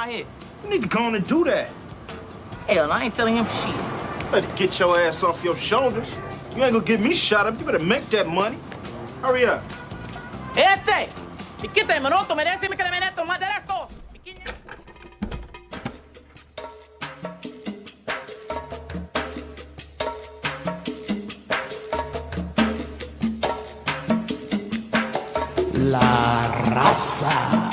around here. You need to go on and do that. Hell, I ain't selling him shit. Better get your ass off your shoulders. You ain't gonna get me shot up. You better make that money. Hurry up. Chiquita de minuto, merece que le meto más de esto. La Raza.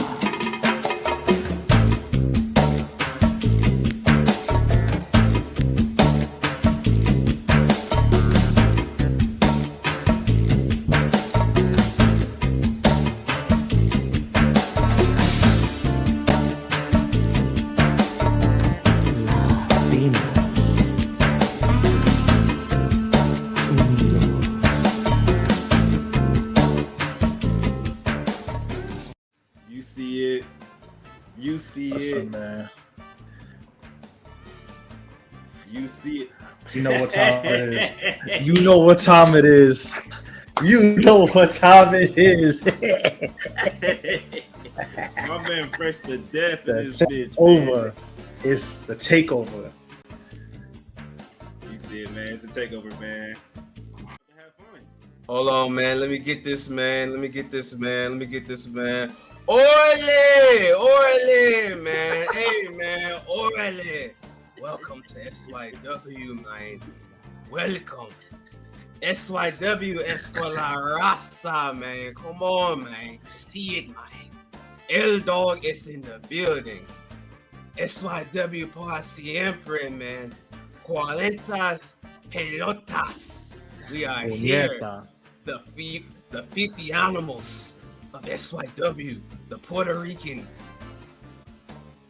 Listen, man. You see it. You know what time it is. You know what time it is. You know what time it is. My man fresh to death in this bitch. Over. It's the takeover. You see it, man. It's a takeover, man. Have fun. Hold on, man. Let me get this, man. Orale, man. Hey, man, Orale. Welcome to SYW, man. Welcome. SYW is for La Raza, man. Come on, man. See it, man. El Dog is in the building. SYW por siempre, man. 40 pelotas. We are here. The 50 animals of SYW, the Puerto Rican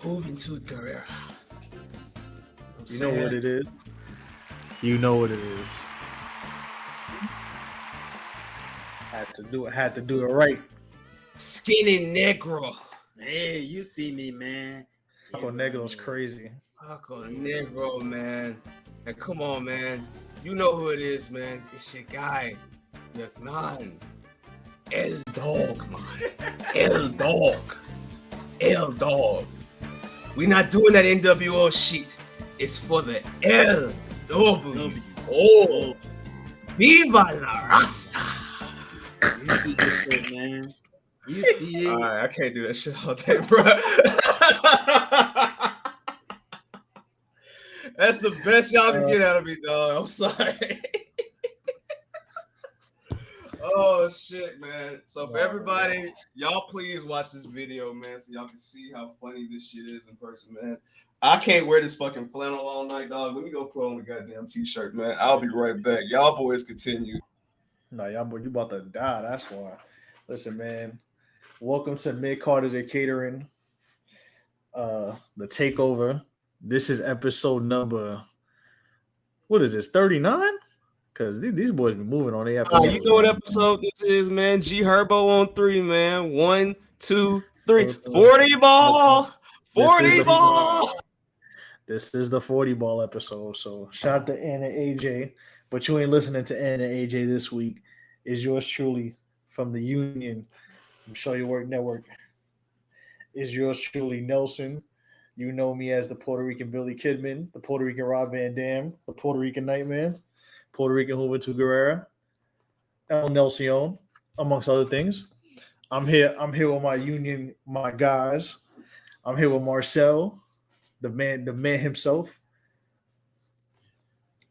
Juventud Guerrera. You know what it is. You know what it is. Had to do it right. Skinny Negro. Hey, you see me, man. Paco Negro's crazy. Paco Negro, man. And come on, man. You know who it is, man. It's your guy, the man. El Dog, man. El Dog. We not doing that NWO shit. It's for the LW. Oh, Viva la Raza. You see this shit, man. You see it. All right, I can't do that shit all day, bro. That's the best y'all can get out of me, dog. I'm sorry. Oh shit, man. So for everybody, y'all please watch this video, man, so y'all can see how funny this shit is in person, man. I can't wear this fucking flannel all night, dog. Let me go put on the goddamn t-shirt, man. I'll be right back. Y'all boys continue. No, y'all boy, you about to die. That's why. Listen, man. Welcome to Midcarders at Catering. The takeover. This is episode number. What is this? 39? Because these boys be moving on the episode. You know what episode this is, man? G Herbo on 3, man. 1, 2, 3. 40 ball. 40 ball. This is the 40 ball episode. So shout out to Ann and AJ. But you ain't listening to Ann and AJ this week. Is yours truly from the Union from Show Your Work Network. Is yours truly Nelson. You know me as the Puerto Rican Billy Kidman, the Puerto Rican Rob Van Dam, the Puerto Rican Nightman, Puerto Rican Juventud Guerrera, El Nelson, amongst other things. I'm here with my Union, my guys. I'm here with Marcel, the man himself.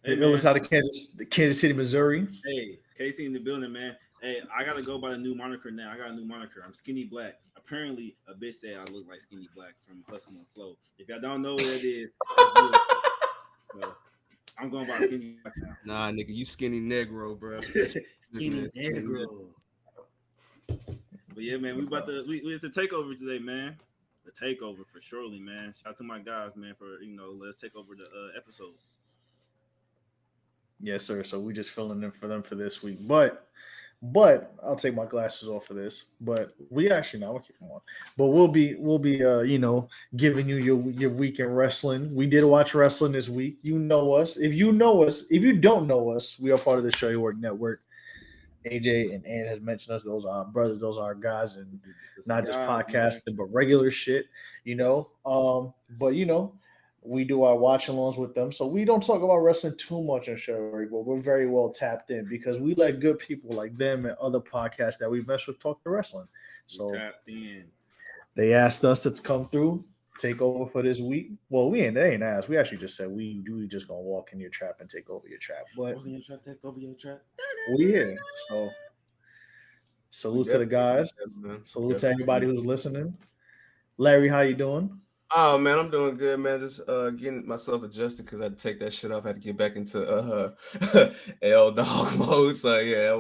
Hey, the illest out of Kansas City, Missouri. Hey, Casey in the building, man. Hey, I gotta go by the new moniker now. I got a new moniker. I'm Skinny Black. Apparently, a bitch said I look like Skinny Black from Hustle and Flow. If y'all don't know what it is, so I'm going by Skinny Black now. Nah, nigga, you Skinny Negro, bro. Skinny Negro. But yeah, man, it's a takeover today, man. The takeover for surely, man. Shout out to my guys, man, for let's take over the episode. Yes, sir. So we just filling in for them for this week. But I'll take my glasses off for this. But we actually we'll keep them on. But we'll be giving you your week in wrestling. We did watch wrestling this week. You know us. If you don't know us, we are part of the Show Your Work Network. AJ and Ann has mentioned us. Those are our brothers. Those are our guys, and not just Guys, podcasting, but regular shit. But we do our watch alongs with them, so we don't talk about wrestling too much on show, but we're very well tapped in because we let good people like them and other podcasts that we mess with talk to wrestling. So tapped in. they asked us to come through, take over for this week. Well, they ain't asked. We actually just said we just gonna walk in your trap and take over your trap. But Walk in your trap, take over your trap. we here. So salute to the guys. Salute to everybody who's listening. Larry, how you doing? Oh man, I'm doing good, man. Just getting myself adjusted because I had to take that shit off. I had to get back into L dog mode. So yeah,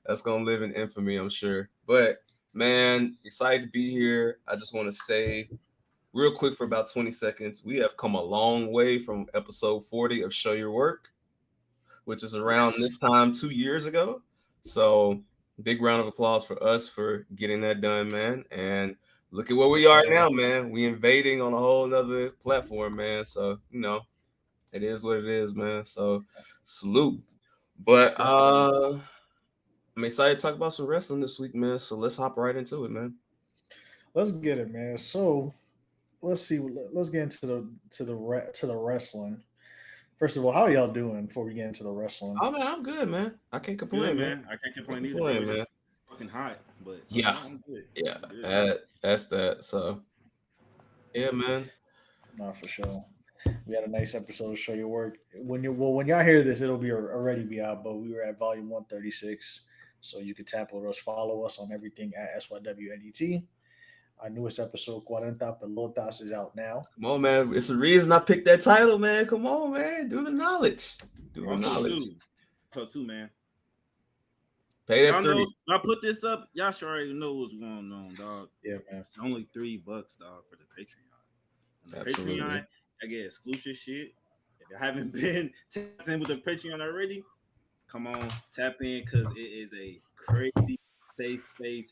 that's gonna live in infamy, I'm sure. But man, excited to be here. I just want to say real quick for about 20 seconds, we have come a long way from episode 40 of Show Your Work, which is around this time 2 years ago. So big round of applause for us for getting that done, man. And look at where we are now, man. We invading on a whole nother platform, man. So, it is what it is, man. So salute. But I'm excited to talk about some wrestling this week, man. So let's hop right into it, man. Let's get it, man. So let's see. Let's get into the wrestling. First of all, how are y'all doing before we get into the wrestling? Oh man, I'm good, man. I can't complain, man. I can't complain either. Man. Fucking hot, but yeah, I'm good. Yeah, I'm good. that's that. So yeah, man. Not for sure. We had a nice episode of Show Your Work. When y'all hear this, it'll be already be out. But we were at volume 136, so you can tap with us, follow us on everything at SYW. Our newest episode, 40 Pelotas, is out now. Come on, man. It's the reason I picked that title, man. Come on, man. Do the knowledge. So too, man. Pay that y'all 30. Know, I put this up. Y'all sure already know what's going on, dog. Yeah, man. It's only $3, dog, for the Patreon. And the Absolutely. Patreon, I get exclusive shit. If you haven't been tapped in with the Patreon already, come on, tap in because it is a crazy safe space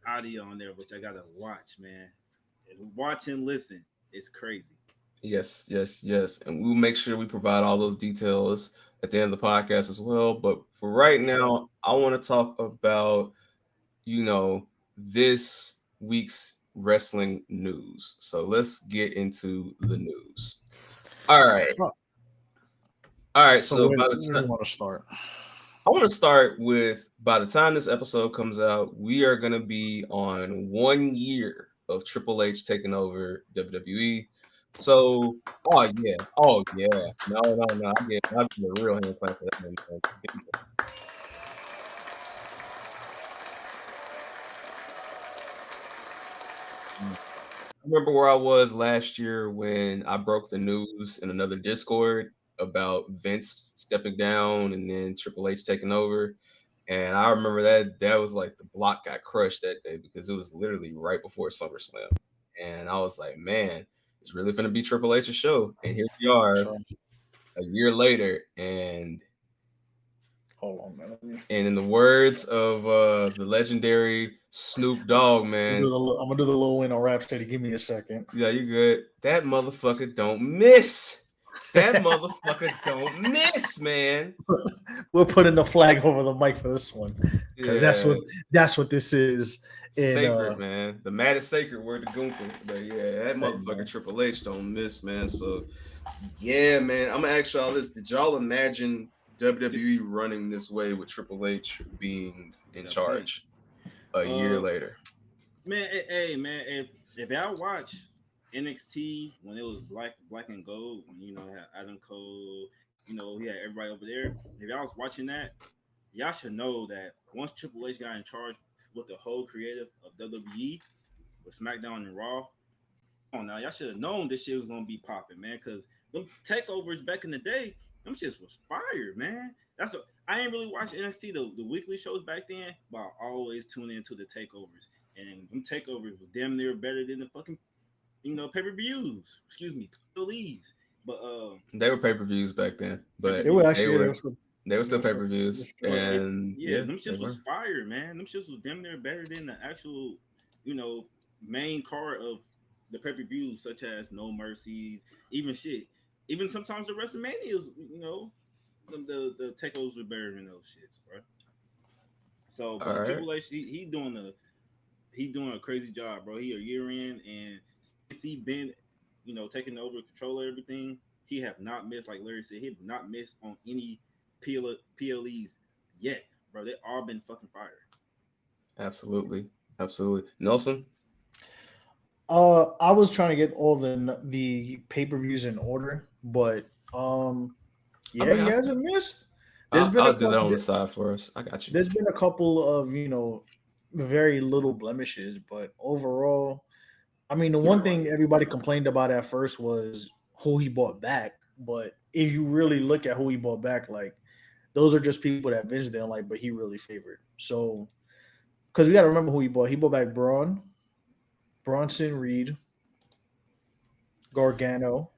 audio on there, which I gotta watch, man. Watch and listen. It's crazy. Yes. And we'll make sure we provide all those details at the end of the podcast as well. But for right now, I want to talk about, this week's wrestling news. So let's get into the news. All right. So by the time, want to start? I want to start with, by the time this episode comes out, we are going to be on 1 year of Triple H taking over WWE. So, oh yeah. No. I'm getting a real hand clap for that, man. I remember where I was last year when I broke the news in another Discord about Vince stepping down and then Triple H taking over. And I remember that was like the block got crushed that day because it was literally right before SummerSlam. And I was like, man, it's really going to be Triple H's show. And here we are a year later. And hold on, man. And in the words of the legendary Snoop Dogg, man. I'm going to do the little win on Rhapsody. Give me a second. Yeah, you good. That motherfucker don't miss. That motherfucker don't miss, man. We're putting the flag over the mic for this one because that's what this is. Sacred, man. The mat is sacred. Word to Gunther. But yeah, that motherfucker Triple H don't miss, man. So yeah, man. I'm gonna ask y'all this: did y'all imagine WWE running this way with Triple H being in charge a year later? Man, hey, man. If y'all watch NXT when it was black and gold, when you had Adam Cole, he had everybody over there. If y'all was watching that, y'all should know that once Triple H got in charge with the whole creative of WWE with SmackDown and Raw, now y'all should have known this shit was gonna be popping, man. Because them takeovers back in the day, them shits was fire, man. I ain't really watch NXT the weekly shows back then, but I always tune into the takeovers, and them takeovers was damn near better than the fucking pay-per-views. Excuse me, leagues. But they were pay-per-views back then, but they were still pay-per-views. And them shits was fire, man. Them shits was damn near better than the actual, main card of the pay-per-views, such as No Mercies, even sometimes the WrestleManias, the takeovers were better than those shits, bro. So, All but right. Triple H, he doing a crazy job, bro. He a year in, and since he been, taking over control of everything, he have not missed, like Larry said, he have not missed on any PLEs yet, bro. They all been fucking fire. Absolutely. Nelson? I was trying to get all the pay-per-views in order, but he hasn't missed. I'll do that on the side for us. I got you. There's been a couple of very little blemishes, but overall, I mean, the one thing everybody complained about at first was who he bought back. But if you really look at who he bought back, like those are just people that Vince didn't like, but he really favored. So, because we got to remember who he bought. He bought back Bronson Reed, Gargano.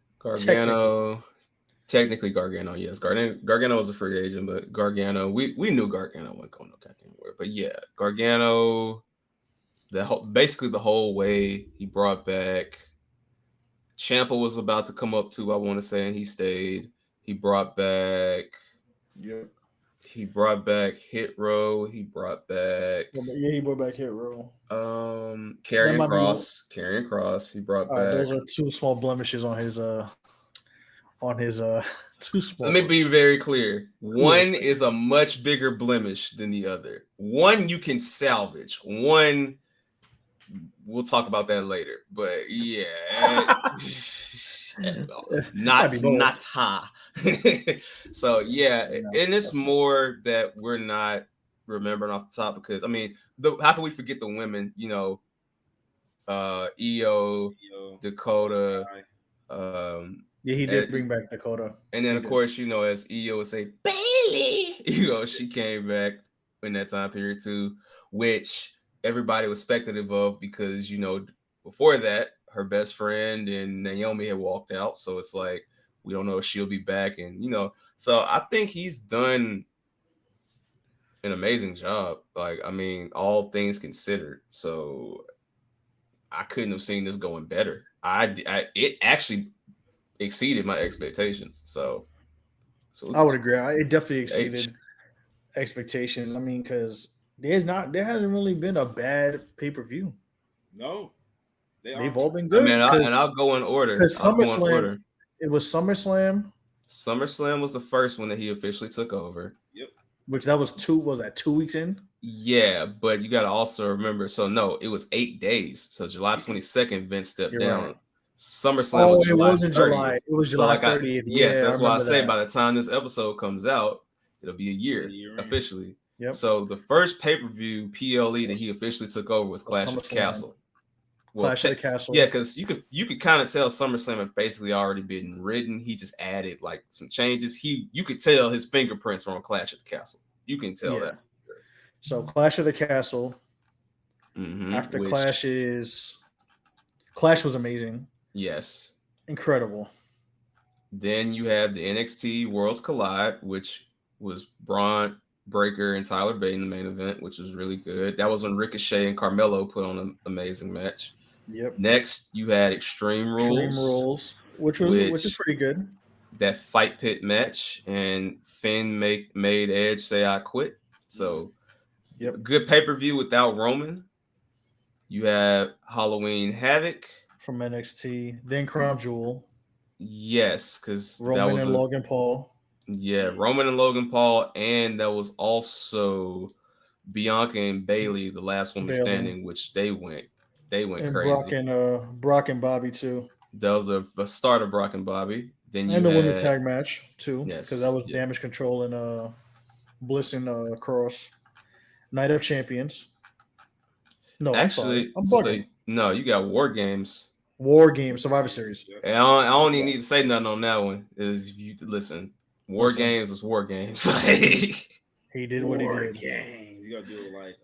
Technically Gargano, yes. Gargano was a free agent, but Gargano, we knew Gargano wasn't going no goddamn anywhere. But yeah, Gargano, basically the whole way he brought back. Ciampa was about to come up too, I want to say, and he stayed. He brought back. Yep. He brought back Hit Row. He brought back. Yeah, he brought back Hit Row. Karrion Kross. He brought back. Those are two small blemishes on his too small. Let me be very clear. One is a much bigger blemish than the other. One you can salvage. One, we'll talk about that later. But yeah, not high. So yeah, and it's more that we're not remembering off the top because I mean, how can we forget the women? EO, Dakota. Yeah, he did bring back Dakota. And then, of course, as EO would say, Bailey, she came back in that time period too, which everybody was speculative of because, before that, her best friend and Naomi had walked out. So it's like, we don't know if she'll be back. And, so I think he's done an amazing job. Like, I mean, all things considered. So I couldn't have seen this going better. It actually exceeded my expectations. So I would agree. It definitely exceeded expectations. I mean, because there hasn't really been a bad pay-per-view. No, they've all been good. I mean, I'll go in order. Because SummerSlam, it was SummerSlam. SummerSlam was the first one that he officially took over. Yep. Which that was 2 weeks in? Yeah, but you got to also remember. So no, it was 8 days. So July 22nd, Vince stepped down. Right. SummerSlam was July 30th. July. It was July 30th. Yes, that's why I say by the time this episode comes out, it'll be a year officially. Yep. So the first pay-per-view PLE that he officially took over was Clash of the Castle. Clash of the Castle. Yeah, because you could kind of tell SummerSlam had basically already been written. He just added like some changes. You could tell his fingerprints from Clash of the Castle. You can tell that. So Clash of the Castle. Mm-hmm. After Clash was amazing. Yes. Incredible. Then you had the NXT Worlds Collide, which was Braun Breaker and Tyler Bate in the main event, which was really good. That was when Ricochet and Carmelo put on an amazing match. Yep. Next, you had Extreme Rules, which is pretty good. That Fight Pit match, and Finn made Edge say I quit. So, good pay-per-view without Roman. You have Halloween Havoc from NXT, then Crown Jewel. Yes, because Roman and Logan Paul. Yeah, Roman and Logan Paul, and that was also Bianca and Bailey, the last woman standing, which they went and crazy. Brock and Bobby too. That was the start of Brock and Bobby. Then the women's tag match too, because that was Damage Control and Bliss and Cross. Night of Champions. No, actually, I'm bugging. No, you got War Games. War Games Survivor Series. And I don't even need to say nothing on that one. War Games is War Games. He did what he did. Games. You gotta do it like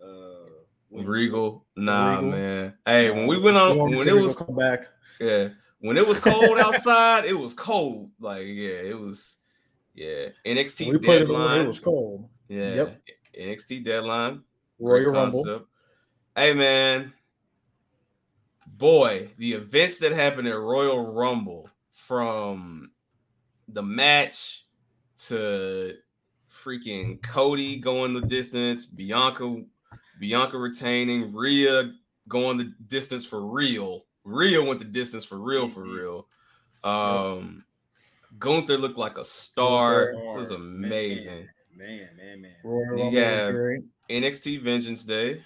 Regal. Nah, Regal? Man. Hey, when we went on, when it was come back. Yeah, when it was cold outside, it was cold. Like, it was. Yeah, NXT Deadline. It was cold. Yeah. Yep. NXT Deadline. Royal Rumble. Hey, man. Boy, the events that happened at Royal Rumble, from the match to freaking Cody going the distance, Bianca retaining, Rhea going the distance for real. Rhea went the distance for real. Gunther looked like a star. It was amazing. Man. Royal Rumble You have was great. NXT Vengeance Day,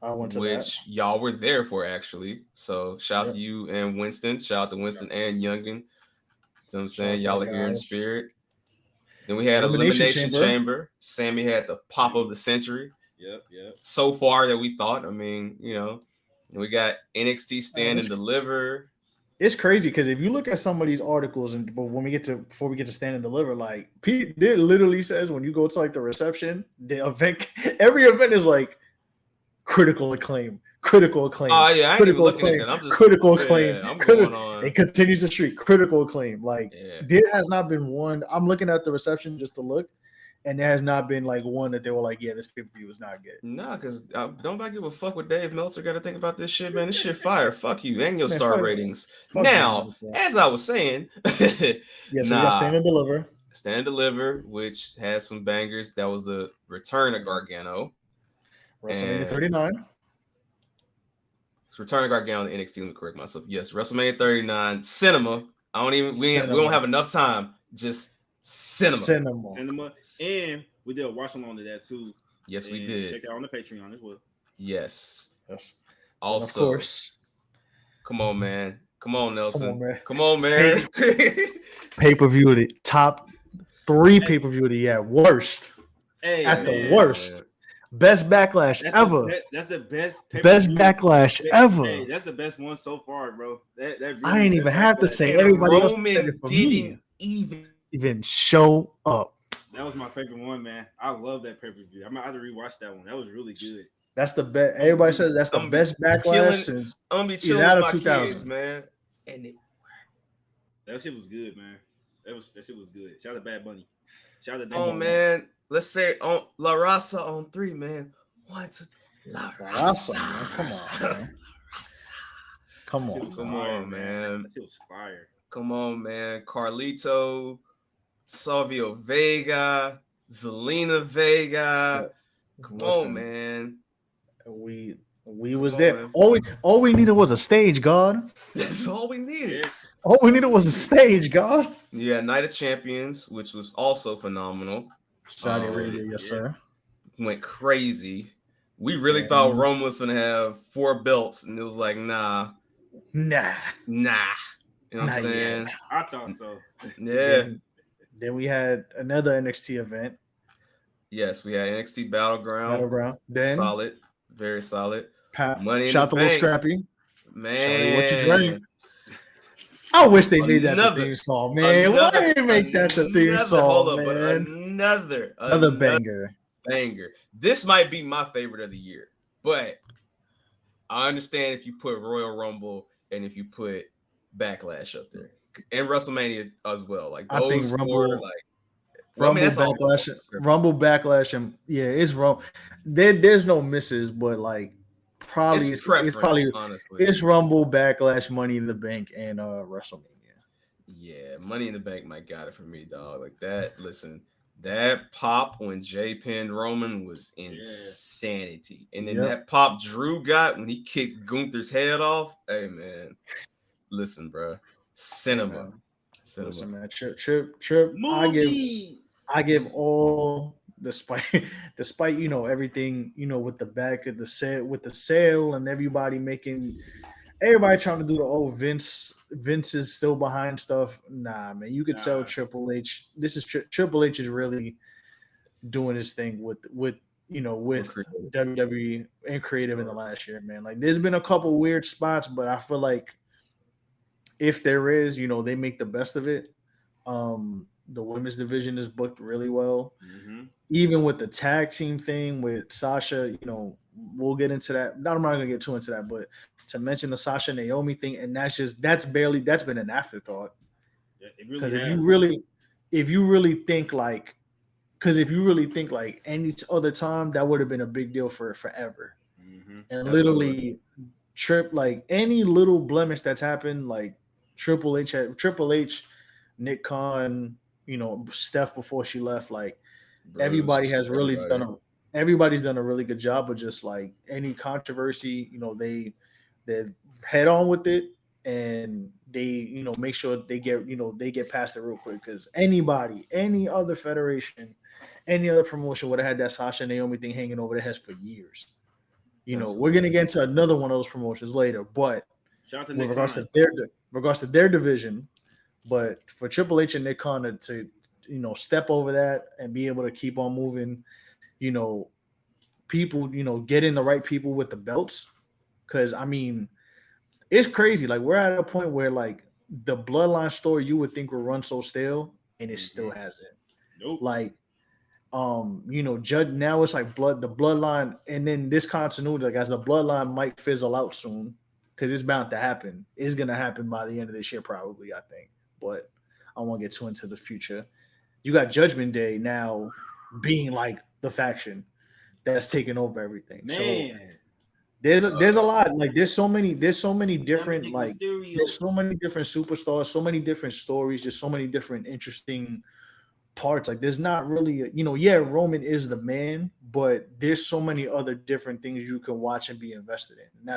I went to which y'all were there for actually. So shout out to you and Winston. Shout out to Winston and Youngin. You know what I'm saying? Y'all are here in spirit. Then we had Elimination Chamber. Sammy had the pop of the century. Yep. So far that we thought. I mean, you know, and we got NXT Stand and Deliver. It's crazy because if you look at some of these articles, and before we get to Stand and Deliver, like Pete it literally says when you go to like the reception, the event, every event is like critical acclaim. Oh yeah, I ain't even looking at that. I'm just critical acclaim. I'm going on. It continues the streak. Critical acclaim. Like there has not been one. I'm looking at the reception just to look, and there has not been like one that they were like, yeah, this pay-per-view is not good. Nah, because don't nobody give a fuck what Dave Meltzer got to think about this shit, man. This shit fire. Fuck you and your star ratings. Now, as I was saying, so we got Stand and Deliver. Stand and Deliver, which has some bangers. That was the return of Gargano. WrestleMania 39. Return of Gargano to NXT. Let me correct myself. Yes, WrestleMania 39. Cinema. We don't have enough time. Just cinema. And we did a watch along to that too. Yes, we did. Check out on the Patreon as well. Yes. Also, of course. Come on, man. Come on, Nelson. Come on, man. Pay-per-view top 3 pay-per-view of the year. Worst. At the worst. Best backlash ever. That's the best. Best backlash ever. Hey, that's the best one so far, bro. That really I ain't even have to say. Everybody else said it for me. Even show up. That was my favorite one, man. I love that pay-per-view. I'm gonna have to rewatch that one. That was really good. That's the best. Everybody says that's the best backlash since I'm gonna be chilling with my 2000, kids, man. And that shit was good, man. That shit was good. Shout out to Bad Bunny. Shout out to Damon. Man. Let's say on La Raza on 3, man. 1, 2, La Raza, man. Come on, man. That shit was fire. Come on, man. Carlito, Savio Vega, Zelina Vega. Come on, man. We was there. All we needed was a stage, God. That's all we needed. All we needed was a stage, God. Yeah, Night of Champions, which was also phenomenal. Saudi Arabia, yes, sir. Went crazy. We really thought Rome was gonna have 4 belts, and it was like, nah. You know what I'm saying? I thought so. Yeah. Then we had another NXT event. Yes, we had NXT Battleground. Then solid, very solid. Money shout out to Little Scrappy. Man, what you drink? I wish they made that the theme song, man. Why didn't they make that the theme song, man? Another banger. This might be my favorite of the year, but I understand if you put Royal Rumble and if you put Backlash up there and WrestleMania as well. Like those, I think Rumble, Rumble Backlash, and it's wrong. There's no misses, but like probably it's honestly it's Rumble, Backlash, Money in the Bank, and WrestleMania. Yeah, Money in the Bank might got it for me, dog. Like that. Listen, that pop when Jay pinned Roman was insanity, and then that pop Drew got when he kicked Gunther's head off. Hey man, listen, bro, cinema. Listen, man, Trip. I give all despite everything with the back of the set with the sale and everybody trying to do the old Vince is still behind stuff. Nah, man, you could tell Triple H. This is Triple H is really doing his thing with WWE and creative in the last year, man. Like there's been a couple weird spots, but I feel like if there is, they make the best of it. The women's division is booked really well. Mm-hmm. Even with the tag team thing with Sasha, we'll get into that. I'm not going to get too into that, but to mention the Sasha Naomi thing, and that's been an afterthought. Because if you really think like any other time, that would have been a big deal for forever. Mm-hmm. And literally, like any little blemish that's happened, like Triple H, Nick Khan, Steph before she left. Like Bro, everybody has really everybody. everybody's done a really good job, but just like any controversy, they head on with it and they make sure they get past it real quick because any other federation, any other promotion would have had that Sasha and Naomi thing hanging over their heads for years. We're gonna get into another one of those promotions later, but Shout out to with Nick regards to their division, but for Triple H and Nick Khan to step over that and be able to keep on moving, people, getting the right people with the belts. Because I mean, it's crazy. Like we're at a point where like the bloodline story you would think would run so stale, and it still hasn't. Nope. Like, Judge now it's like the bloodline, and then this continuity, like as the bloodline might fizzle out soon, because it's bound to happen. It's gonna happen by the end of this year, probably, I think. But I won't get too into the future. You got Judgment Day now being like the faction that's taking over everything. Man. So there's a lot. Like there's so many different like there's so many different superstars, so many different stories, just so many different interesting parts. Like there's not really Roman is the man, but there's so many other different things you can watch and be invested in. And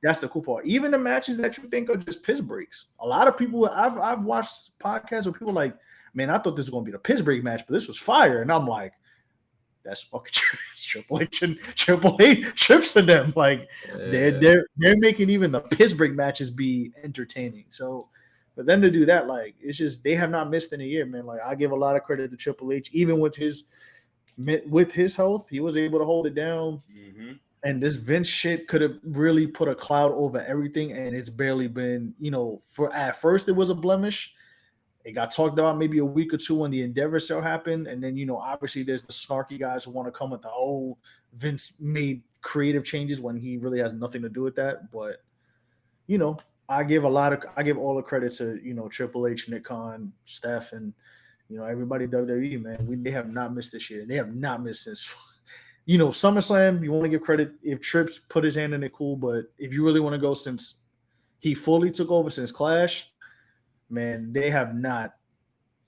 that's the cool part. Even the matches that you think are just piss breaks. A lot of people I've watched podcasts where people are like, man, I thought this was gonna be the piss break match, but this was fire. And I'm like, that's fucking Triple H and Triple H trips to them. Like they're making even the piss break matches be entertaining. So for them to do that, like it's just they have not missed in a year, man. Like I give a lot of credit to Triple H, even with his health, he was able to hold it down. Mm-hmm. And this Vince shit could have really put a cloud over everything, and it's barely been, for at first it was a blemish. It got talked about maybe a week or two when the Endeavor sale happened, and then obviously there's the snarky guys who want to come with the Vince made creative changes when he really has nothing to do with that. But I give all the credit to Triple H, Nick Khan, Steph, and everybody WWE, man. They have not missed this year. They have not missed since SummerSlam. You want to give credit if Trips put his hand in it, cool. But if you really want to go since he fully took over since Clash, man, they have not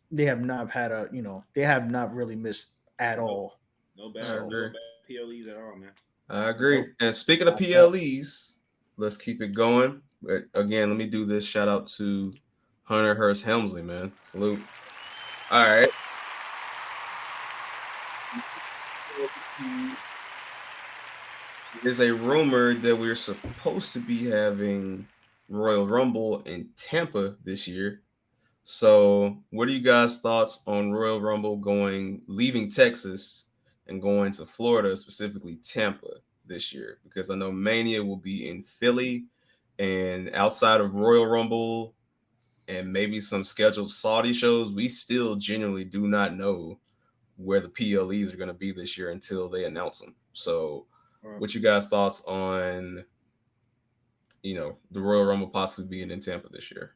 had they have not really missed at all. No bad PLEs at all, man. I agree. And speaking of PLEs, let's keep it going. But again, let me do this. Shout out to Hunter Hearst Helmsley, man. Salute. All right. There's a rumor that we're supposed to be having Royal Rumble in Tampa this year. So what are you guys' thoughts on Royal Rumble leaving Texas and going to Florida, specifically Tampa this year? Because I know Mania will be in Philly, and outside of Royal Rumble and maybe some scheduled Saudi shows, we still genuinely do not know where the PLEs are going to be this year until they announce them. So what you guys' thoughts on, the Royal Rumble possibly being in Tampa this year?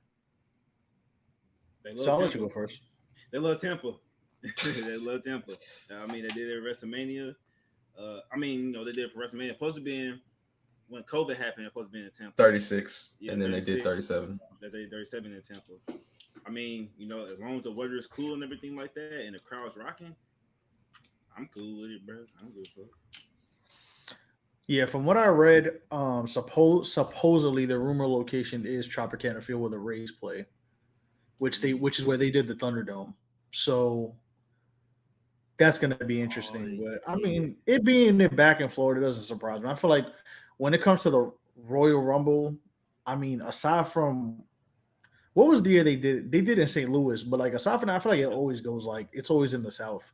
So I'll let you go first. They love Tampa. They love Tampa. I mean, they did it at WrestleMania. They did it for WrestleMania. Supposed to be in, when COVID happened, supposed to be in Tampa. 36, and then 36, they did 37. They did 37 in Tampa. I mean, as long as the weather is cool and everything like that, and the crowd's rocking, I'm cool with it, bro. I'm good for it. Yeah, from what I read, supposedly the rumor location is Tropicana Field where the Rays play, which is where they did the Thunderdome. So that's going to be interesting. But I mean, it being back in Florida doesn't surprise me. I feel like when it comes to the Royal Rumble, I mean, aside from what was the year they did? They did in St. Louis, but like aside from that, I feel like it always goes like it's always in the South,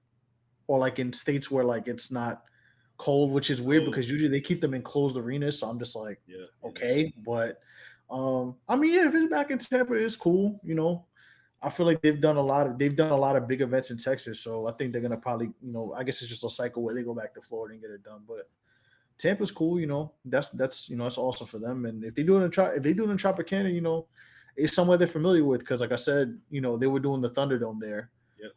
or like in states where like it's not cold, which is weird because usually they keep them in closed arenas. So I'm just like, okay, but I mean, yeah, if it's back in Tampa, it's cool. I feel like they've done a lot of big events in Texas, so I think they're gonna probably, I guess it's just a cycle where they go back to Florida and get it done. But Tampa's cool, that's that's awesome for them. And if they do it in Tropicana, it's somewhere they're familiar with because, like I said, they were doing the Thunderdome there,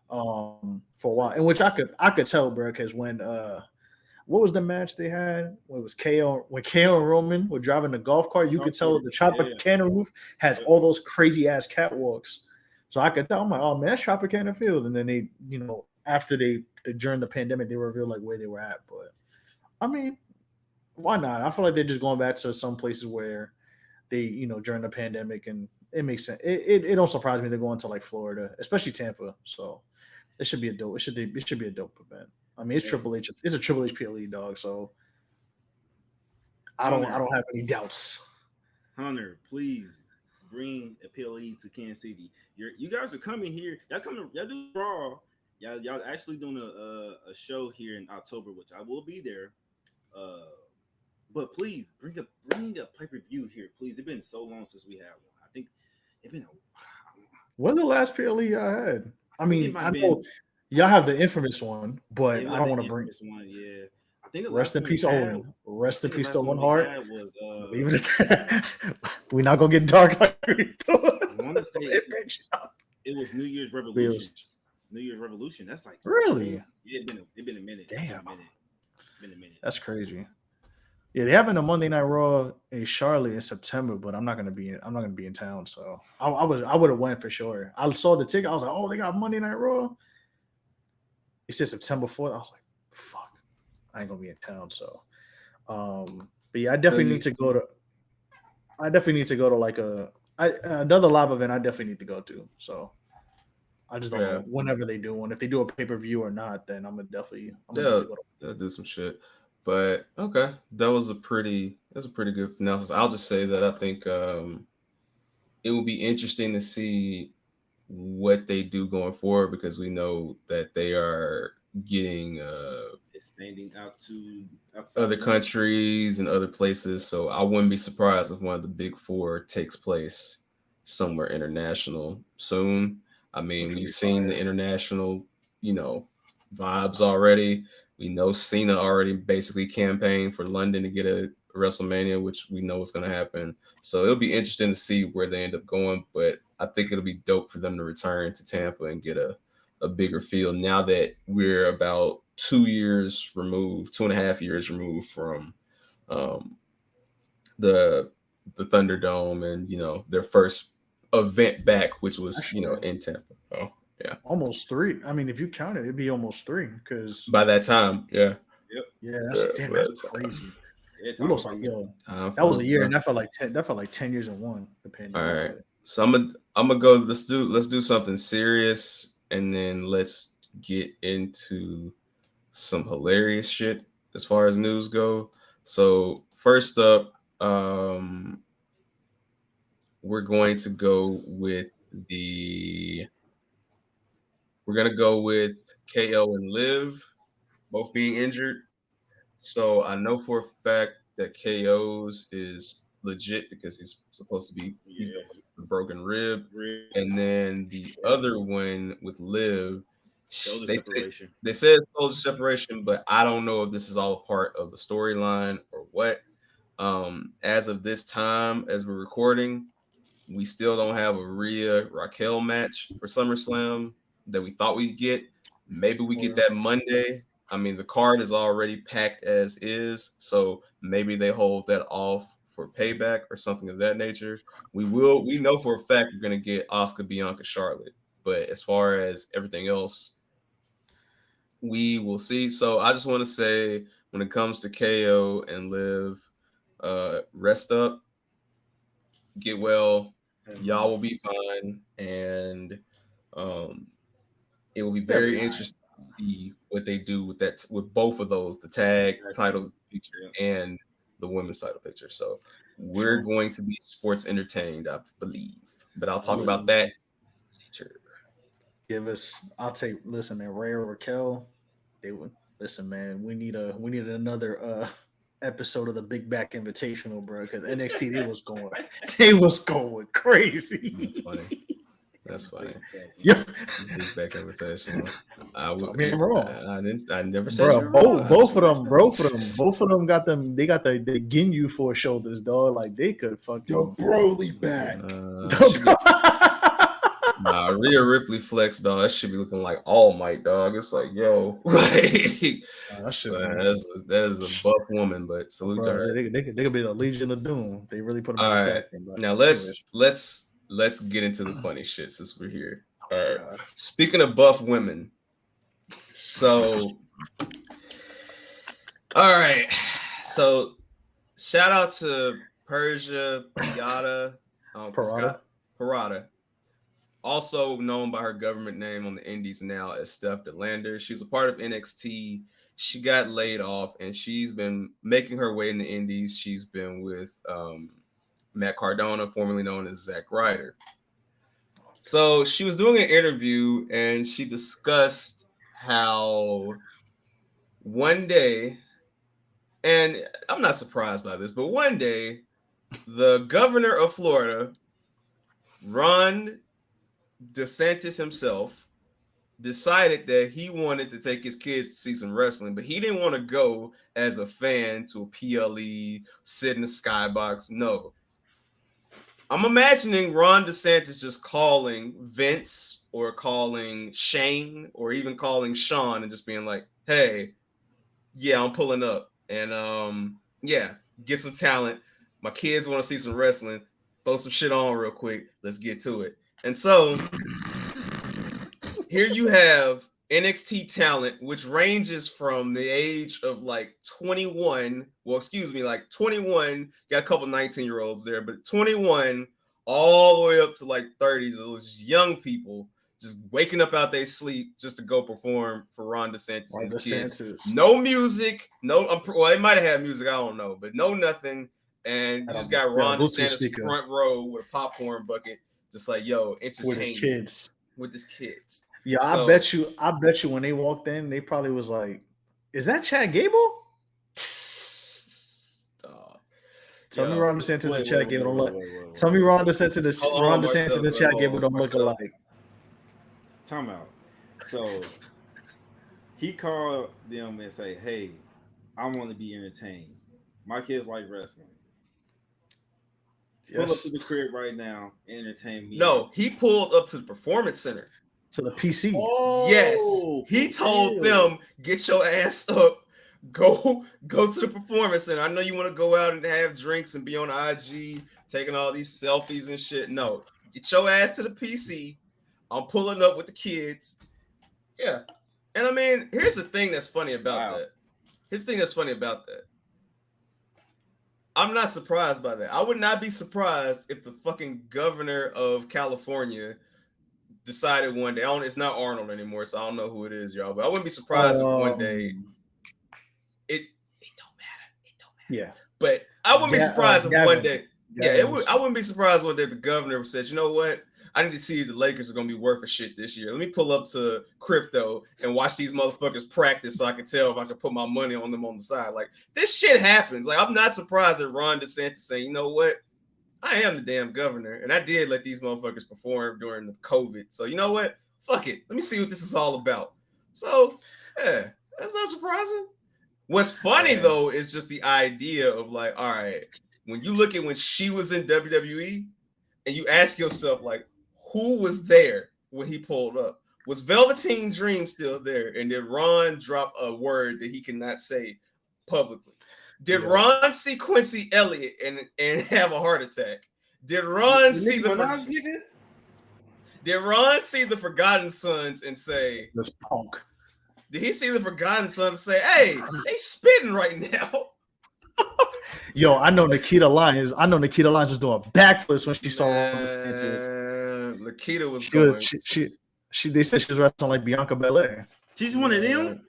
for a while, and which I could tell, bro, because when what was the match they had? When it was KO and Roman were driving the golf cart, you could tell the Tropicana roof has all those crazy ass catwalks. So I could tell, I'm like, oh man, that's Tropicana Field. And then they, after during the pandemic, they revealed like where they were at. But I mean, why not? I feel like they're just going back to some places where they, during the pandemic, and it makes sense. It don't surprise me they're going to like Florida, especially Tampa. So it should be a dope. It should be a dope event. I mean, it's Triple H. It's a Triple H PLE dog. So I don't have any doubts. Hunter, please bring a PLE to Kansas City. You guys are coming here. Y'all do Raw. Y'all actually doing a show here in October, which I will be there. But please bring a pay-per-view here, please. It's been so long since we had one. I think it's been When's the last PLE y'all had? I mean, I know y'all have the infamous one, but I don't want to bring this one. Yeah, I think rest in peace, Owen. Rest in peace to Owen Hart. We're not gonna get dark like we I want to say it was New Year's Revolution. New Year's Revolution. That's like really. Yeah, it's been a minute. Damn, been a minute. That's crazy. Yeah, they having a Monday Night Raw in Charlotte in September, but I'm not gonna be in town, so I would have went for sure. I saw the ticket. I was like, oh, they got Monday Night Raw. It said September 4th. I was like, fuck, I ain't gonna be in town. So, but yeah, I definitely need to go to like another live event. I definitely need to go to. So I just don't know whenever they do one. If they do a pay-per-view or not, then I'm gonna definitely go to do some shit. But okay, that was a pretty good analysis. I'll just say that I think it will be interesting to see what they do going forward, because we know that they are getting expanding out to other countries and other places. So I wouldn't be surprised if one of the big four takes place somewhere international soon. I mean, we've seen the international, vibes already. We know Cena already basically campaigned for London to get a WrestleMania, which we know is going to happen. So it'll be interesting to see where they end up going. But I think it'll be dope for them to return to Tampa and get a bigger feel now that we're about 2.5 years removed from the Thunderdome and, their first event back, which was, in Tampa. Oh. Yeah, almost 3. I mean, if you count it, it'd be almost 3 because by that time, yeah. Yep. Yeah, that's crazy. It looks like that was a year, and that felt like 10 years in one. Depending. All right, so I'm gonna go. Let's do something serious, and then let's get into some hilarious shit as far as news go. So first up, we're going to go with KO and Liv both being injured. So I know for a fact that KO's is legit because he's supposed to be a broken rib. And then the other one with Liv, they said shoulder separation, but I don't know if this is all a part of the storyline or what. As of this time, as we're recording, we still don't have a Rhea Raquel match for SummerSlam that we thought we'd get. Maybe we get that Monday. I mean, the card is already packed as is, so maybe they hold that off for Payback or something of that nature. We know for a fact we're gonna get Asuka, Bianca, Charlotte, but as far as everything else, we will see. So I just want to say, when it comes to KO and Liv, rest up, get well, y'all will be fine, and it will be very interesting to see what they do with both of those, the tag title picture and the women's title picture. So we're going to be sports entertained, I believe, but I'll talk about that later. Listen, man, Rhea or Raquel, they would listen, man. We need another episode of the Big Back Invitational, bro, because NXT they was going crazy. That's funny. Yeah. Big Back Invitation. I never said, bro. Both of them got them. They got the Ginyu for shoulders, dog. Like they could fuck your Broly back. Rhea Ripley flex, dog. That should be looking like All Might, dog. It's like, yo, that is a buff woman, but salute to her. They could be the Legion of Doom. They really put them all right. Now let's let's get into the funny shit since we're here. All right. Speaking of buff women, so all right. So shout out to Persia Parada, also known by her government name on the indies now as Steph DeLander. She's a part of NXT. She got laid off, and she's been making her way in the indies. She's been with Matt Cardona, formerly known as Zack Ryder. So she was doing an interview, and she discussed how one day, and I'm not surprised by this, but one day, the governor of Florida, Ron DeSantis himself, decided that he wanted to take his kids to see some wrestling, but he didn't want to go as a fan to a PLE, sit in the skybox. No. I'm imagining Ron DeSantis just calling Vince or calling Shane or even calling Sean and just being like, hey, yeah, I'm pulling up. And yeah, get some talent. My kids want to see some wrestling. Throw some shit on real quick. Let's get to it. And so here you have NXT talent, which ranges from the age of like 21. Well, excuse me, like 21. Got a couple 19-year-olds there, but 21 all the way up to like 30s. It was just young people just waking up out their sleep just to go perform for Ron DeSantis and his kids. No music. No, well, they might have had music. I don't know, but no nothing. And you just got Ron DeSantis front row with a popcorn bucket, just like, yo, entertain with his kids. With his kids. Yeah, so, I bet you when they walked in, they probably was like, is that Chad Gable? Tell me Ron DeSantis and Chad Gable don't look. Tell me Ron DeSantis and Chad Gable don't look alike. Time out. So he called them and say, hey, I want to be entertained. My kids like wrestling. Pull up to the crib right now and entertain me. No, he pulled up to the performance center. To the PC. Oh, yes. He told them, get your ass up. Go to the performance center. I know you want to go out and have drinks and be on IG, taking all these selfies and shit. No, get your ass to the PC. I'm pulling up with the kids. Yeah. And I mean, here's the thing that's funny about that. Here's the thing that's funny about that. I'm not surprised by that. I would not be surprised if the fucking governor of California decided one day. It's not Arnold anymore, so I don't know who it is, y'all. But I wouldn't be surprised if one day it don't matter. It don't matter. Yeah. But I wouldn't be surprised if one day. I wouldn't be surprised one day if the governor says, you know what? I need to see if the Lakers are gonna be worth a shit this year. Let me pull up to crypto and watch these motherfuckers practice so I can tell if I can put my money on them on the side. Like, this shit happens. Like, I'm not surprised that Ron DeSantis saying, you know what? I am the damn governor, and I did let these motherfuckers perform during the COVID. So you know what? Fuck it. Let me see what this is all about. So, yeah, that's not surprising. What's funny though is just the idea of like, all right, when you look at when she was in WWE, and you ask yourself like, who was there when he pulled up? Was Velveteen Dream still there? And did Ron drop a word that he cannot say publicly? Did Ron see Quincy Elliott and have a heart attack? Did Ron see the Forgotten Sons and say, this punk? Did he see the Forgotten Sons and say, hey, they spitting right now? Yo, I know Nikita Lyons. Was doing backflips when she saw Ron DeSantis. Nikita was good. They said she was wrestling like Bianca Belair. She's one of them.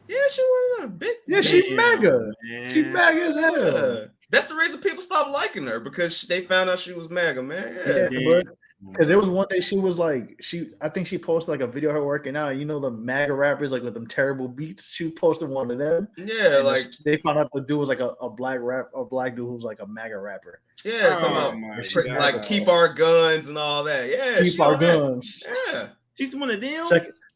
Yeah, she one of them. Big. Yeah, she mega. She mega as hell. That's the reason people stopped liking her, because they found out she was mega, man. Yeah. Because there was one day she was like, I think she posted like a video of her working out. You know the MAGA rappers like with them terrible beats. She posted one of them. Yeah, and like they found out the dude was like a black dude who was like a MAGA rapper. Yeah, talking about like keep our guns and all that. Yeah, keep our guns. Yeah, she's one of them.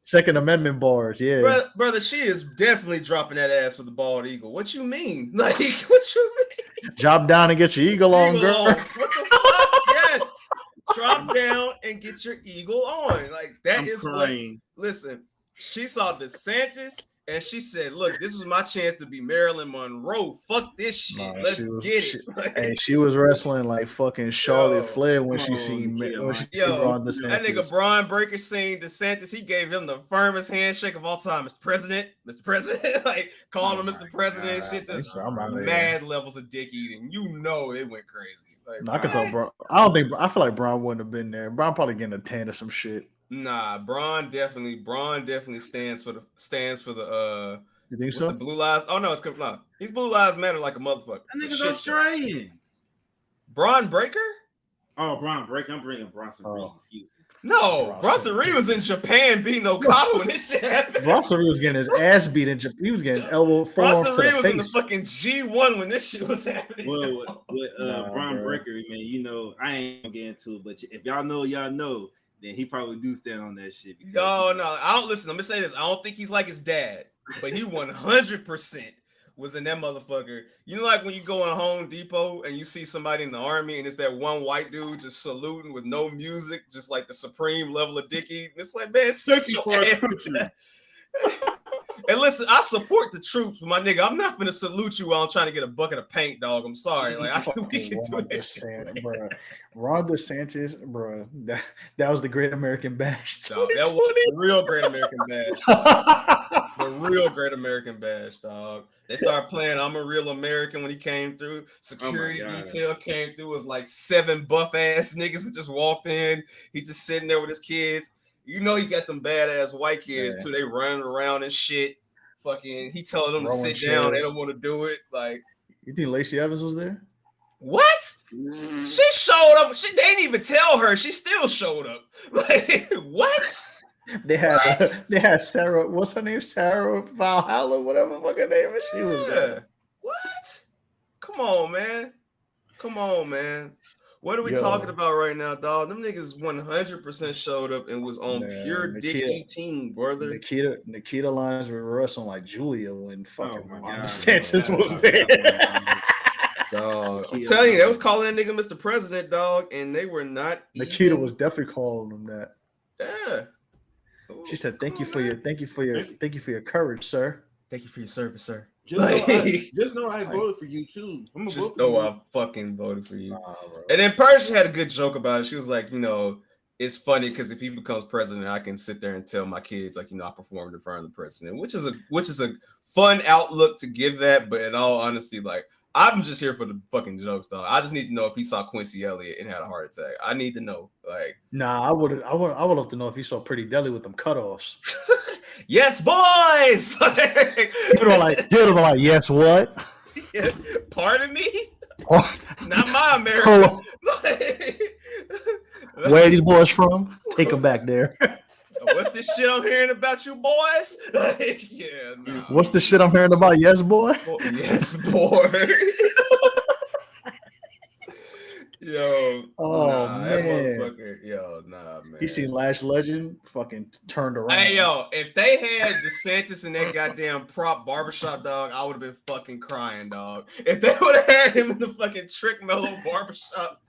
Second Amendment bars. Yeah, brother, she is definitely dropping that ass with the bald eagle. What you mean? Like, what you mean? Drop down and get your eagle on, girl. What the fuck? Yes. Drop down and get your eagle on. Like, that is crying. Listen, she saw DeSantis And she said, "Look, this was my chance to be Marilyn Monroe. Fuck this shit. Nah, Let's get it." Hey, she was wrestling like fucking Charlotte Flair when she come seen on, when she yo, seen Ron That DeSantis. nigga Braun Breaker seen DeSantis. He gave him the firmest handshake of all time. Mr. President, like calling him Mr. President and shit. Just I'm out of here. mad levels of dick eating. You know it went crazy. Like, I can tell Braun. I feel like Braun wouldn't have been there. Braun probably getting a tan or some shit. Nah, Braun definitely stands for the You think what's so? the Blue Lives. Oh no, he's Blue Lives Matter like a motherfucker. That nigga's Shit. Australian. Braun Breaker? Oh, Braun Breaker. I'm bringing Bronson Reed. Excuse me. No, Bronson Reed was in Japan beating Okada when this shit happened. Bronson Reed was getting his ass beat in Japan. He was getting elbow forearm to Bronson Reed the was in the face. fucking G1 when this shit was happening. Well, with Braun bro. Breaker, man, you know, I ain't gonna get into it, but if y'all know, then he probably do stand on that shit. because- No, I don't listen. Let me say this. I don't think he's like his dad, but he 100% was in that motherfucker. You know, like when you go in Home Depot and you see somebody in the army and it's that one white dude just saluting with no music, just like the supreme level of dick eating. It's like, man, Sexy sit for your our ass country. down. And listen, I support the troops, my nigga. I'm not gonna salute you while I'm trying to get a bucket of paint, dog. I'm sorry. Like we can do Ron that shit. DeSantis, bro. Ron DeSantis, bro. That was the Great American Bash. Dog, that was the real Great American Bash. The real Great American Bash, dog. They started playing "I'm a Real American" when he came through. Security God. detail came through. Was like 7 buff ass niggas that just walked in. He just sitting there with his kids. You know, you got them badass white kids too. They running around and shit. Fucking, he telling them to Throwing sit down. They chairs. don't want to do it. Like, You think Lacey Evans was there? what? She showed up. They didn't even tell her. She still showed up. Like, what? They had Sarah. What's her name? Sarah Valhalla, whatever fucking name is. She was there. What? Come on, man. What are we Yo. talking about right now, dog? Them niggas 100% showed up and was on Man, pure dick Nikita- eating, brother. Nikita Lyons were wrestling like Julia when fucking my Ron God. DeSantis was there. Dog. I'm Nikita telling you, they Lyons. was calling that nigga Mr. President, dog, and they were not. Nikita even- was definitely calling him that. Yeah. She said, "Thank you for your courage, sir." Thank you for your service, sir. Just know I voted for you too. I'm gonna Just vote for know you. I fucking voted for you. Nah, bro. And then Persia had a good joke about it. She was like, you know, it's funny because if he becomes president, I can sit there and tell my kids, like, you know, I performed in front of the president, which is a fun outlook to give that. But in all honesty, like, I'm just here for the fucking jokes, though. I just need to know if he saw Quincy Elliott and had a heart attack. I need to know. Like, Nah, I would love to know if he saw Pretty Deli with them cutoffs. yes, boys. He would have been like, yes, what? Pardon me? Oh, Not my America. where are these boys from? Take them back there. What's this shit I'm hearing about you boys? Yeah, no. What's the shit I'm hearing about? Yes, boy. Yes, boy. Yo, Oh, that man. motherfucker. Yo, nah, man. He seen Lash Legend, fucking turned around. Hey, yo, if they had DeSantis in that goddamn prop barbershop, dog, I would have been fucking crying, dog. If they would have had him in the fucking Trick Mellow barbershop,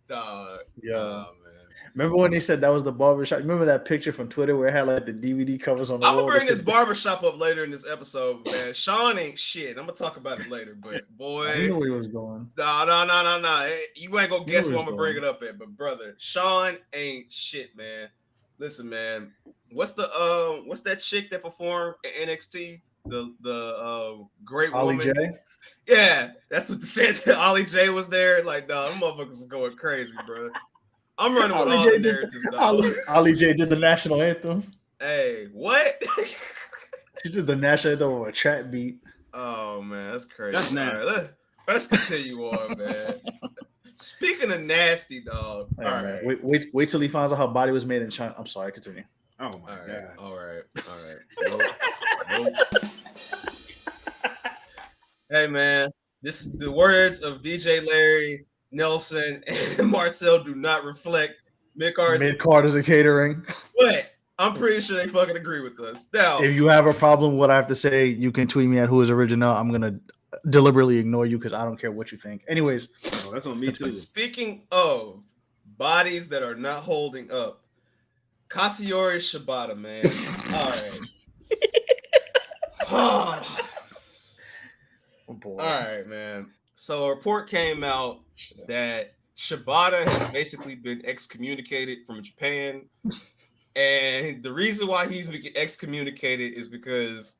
dog. Yeah. Nah, man. Remember when they said that was the barbershop? Remember that picture from Twitter where it had like the DVD covers on the I'm wall? gonna bring that this said- barbershop up later in this episode, man. Sean ain't shit. I'm gonna talk about it later, but boy, I knew where he was going. no. You ain't gonna guess Who where is I'm gonna bring going? it up at, but brother, Sean ain't shit, man. Listen, man. What's that chick that performed at NXT? The great Ollie woman. J. Yeah, that's what the said. Ollie J was there. Like, dog, them motherfuckers is going crazy, bro. I'm running with all the narratives, dog. Ollie J did the national anthem. Hey, what? She did the national anthem with a trap beat. Oh man, that's crazy. That's All nasty. right, let's continue on, man. Speaking of nasty, dog. Hey, All man, right. wait till he finds out her body was made in China. I'm sorry, continue. Oh my god. All right. Nope. Hey man, this is the words of DJ Larry, Nelson, and Marcel do not reflect Midcarders, Midcarders and catering. but I'm pretty sure they fucking agree with us. Now, If you have a problem with what I have to say, you can tweet me at who is original. I'm gonna deliberately ignore you because I don't care what you think. Anyways, Oh, that's on me too. speaking of bodies that are not holding up, Katsuyori Shibata, man. All right. All Oh, boy. right, man. So a report came out that Shibata has basically been excommunicated from Japan. And the reason why he's been excommunicated is because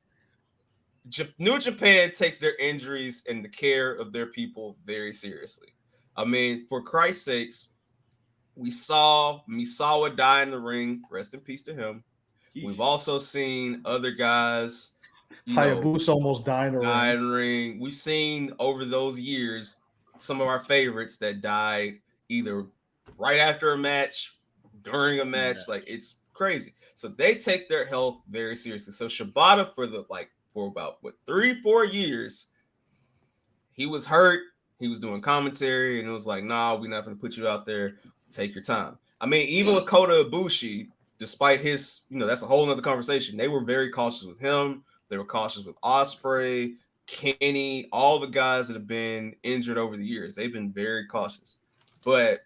New Japan takes their injuries and the care of their people very seriously. I mean, for Christ's sakes, we saw Misawa die in the ring. Rest in peace to him. We've also seen other guys, Hayabusa almost died in the ring. We've seen over those years some of our favorites that died either right after a match, during a match. Like, it's crazy. So they take their health very seriously. So Shibata for about 3-4 years, he was hurt. He was doing commentary, and it was like, nah, we're not going to put you out there. Take your time. I mean, even with Kota Ibushi, despite his, that's a whole nother conversation. They were very cautious with him. They were cautious with Ospreay, Kenny, all the guys that have been injured over the years. They've been very cautious. But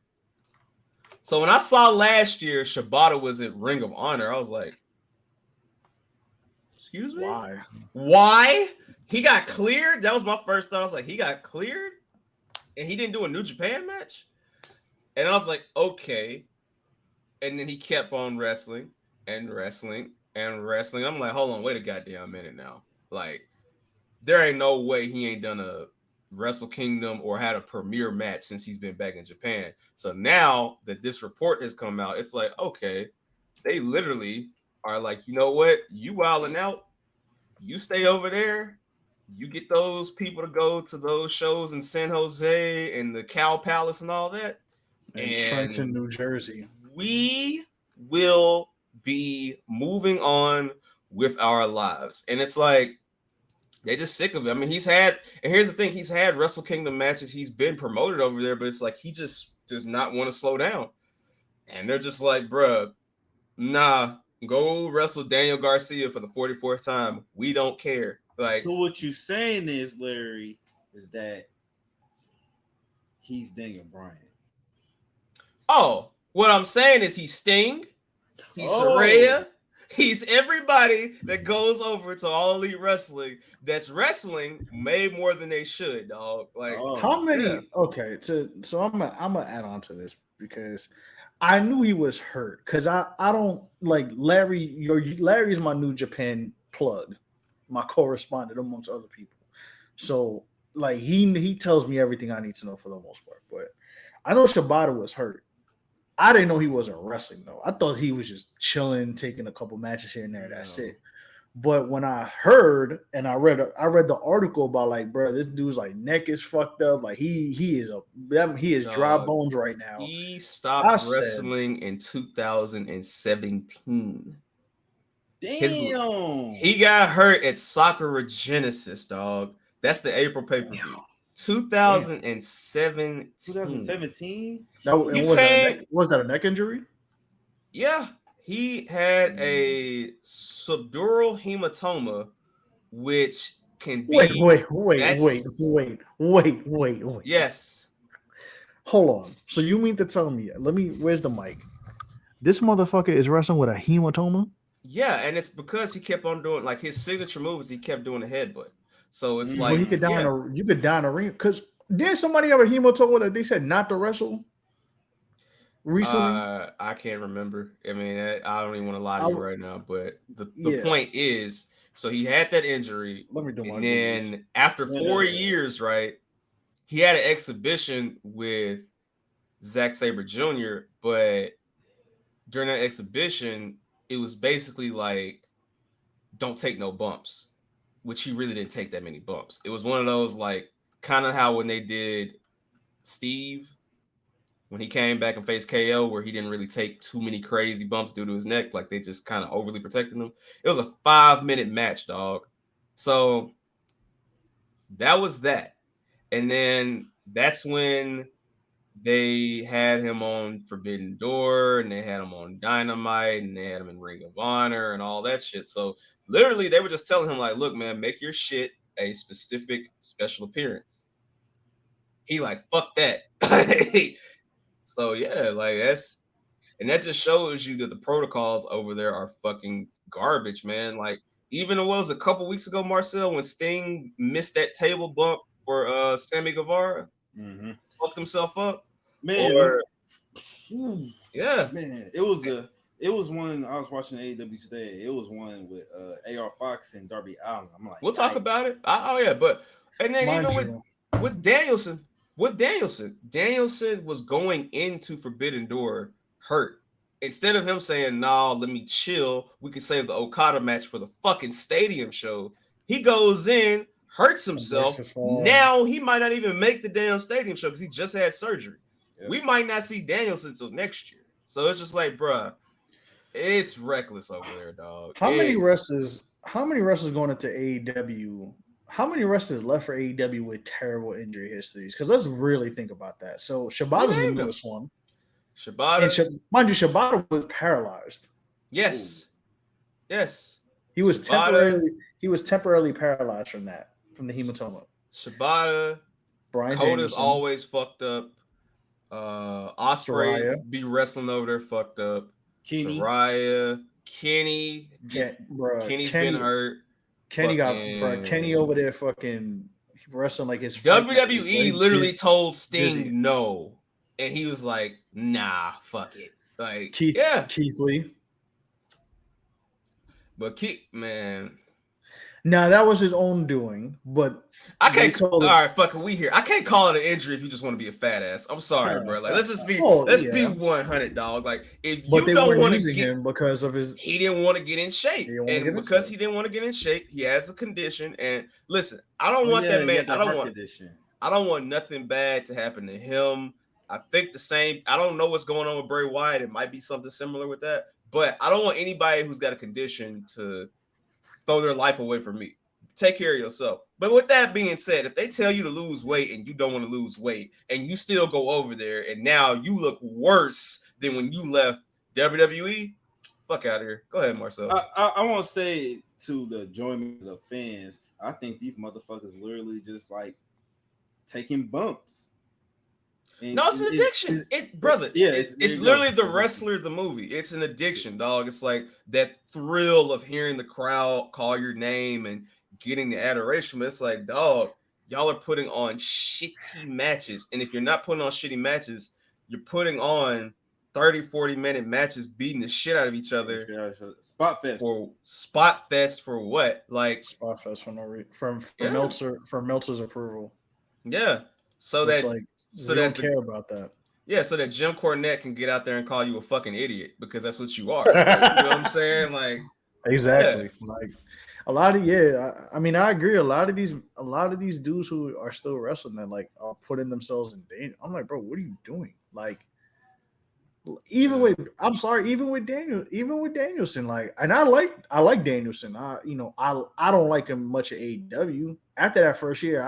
so when I saw last year Shibata was at Ring of Honor, I was like, excuse me? Why? He got cleared? That was my first thought. I was like, he got cleared? And he didn't do a New Japan match? And I was like, okay. And then he kept on wrestling and wrestling and wrestling. I'm like, hold on, wait a goddamn minute now. Like, there ain't no way he ain't done a Wrestle Kingdom or had a premiere match since he's been back in Japan. So now that this report has come out, it's like, okay, they literally are like, you know what? You wilding out. You stay over there. You get those people to go to those shows in San Jose and the Cow Palace and all that. And Trenton, New Jersey. We will be moving on with our lives. And it's like, they're just sick of it. I mean, and here's the thing, he's had Wrestle Kingdom matches. He's been promoted over there, but it's like, he just does not want to slow down. And they're just like, bruh, nah, go wrestle Daniel Garcia for the 44th time. We don't care. Like, so what you're saying is, Larry, is that he's Daniel Bryan. Oh, what I'm saying is he's Sting, he's Saraya, he's everybody that goes over to All Elite Wrestling that's wrestling way more than they should, dog. Like, how many? Yeah. Okay, so I'm gonna add on to this because I knew he was hurt because I don't like Larry. Larry's my New Japan plug, my correspondent amongst other people. So like he tells me everything I need to know for the most part. But I know Shibata was hurt. I didn't know he wasn't wrestling though. I thought he was just chilling, taking a couple matches here and there. That's it. But when I heard and I read the article about like, bro, this dude's like neck is fucked up. Like he is dry bones right now. He stopped wrestling in 2017. Damn. He got hurt at Sakura Genesis, dog. That's the April pay-per-view. 2017. 2017? Was that a neck injury? Yeah. He had a subdural hematoma, which can be... Wait. Yes. Hold on. So you mean to tell me, where's the mic? This motherfucker is wrestling with a hematoma? Yeah, and it's because he kept on doing, like, his signature moves, he kept doing the headbutt. So it's like... you could die in a ring. Because didn't somebody have a hematoma that they said not to wrestle? Recently, I can't remember. I mean, I don't even want to lie to you right now. But the point is, so he had that injury. Let me do my. And then after 4 years, right, he had an exhibition with Zack Sabre Jr. But during that exhibition, it was basically like, don't take no bumps, which he really didn't take that many bumps. It was one of those like kind of how when they did Steve. When he came back and faced KO, where he didn't really take too many crazy bumps due to his neck, like they just kind of overly protected him. It was a 5-minute match, dog. So that was that. And then that's when they had him on Forbidden Door, and they had him on Dynamite, and they had him in Ring of Honor and all that shit. So literally, they were just telling him, like, look, man, make your shit a specific special appearance. He like, fuck that. So yeah, like that just shows you that the protocols over there are fucking garbage, man. Like even it was a couple weeks ago, Marcel, when Sting missed that table bump for Sammy Guevara, fucked himself up. Man, Or yeah, man, it was one I was watching AEW today. It was one with AR Fox and Darby Allin. I'm like, we'll talk about it. Oh yeah, but and then Mind even you. with Danielson, Danielson was going into Forbidden Door hurt. Instead of him saying, "Nah, let me chill. We can save the Okada match for the fucking stadium show," he goes in, hurts himself. Now he might not even make the damn stadium show because he just had surgery. Yep. We might not see Danielson until next year. So it's just like, bruh, it's reckless over there, dog. How many wrestlers going into AEW? How many wrestlers left for AEW with terrible injury histories? Because let's really think about that. So Shibata's the newest one. Mind you, Shibata was paralyzed. Yes. Yes. He was temporarily paralyzed from the hematoma. Shibata. Brian Coda's always fucked up. Osprey be wrestling over there fucked up. Kenny. Soraya. Kenny's been hurt. Kenny over there fucking wrestling like his WWE literally told Sting no. And he was like, nah, fuck it. Like Keith Lee. But man. Nah, that was his own doing, but I can't all right, fuck it, we here. I can't call it an injury if you just want to be a fat ass. I'm sorry, bro. Like let's be 100, dog. Like if you don't want to get him because of his he didn't want to get in shape. And because he didn't want to get in shape, he has a condition. And listen, I don't want that man. I don't want nothing bad to happen to him. I think the same. I don't know what's going on with Bray Wyatt. It might be something similar with that, but I don't want anybody who's got a condition to throw their life away from me. Take care of yourself. But with that being said, if they tell you to lose weight and you don't want to lose weight and you still go over there and now you look worse than when you left WWE, fuck out of here. Go ahead, Marcel. I want to say to the enjoyment of fans, I think these motherfuckers literally just like taking bumps. And no, it's an addiction. It's literally the wrestler, the movie. It's an addiction, dog. It's like that thrill of hearing the crowd call your name and getting the adoration. But it's like, dog, y'all are putting on shitty matches. And if you're not putting on shitty matches, you're putting on 30, 40-minute matches beating the shit out of each other. Spot fest for what? Like spot fest for Meltzer's approval. Yeah. So that we don't care about that. Yeah, so that Jim Cornette can get out there and call you a fucking idiot because that's what you are. You know what I'm saying? Like exactly. Yeah. Like a lot of I mean, I agree. A lot of these dudes who are still wrestling that like are putting themselves in danger. I'm like, bro, what are you doing? Like, even with Danielson, like, and I like Danielson. I don't like him much at AEW. After that first year,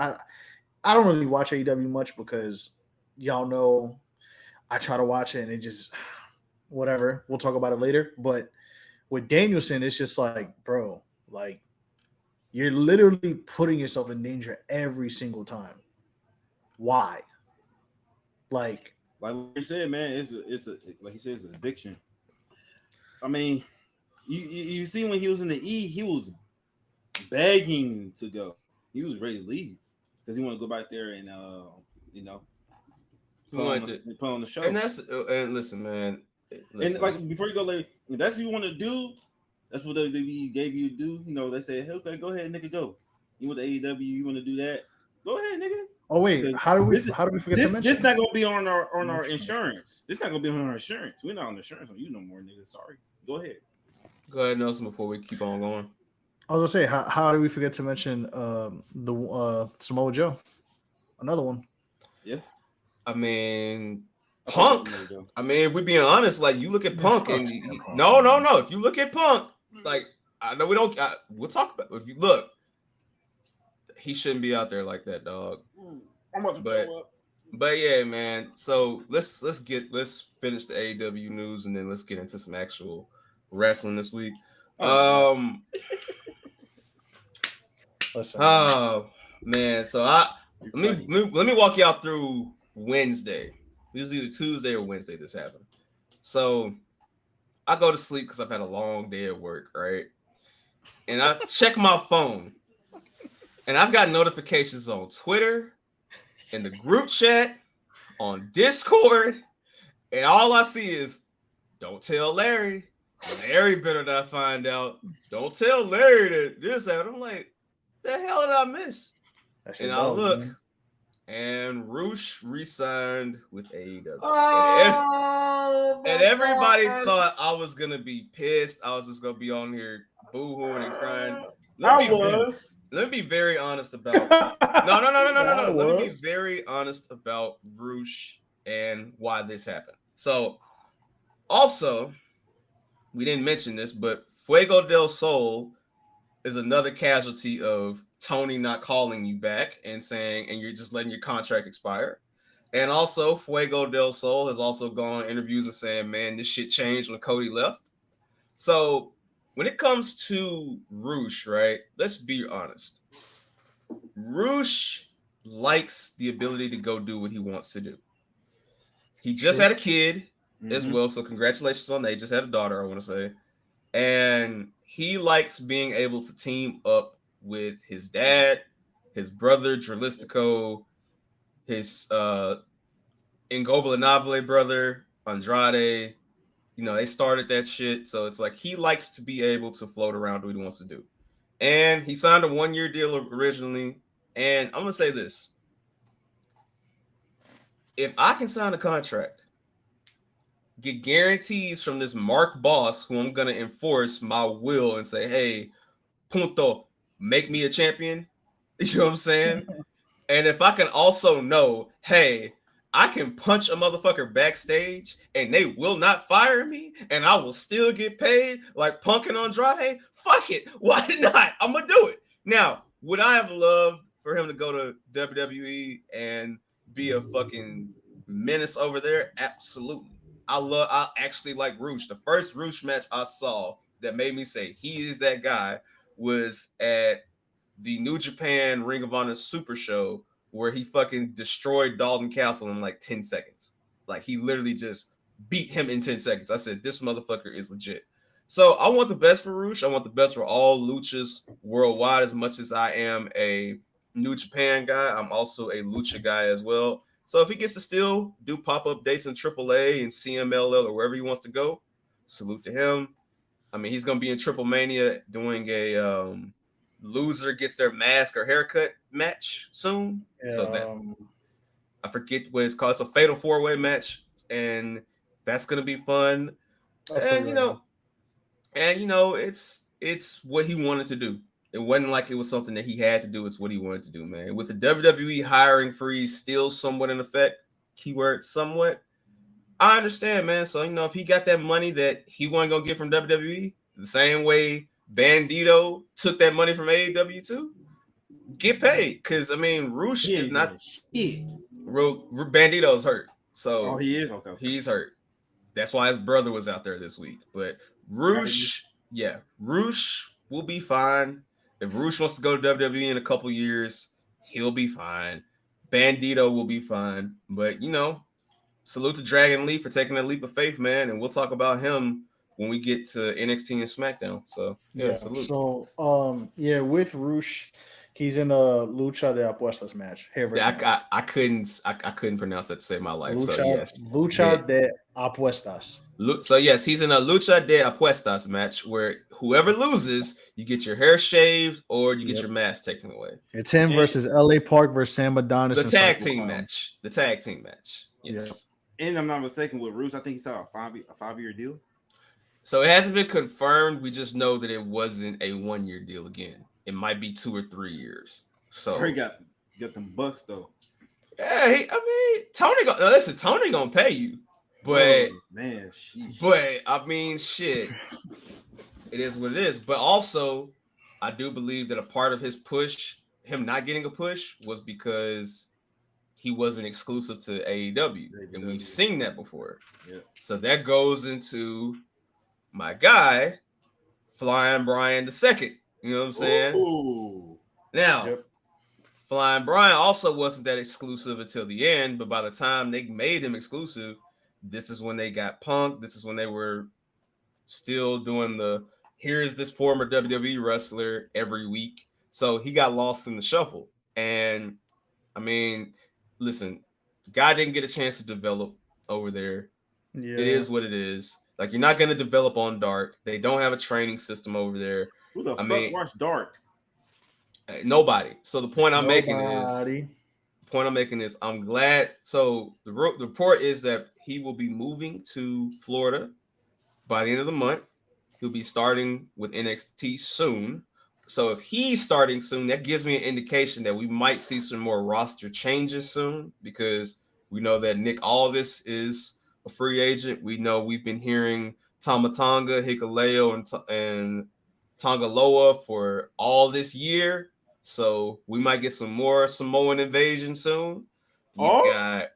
I don't really watch AEW much because y'all know I try to watch it and it just whatever. We'll talk about it later. But with Danielson, it's just like, bro, like you're literally putting yourself in danger every single time. Why? Like you said, man, it's like he said, it's an addiction. I mean, you see when he was in the E, he was begging to go. He was ready to leave. Because he want to go back there and put on the show. And listen, man. And like before you go, like if that's what you want to do, that's what WWE gave you to do. You know, they said, hey, okay, go ahead, nigga, go. You want the AEW, you want to do that? Go ahead, nigga. Oh wait, how do we forget to mention? This not gonna be on our insurance. This not gonna be on our insurance. We're not on insurance on you no more, nigga. Sorry. Go ahead, Nelson. Before we keep on going. I was gonna say, how do we forget to mention the Samoa Joe? Another one. Yeah. I mean, Punk. I mean, if we're being honest, like you look at Punk and no. If you look at Punk, like I know we don't. We'll talk about it. If you look, he shouldn't be out there like that, dog. But yeah, man. So let's finish the AEW news and then let's get into some actual wrestling this week. Listen, oh man, so let me walk y'all through Wednesday. This is either Tuesday or Wednesday this happened. So I go to sleep because I've had a long day at work, right? and I check my phone, and I've got notifications on Twitter, in the group chat, on Discord, and all I see is, don't tell Larry. Larry better not find out. Don't tell Larry that this happened. I'm like, the hell did I miss? And I look, man. And Roosh re-signed with AEW. And everybody thought I was going to be pissed. I was just going to be on here boo-hooing and crying. Let me be very honest about No. Let me be very honest about Roosh and why this happened. So, also, we didn't mention this, but Fuego del Sol is another casualty of Tony not calling you back and saying, and you're just letting your contract expire. And also, Fuego del Sol has also gone on interviews and saying, man, this shit changed when Cody left. So when it comes to Roosh, right, let's be honest. Roosh likes the ability to go do what he wants to do. He just had a kid as well, so congratulations on that. He just had a daughter, I want to say. And he likes being able to team up with his dad, his brother, Dralistico, his Ingobernable brother, Andrade. You know, they started that shit. So it's like he likes to be able to float around, do what he wants to do. And he signed a 1-year deal originally. And I'm going to say this. If I can sign a contract, get guarantees from this Mark boss who I'm going to enforce my will and say, hey, punto, make me a champion. You know what I'm saying? And if I can also know, hey, I can punch a motherfucker backstage and they will not fire me and I will still get paid like Punk and Andrade, fuck it. Why not? I'm going to do it. Now, would I have loved for him to go to WWE and be a fucking menace over there? Absolutely. I actually like Roosh. The first Roosh match I saw that made me say he is that guy was at the New Japan Ring of Honor Super Show where he fucking destroyed Dalton Castle in like 10 seconds. Like he literally just beat him in 10 seconds. I said, this motherfucker is legit. So I want the best for Roosh. I want the best for all luchas worldwide. As much as I am a New Japan guy, I'm also a lucha guy as well. So if he gets to still do pop-up dates in AAA and CMLL or wherever he wants to go, salute to him. I mean, he's going to be in Triple Mania doing a loser gets their mask or haircut match soon. Yeah, so that I forget what it's called. It's a fatal 4-way match, and that's going to be fun. And you know, it's what he wanted to do. It wasn't like it was something that he had to do. It's what he wanted to do, man. With the WWE hiring freeze still somewhat in effect, keyword somewhat, I understand, man. So, you know, if he got that money that he wasn't going to get from WWE, the same way Bandito took that money from AEW too, get paid. Because, I mean, Roosh is not shit. Bandito's hurt. So, he is? Okay. He's hurt. That's why his brother was out there this week. But Roosh will be fine. If Roosh wants to go to WWE in a couple years, he'll be fine. Bandito will be fine. But, you know, salute to Dragon Lee for taking that leap of faith, man. And we'll talk about him when we get to NXT and SmackDown. So, yeah, salute. So, with Roosh, he's in a Lucha de Apuestas match. I couldn't pronounce that to save my life. Lucha, so, yes. Lucha de Apuestas. So, yes, he's in a Lucha de Apuestas match where whoever loses, you get your hair shaved or you get your mask taken away. It's him versus LA Park versus Sam Adonis. The tag team match. The tag team match. Yes. Yeah. And I'm not mistaken with Roosh, I think he saw a 5-year deal. So it hasn't been confirmed. We just know that it wasn't a 1-year deal again. It might be 2 or 3 years. So he got them bucks though. Yeah, Tony gonna pay you. But man, sheesh. But I mean, shit. It is what it is. But also, I do believe that a part of his push, him not getting a push, was because he wasn't exclusive to AEW. And we've seen that before. Yeah. So that goes into my guy, Flying Brian II. You know what I'm saying? Ooh. Now, Flying Brian also wasn't that exclusive until the end, but by the time they made him exclusive, this is when they got Punk. This is when they were still doing the here is this former WWE wrestler every week. So he got lost in the shuffle. And I mean, listen, the guy didn't get a chance to develop over there. Yeah. It is what it is. Like, you're not going to develop on Dark. They don't have a training system over there. Who the fuck watched Dark? Nobody. So the point I'm making is I'm glad. So the report is that he will be moving to Florida by the end of the month. He'll be starting with NXT soon. So if he's starting soon, that gives me an indication that we might see some more roster changes soon, because we know that Nick Aldis is a free agent. We know we've been hearing Tama Tonga, Hikuleo, and Tongaloa for all this year. So we might get some more Samoan invasion soon. You got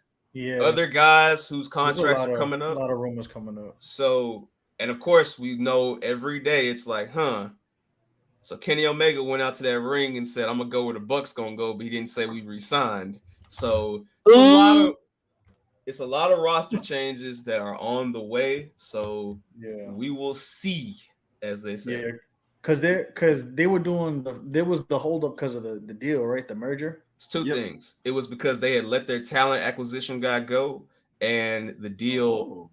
other guys whose contracts are coming up. A lot of rumors coming up. So, and of course, we know every day it's like, So Kenny Omega went out to that ring and said, I'm going to go where the Bucks going to go, but he didn't say we re-signed. So it's a lot of roster changes that are on the way. So we will see, as they say. Yeah, because they were doing there was the holdup because of the deal, right? The merger. It's two things. It was because they had let their talent acquisition guy go, and the deal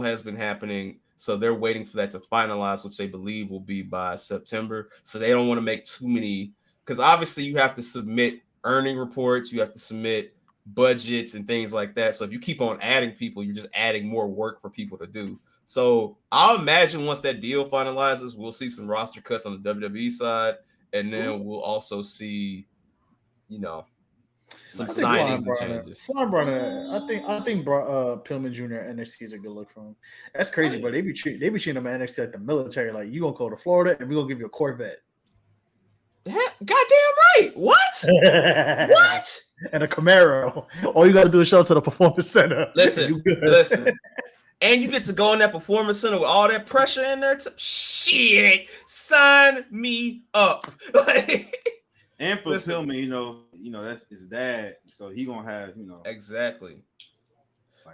has been happening. So they're waiting for that to finalize, which they believe will be by September. So they don't want to make too many, because obviously you have to submit earning reports, you have to submit budgets and things like that. So if you keep on adding people, you're just adding more work for people to do. So I'll imagine once that deal finalizes, we'll see some roster cuts on the WWE side, and then we'll also see, some signings and changes. I think Pillman Jr. at NXT is a good look for him. That's crazy, but they be treating him at NXT like the military. Like, you gonna go to Florida and we gonna give you a Corvette. Goddamn right. What? What? And a Camaro. All you gotta do is show up to the Performance Center. Listen. And you get to go in that Performance Center with all that pressure in there. Shit, sign me up. And for Pillman, that's his dad, so he gonna have, exactly.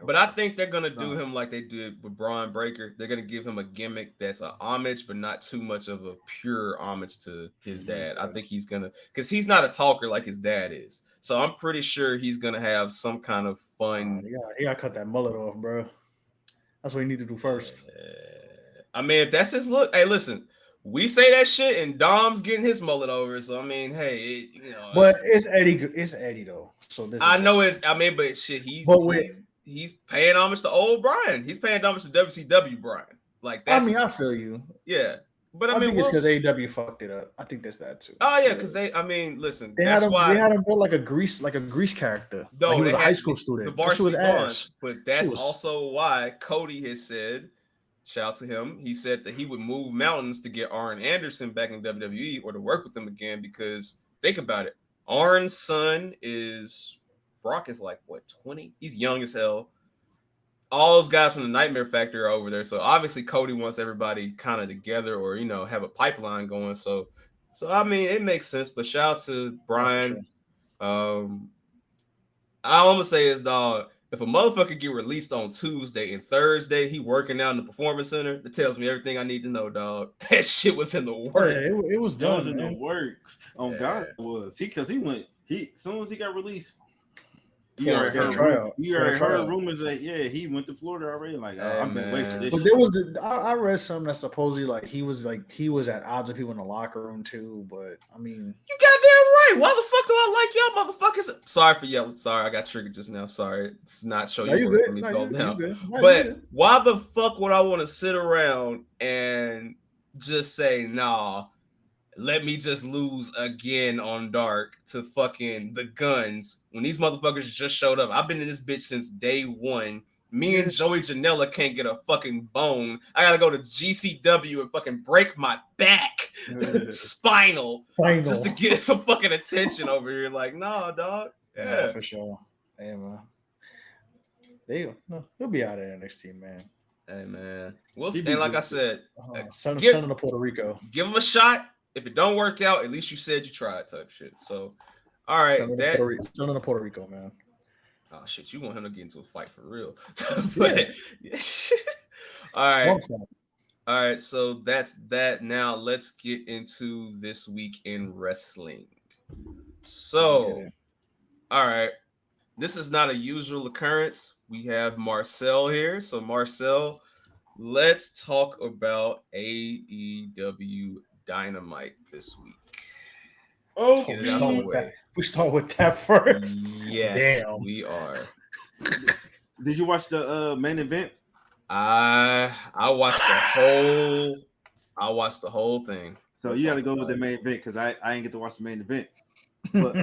But I think they're gonna do him like they did with Braun Breaker. They're gonna give him a gimmick that's a homage, but not too much of a pure homage to his dad. I think he's gonna, because he's not a talker like his dad is. So I'm pretty sure he's gonna have some kind of fun. He gotta cut that mullet off, bro. That's what you need to do first. I mean, if that's his look, hey, listen. We say that shit, and Dom's getting his mullet over. So I mean, hey, But it's Eddie. It's Eddie though. So this know it's. I mean, but shit, he's paying homage to old Brian. He's paying homage to WCW Brian. Like that's. I mean, I feel you. Yeah, but I think it's because AEW fucked it up. I think there's that too. Oh yeah, because they. I mean, listen. They had him built like a grease character. No, like he was a high school student. The varsity was, but that's also why Cody has said. Shout out to him. He said that he would move mountains to get Arn Anderson back in WWE or to work with them again, because think about it. Arn's son Brock is like, what, 20? He's young as hell. All those guys from the Nightmare Factory are over there. So obviously Cody wants everybody kind of together or, have a pipeline going. So I mean, it makes sense. But shout out to Brian. All I'm going to say is, dog, if a motherfucker get released on Tuesday and Thursday, he working out in the Performance Center, that tells me everything I need to know, dog. That shit was in the works. Yeah, it was done in the works. God, it was. Because he went, as soon as he got released, you already heard rumors that he went to Florida already. Like, I've been waiting for this. But there was I read something that supposedly he was at odds with people in the locker room too. But I mean, you goddamn right. Why the fuck do I like y'all motherfuckers? Sorry for yelling. Sorry, I got triggered just now. Sorry, it's not show you work for me now. But why the fuck would I want to sit around and just say nah? Let me just lose again on Dark to fucking the Guns when these motherfuckers just showed up. I've been in this bitch since day one. Me and Joey Janela can't get a fucking bone. I gotta go to GCW and fucking break my back, spinal, just to get some fucking attention over here. Like, nah, dog. Yeah, for sure. Hey, man. He'll be out of NXT, man. Hey, man. And like I said, send him to Puerto Rico. Give him a shot. If it don't work out, at least you said you tried, type shit. So, all right. Send him to Puerto Rico, man. Oh, shit. You want him to get into a fight for real. But, all right. All right, so that's that. Now let's get into this week in wrestling. So, all right, this is not a usual occurrence. We have Marcel here. So, Marcel, let's talk about AEW Dynamite this week. Oh, Get it out of the way. We start with that first. Yes, Damn. we are. did you watch the main event? I watched the whole thing. So Let's you got talk to go with about the it. main event because I didn't get to watch the main event. But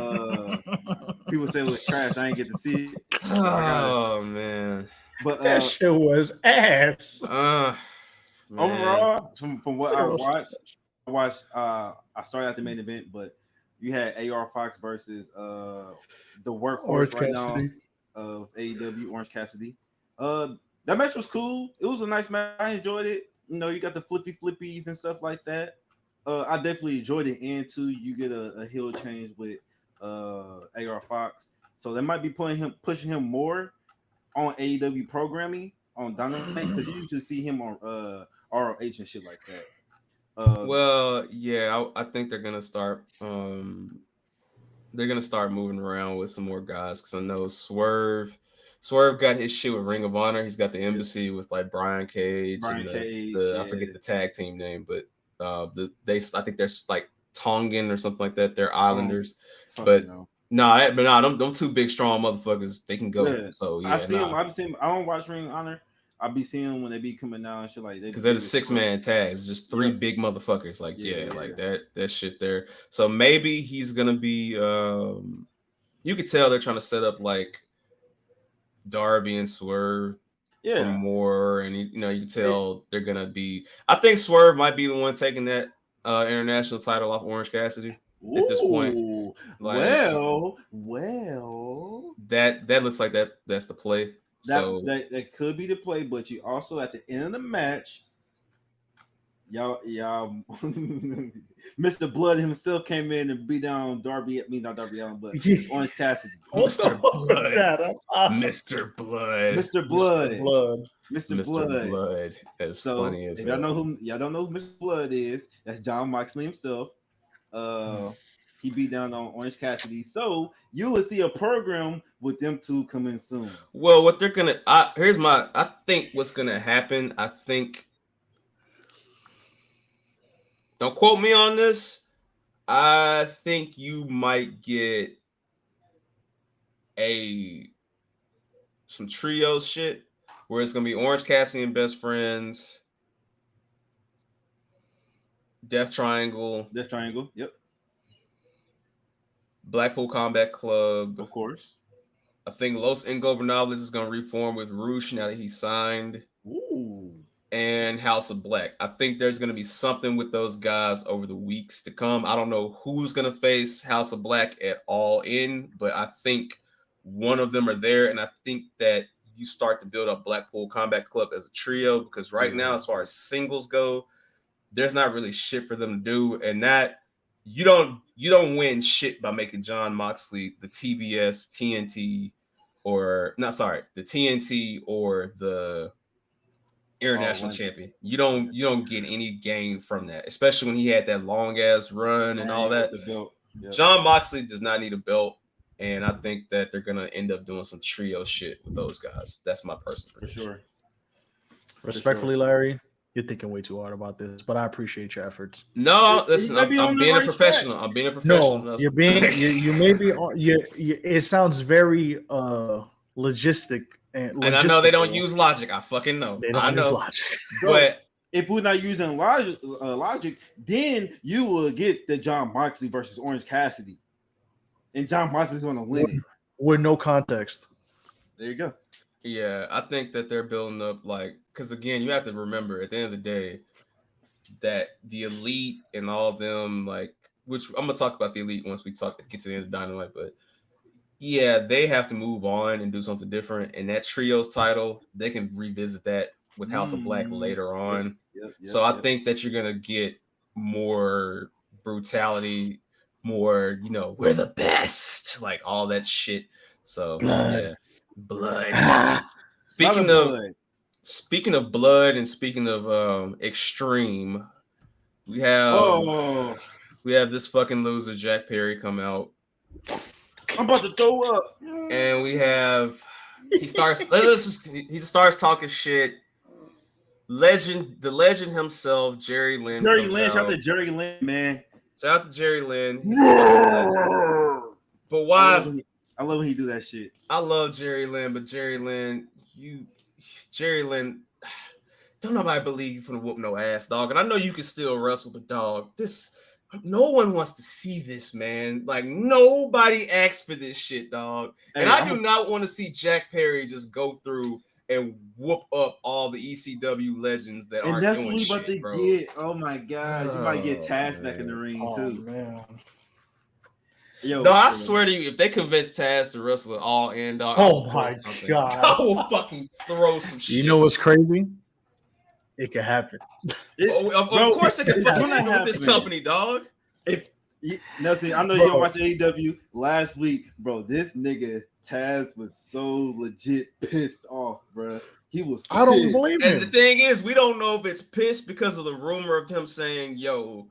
people say it was trash. I didn't get to see it. Oh man. But That shit was ass. Man. overall, from what I watched, I started at the main event, but you had AR Fox versus the workhorse Orange right Cassidy. now of AEW, Orange Cassidy. That match was cool. It was a nice match. I enjoyed it. You know, you got the flippies and stuff like that. I definitely enjoyed it. And too, you get a heel change with AR Fox, so they might be pushing him more on AEW programming on Dynamite because you usually see him on ROH and shit like that. Well, yeah, I think they're gonna start. They're gonna start moving around with some more guys because I know Swerve got his shit with Ring of Honor. He's got the embassy with like Brian Cage. I forget the tag team name, but I think they're like Tongan or something like that. They're Islanders, but them two big strong motherfuckers, they can go. Yeah. So yeah, I see them. I don't watch Ring of Honor. I be seeing them when they be coming down and shit like that. Because they're the 6-man tags, just three big motherfuckers. Like like that shit there. So maybe he's gonna be. You could tell they're trying to set up like Darby and Swerve. For more, and you can tell they're gonna be. I think Swerve might be the one taking that international title off Orange Cassidy at this point. Like, well, that looks like that's the play. That could be the play, but you also at the end of the match, y'all, Mr. Blood himself came in and beat down Darby. I mean, not Darby Allin, but Orange Cassidy. Mr. Blood. Mr. Blood. Mr. Blood. Mr. Blood. As funny as y'all don't know who Mr. Blood is. That's John Moxley himself. He beat down on Orange Cassidy. So you will see a program with them two coming soon. Well, what they're gonna I think what's gonna happen. I think, don't quote me on this. I think you might get some trio shit where it's gonna be Orange Cassidy and Best Friends, Death Triangle, yep. Blackpool Combat Club, of course. I think Los Ingobernables is gonna reform with Roosh now that he's signed. Ooh. And House of Black. I think there's gonna be something with those guys over the weeks to come. I don't know who's gonna face House of Black at all but I think one of them are there, and I think that you start to build up Blackpool Combat Club as a trio because right now, as far as singles go, there's not really shit for them to do, and that you don't win shit by making John Moxley the TBS, TNT, the TNT or the international champion. You don't get any gain from that, especially when he had that long ass run and all that. Yep. John Moxley does not need a belt. And I think that they're gonna end up doing some trio shit with those guys. That's my personal prediction. For sure. Respectfully, Larry, you're thinking way too hard about this, but I appreciate your efforts. No, listen, I'm being a professional. I'm being a professional. No, you're being you may be. It sounds very logistic. And I know they don't use logic. I fucking know. I know. Use logic. But if we're not using logic, then you will get the John Moxley versus Orange Cassidy. And John Moxley's going to win it. With no context. There you go. Yeah, I think that they're building up because again, you have to remember at the end of the day that the Elite and all of them, which I'm going to talk about the Elite once we get to the end of Dynamite, but yeah, they have to move on and do something different. And that trios title, they can revisit that with House of Black later on. So I think that you're going to get more brutality, more, we're the best, like all that shit. So blood. Speaking speaking of blood and speaking of extreme, we have this fucking loser Jack Perry come out. I'm about to throw up. And we have he starts talking shit. The legend himself, Jerry Lynn. Shout out to Jerry Lynn, man. Shout out to Jerry Lynn. But why? I love when he do that shit. I love Jerry Lynn, but Jerry Lynn, don't nobody believe you finna whoop no ass, dog. And I know you can still wrestle, but dog, no one wants to see this, man. Like, nobody asked for this shit, dog. And I do not want to see Jack Perry just go through and whoop up all the ECW legends that aren't doing shit, bro. And that's what we about to get. Oh, my God. You might get Taz back in the ring, too. Man. Yo, no, I swear to you, if they convince Taz to wrestle all in, dog, oh, my God. I will fucking throw some shit. You know what's crazy? It could happen. Of course it could happen with this company, dog. I know you don't watch AEW last week, bro. This nigga Taz was so legit pissed off, bro. He was pissed. I don't blame him. And the thing is, we don't know if it's pissed because of the rumor of him saying, yo,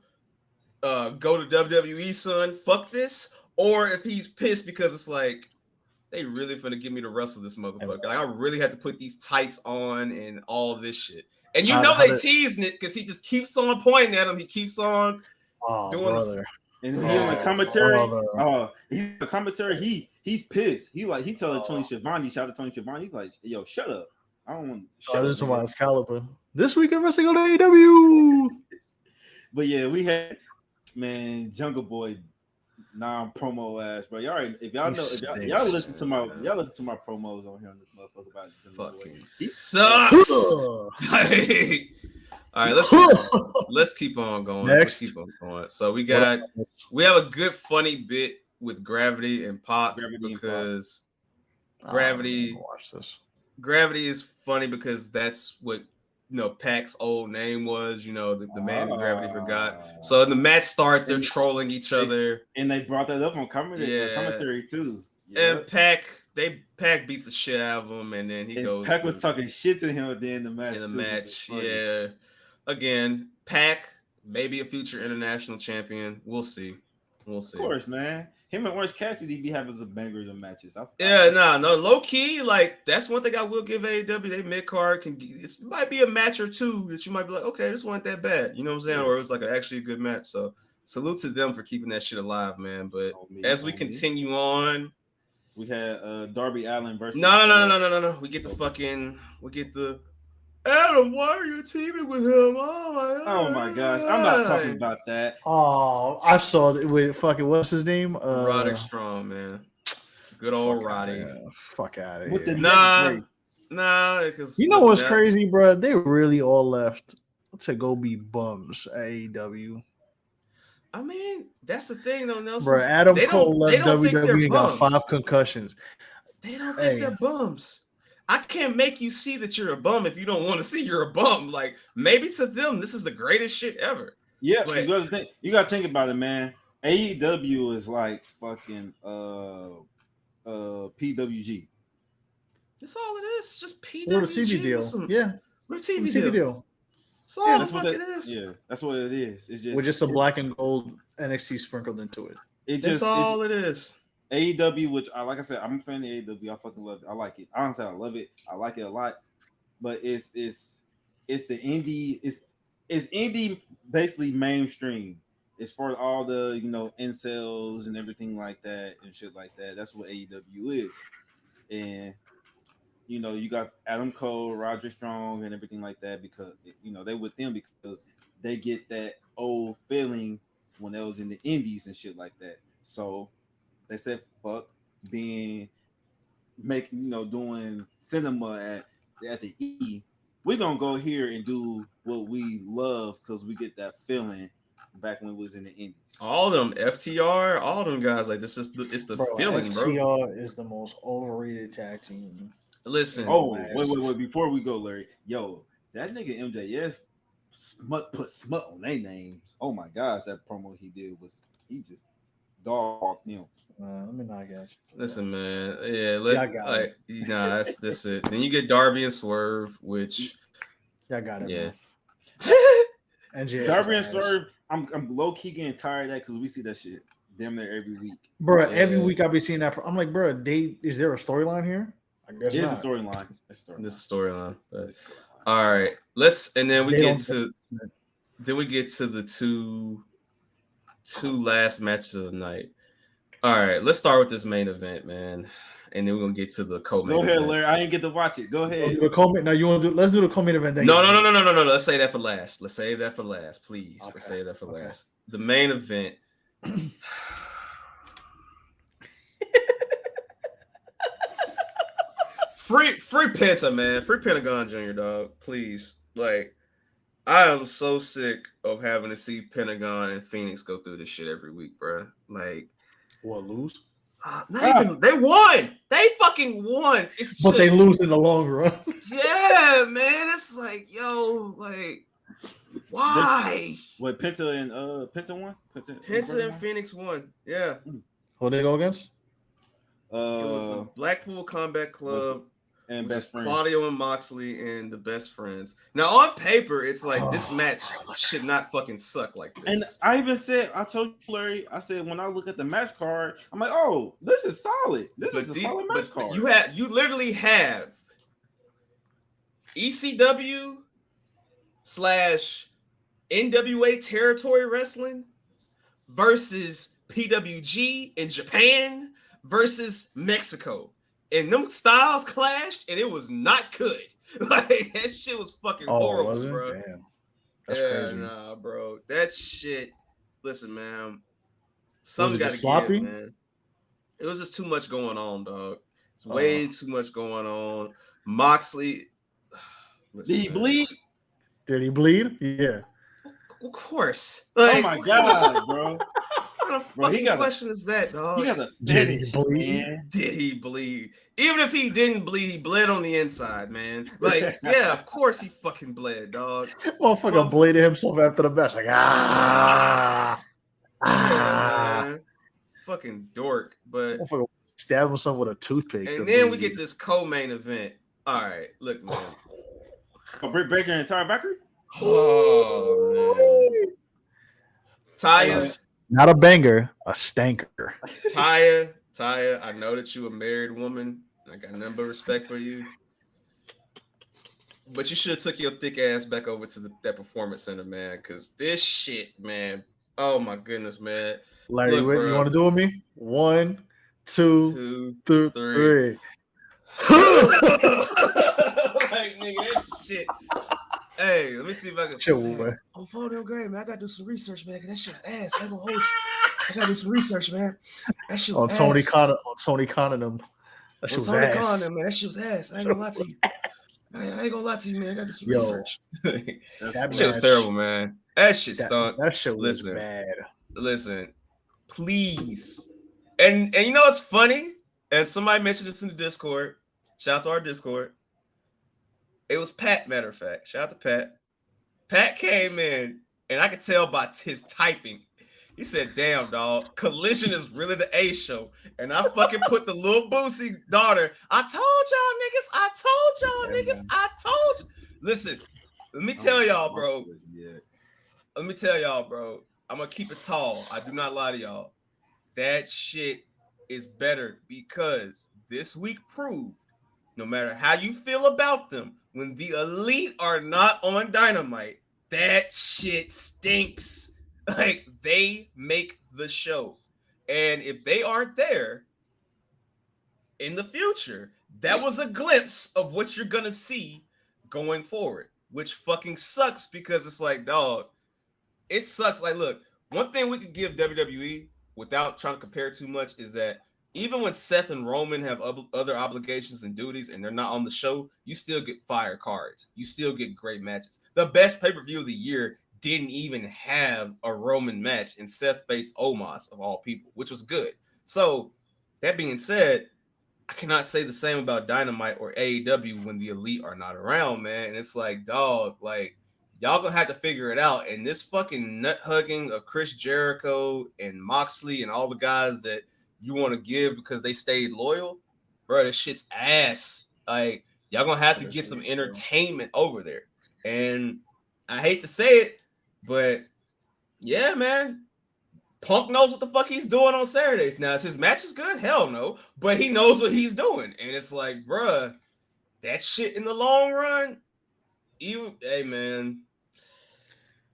go to WWE, son, fuck this, or if he's pissed because it's like, they really finna give me to wrestle this motherfucker. Like, I really had to put these tights on and all this shit. And they teasing it because he just keeps on pointing at him. He keeps on doing this. And he on the commentary. He's the commentary. He's pissed. He telling Tony Schiavone, shout out to Tony Schiavone. He's like, yo, shut up. I don't want to shut up. This is why Excalibur. This weekend wrestling on AEW. But yeah, we had Jungle Boy non-promo ass, bro. Y'all already, if y'all listen to my promos on here on this motherfucker about fucking sucks. All right, let's keep on going. Next. Let's keep on going. So we have a good funny bit with Gravity and Pop because Gravity is funny because that's what Pac's old name was, the man that Gravity forgot. So in the match starts, they're trolling each other. And they brought that up on commentary too. Yeah. And Pac beats the shit out of him, and then he goes. Pac was talking shit to him at the end of the match. Yeah. Again, Pac, maybe a future international champion. We'll see. Of course, man. Him and Orange Cassidy be having some bangers and matches. No, low key, like that's one thing I will give AEW. They mid card it might be a match or two that you might be like, okay, this wasn't that bad. You know what I'm saying? Or it was like actually a good match. So salute to them for keeping that shit alive, man. But as we continue on, we had Darby Allin versus. No. We get the Adam, why are you teaming with him? Oh my gosh. I'm not talking about that. Oh, I saw it with fucking what's his name? Roderick Strong, man. Good old Roddy. Fuck out of here. With the because you know what's crazy, bro? They really all left to go be bums at AEW. I mean, that's the thing though, Nelson. Bro, Adam Cole left WWE and got 5 concussions. They don't think they're bums. I can't make you see that you're a bum if you don't want to see you're a bum. Like, maybe to them, this is the greatest shit ever. Yeah, but you gotta think about it, man. AEW is like fucking PWG. That's all it is. It's just PWG. Or the TV deal. Yeah. What a TV deal. That's all it is. Yeah, that's what it is. It's just with just a black and gold NXT sprinkled into it. That's all it is. AEW, which like I said, I'm a fan of AEW. I fucking love it. I like it. Honestly, I love it. I like it a lot. But it's the indie. It's indie basically mainstream. It's for all the incels and everything like that and shit like that. That's what AEW is. And you got Adam Cole, Roger Strong, and everything like that because they with them because they get that old feeling when they was in the indies and shit like that. So they said, "Fuck doing cinema at the E. We're gonna go here and do what we love because we get that feeling back when we was in the indies." All them FTR, all them guys, like this is it's the feeling, FTR bro. FTR is the most overrated tag team. Listen. Oh, wait. Before we go, Larry, that nigga MJF put smut on their names. Oh my gosh, that promo he did he just dogged him. Let me not guess. Listen, man. Yeah, that's it. Then you get Darby and Swerve, which y'all got it. Yeah. NJ Darby and Swerve. I'm low key getting tired of that because we see that shit damn near every week. Bro, every week I'll be seeing that. I'm like, bro, is there a storyline here? I guess it is not. a storyline. This is a storyline. All right, then we get to the two last matches of the night. All right, let's start with this main event, man, and then we're gonna get to the co-main. Go ahead, event. Larry. I didn't get to watch it. Go ahead. No, you want to do? Let's do the co-main event. No. Let's save that for last. Let's save that for last, please. Okay. Let's save that for last. The main event. Free Penta, man. Free Pentagon Jr., dog. Please. Like, I am so sick of having to see Pentagon and Phoenix go through this shit every week, bro. Like, what, lose? They won. They fucking won. But they lose in the long run. Yeah, man. It's like, yo, like, why? What, Penta and Penta won? Penta and Phoenix won. Yeah. Who they go against? It was a Blackpool Combat Club and Best Friends. Claudio and Moxley and the Best Friends. Now on paper, it's like this match should not fucking suck like this. And I even said, I told you, Larry, I said when I look at the match card, I'm like, oh, this is solid. This is a solid match card. You literally have ECW / NWA Territory Wrestling versus PWG in Japan versus Mexico. And them styles clashed, and it was not good. Like, that shit was fucking horrible, bro. Damn. That's crazy. Nah, bro. That shit. Listen, man. Something got to sloppy? give, man. It was just too much going on, dog. It's way too much going on. Moxley. Listen, did he bleed? Did he bleed? Yeah. Of course. Like, oh my god, bro. What kind of question is that, dog? Did he bleed? Man. Did he bleed? Even if he didn't bleed, he bled on the inside, man. Like, yeah, of course he fucking bled, dog. Motherfucker bleeded himself after the match. Like, fucking dork. But motherfucker stabbed himself with a toothpick. And then we get this co-main event. All right, look, man. Britt Baker and Tyra Valkyrie? Oh, man. Taya. Not a banger, a stanker. Taya, I know that you a married woman. I got nothing but respect for you. But you should have took your thick ass back over to that performance center, man. Because this shit, man. Oh, my goodness, man. Larry, you want to do with me? 1, 2, 3. Like, nigga, that shit. Hey, let me see if I can. Chill, man. Oh, photo great, man. I gotta do some research, man. Cause that shit's ass. I ain't gonna hold you. I gotta do some research, man. That shit's on ass. Tony Khan and them. That shit was ass. Man. That shit was ass. I ain't gonna lie to you. I ain't gonna lie to you, man. I gotta do some research. That shit was terrible, man. That shit stunk. That shit was bad. Listen, please. And you know what's funny? And somebody mentioned this in the Discord. Shout out to our Discord. It was Pat, matter of fact. Shout out to Pat. Pat came in, and I could tell by his typing. He said, damn, dog, Collision is really the A show. And I fucking put the little Boosie daughter. I told y'all niggas. Listen, let me tell y'all, bro. I'm going to keep it tall. I do not lie to y'all. That shit is better because this week proved no matter how you feel about them, when the elite are not on Dynamite, that shit stinks. Like, they make the show. And if they aren't there in the future, that was a glimpse of what you're going to see going forward, which fucking sucks because it's like, dog, it sucks. Like, look, one thing we could give WWE without trying to compare too much is that even when Seth and Roman have other obligations and duties and they're not on the show, you still get fire cards. You still get great matches. The best pay-per-view of the year didn't even have a Roman match, and Seth faced Omos of all people, which was good. So that being said, I cannot say the same about Dynamite or AEW when the elite are not around, man. And it's like, dog, like, y'all gonna have to figure it out. And this fucking nut hugging of Chris Jericho and Moxley and all the guys that you want to give because they stayed loyal, bro, this shit's ass. Like, y'all gonna have to get some entertainment over there. And I hate to say it, but yeah, man. Punk knows what the fuck he's doing on Saturdays. Now, is his matches good? Hell no. But he knows what he's doing. And it's like, bruh, that shit in the long run, hey, man,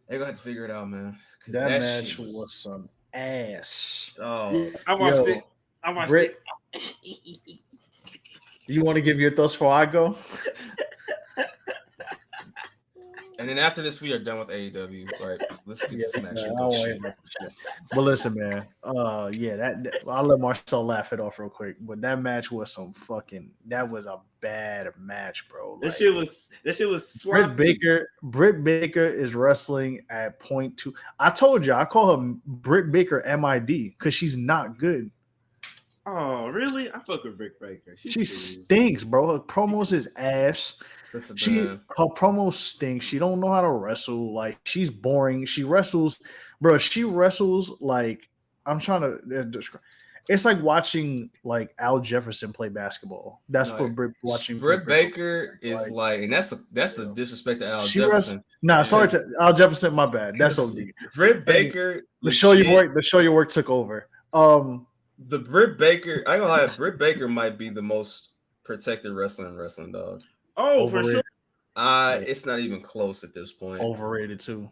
they're going to have to figure it out, man. That match was some ass. Oh, I watched it. I watched Britt, it. You want to give your thoughts before I go? And then after this, we are done with AEW. Right? Let's get this match. But listen, man. That I'll let Marcel laugh it off real quick. But that match was that was a bad match, bro. That shit was sloppy. Britt Baker is wrestling at 0.2. I told you, I call her Britt Baker MID because she's not good. Oh, really? I fuck with Britt Baker. She stinks, bro. Her promos is ass. Her promo stinks. She don't know how to wrestle. Like, she's boring. She wrestles, bro. She wrestles like, I'm trying to describe. It's like watching like Al Jefferson play basketball. That's what watching Britt Baker is like, and that's a disrespect to Al Jefferson. Sorry to Al Jefferson. My bad. That's OD. Britt Baker. The show your work took over. The Britt Baker. I ain't gonna lie. Britt Baker might be the most protected wrestler in wrestling, dog. Oh, overrated. for sure. It's not even close at this point. Overrated too.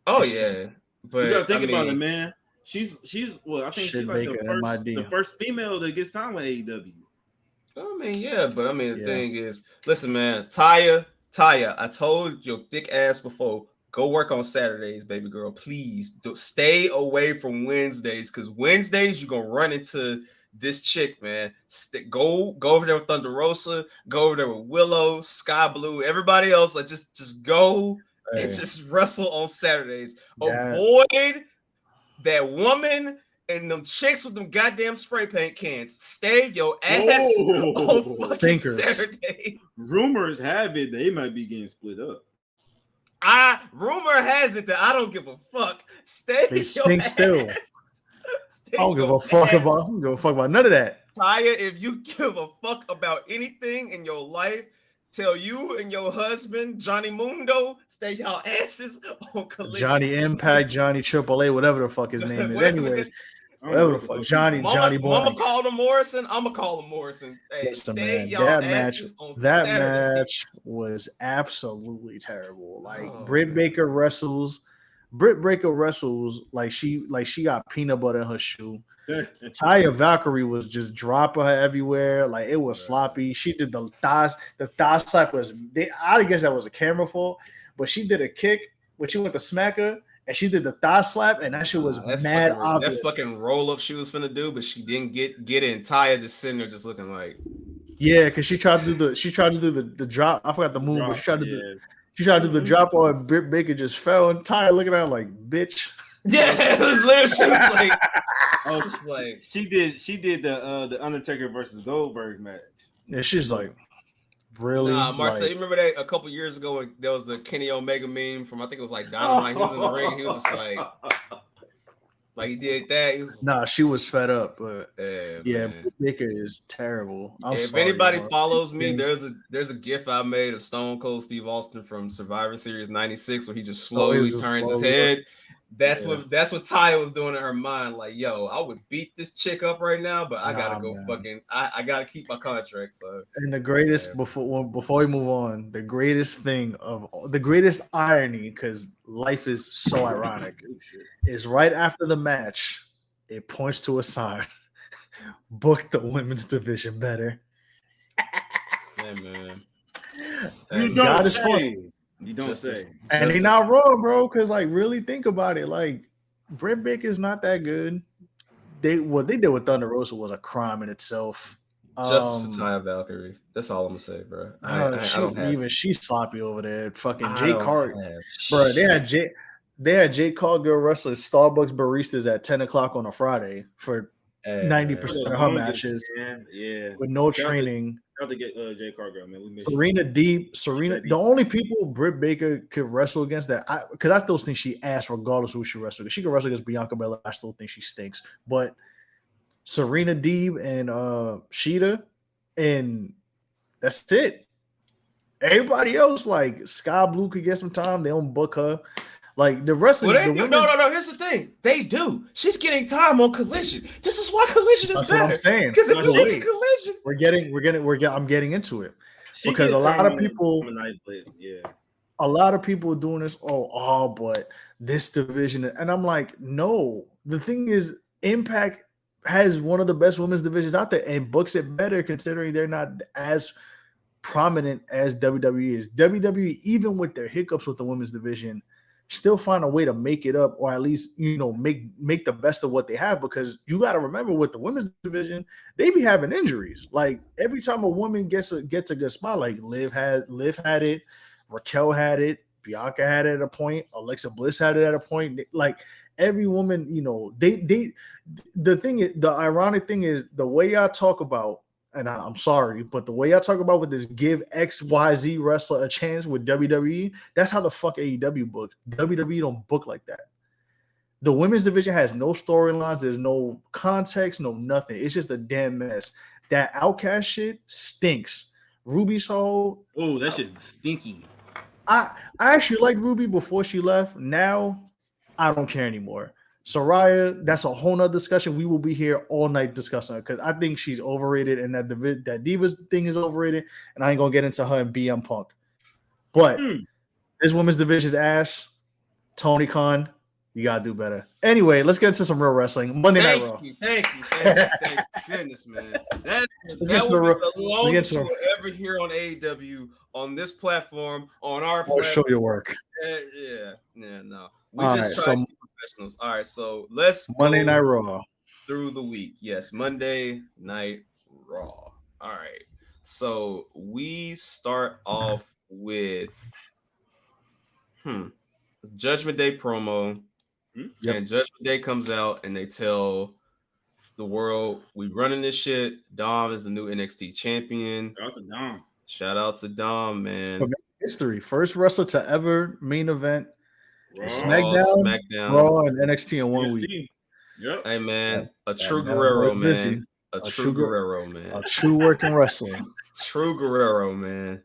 Oh yeah, but you gotta think about it, man. She's well, I think she's like the first female to get signed with AEW. I mean, yeah, but I mean, the thing is, listen, man, Taya, I told your thick ass before, go work on Saturdays, baby girl. Please stay away from Wednesdays, because Wednesdays you're gonna run into this chick, man. Go over there with Thunder Rosa, go over there with Willow, Sky Blue, everybody else. Like just go and just wrestle on Saturdays. Avoid that woman and them chicks with them goddamn spray paint cans. Stay your ass on fucking Saturday. Rumors have it they might be getting split up. Rumor has it that I don't give a fuck. Stay they stink still. I don't give a fuck about none of that. Taya, if you give a fuck about anything in your life, tell you and your husband, Johnny Mundo, stay y'all asses on Collision. Johnny Impact, Johnny AAA, whatever the fuck his name is. Anyways, whatever the fuck. Johnny Boy. Mama called him Morrison. I'm gonna call him Morrison. Hey, stay y'all asses on Saturday. That match was absolutely terrible. Like, Britt Baker wrestles like she got peanut butter in her shoe. Taya Valkyrie was just dropping her everywhere. Like, it was sloppy. She did the thigh slap I guess that was a camera fault, but she did a kick when she went to smack her, and she did the thigh slap, and that shit was mad obvious. That fucking roll up she was finna do, but she didn't get in. Taya just sitting there, just looking like, yeah, because she tried to do the drop. I forgot the move, but she tried to do the drop on Britt Baker, just fell, and Taya looking at her like, bitch. Yeah, it was literally, she was like, oh, it's like she did the Undertaker versus Goldberg match. Yeah, she's like, really? Nah, Marcel, you remember that a couple years ago when there was the Kenny Omega meme from, I think it was like Dynamite. He was in the ring, and he was just like he did that. She was fed up, but yeah, Baker is terrible. If anybody follows me, there's a GIF I made of Stone Cold Steve Austin from Survivor Series '96 where he just slowly turns his head. That's what Taya was doing in her mind. Like, yo, I would beat this chick up right now, but I gotta go fucking. I gotta keep my contract. So, and the greatest before we move on, the greatest irony, because life is so ironic, is right after the match, it points to a sign: book the women's division better. Yeah, man. God is funny. You don't say. And they're not wrong, bro, because, like, really think about it. Like, Britt Baker is not that good. What they did with Thunder Rosa was a crime in itself. Justice for Taya Valkyrie. That's all I'm gonna say, bro. She's sloppy over there. Fucking Jay Cargill, bro. They had Jay Cargill wrestling Starbucks baristas at 10 o'clock on a Friday for 90% of her matches. Yeah, with no training. Have to get Jay Cargill, man. Serena. The only people Britt Baker could wrestle against because I still think she ass regardless of who she wrestles. She could wrestle against Bianca Belair. I still think she stinks. But Serena Deeb and Sheeta, and that's it. Everybody else, like Sky Blue, could get some time. They don't book her. Like the rest of the women. No. Here's the thing. They do. She's getting time on Collision. This is why Collision is That's better. what I'm saying. Because if you look at Collision, I'm getting into it She because gets a lot of time people, on the night, but yeah. a lot of people are doing this. But this division, and I'm like, no. The thing is, Impact has one of the best women's divisions out there and books it better considering they're not as prominent as WWE is. WWE, even with their hiccups with the women's division, still find a way to make it up, or at least make the best of what they have. Because you got to remember, with the women's division, they be having injuries. Like every time a woman gets a good spot, like Liv had it, Raquel had it, Bianca had it at a point, Alexa Bliss had it at a point. Like every woman, the ironic thing is the way I talk about. And I'm sorry, but the way I talk about with this give XYZ wrestler a chance with WWE, that's how the fuck AEW books. WWE don't book like that. The women's division has no storylines. There's no context, no nothing. It's just a damn mess. That Outcast shit stinks. Ruby Soho. Oh, that shit's stinky. I actually liked Ruby before she left. Now I don't care anymore. Soraya, that's a whole nother discussion. We will be here all night discussing her because I think she's overrated and that Divas thing is overrated. And I ain't gonna get into her and BM Punk. But this women's division's ass. Tony Khan, you gotta do better. Anyway, let's get into some real wrestling. Monday Night Raw. Thank you. Goodness, man. That would be the longest you will ever hear on AEW, on this platform, on our platform. Show your work. No. We just try to be professionals. All right, so let's Monday Night Raw through the week. Yes, Monday Night Raw. All right, so we start off with Judgment Day promo, and Judgment Day comes out and they tell the world we running this shit. Dom is the new NXT champion. Shout out to Dom, man. For history, first wrestler to ever main event. SmackDown, Raw, and NXT in 1 week. Yep. Hey man, a true Guerrero, man. A true Guerrero, man. A true working wrestler. True Guerrero, man.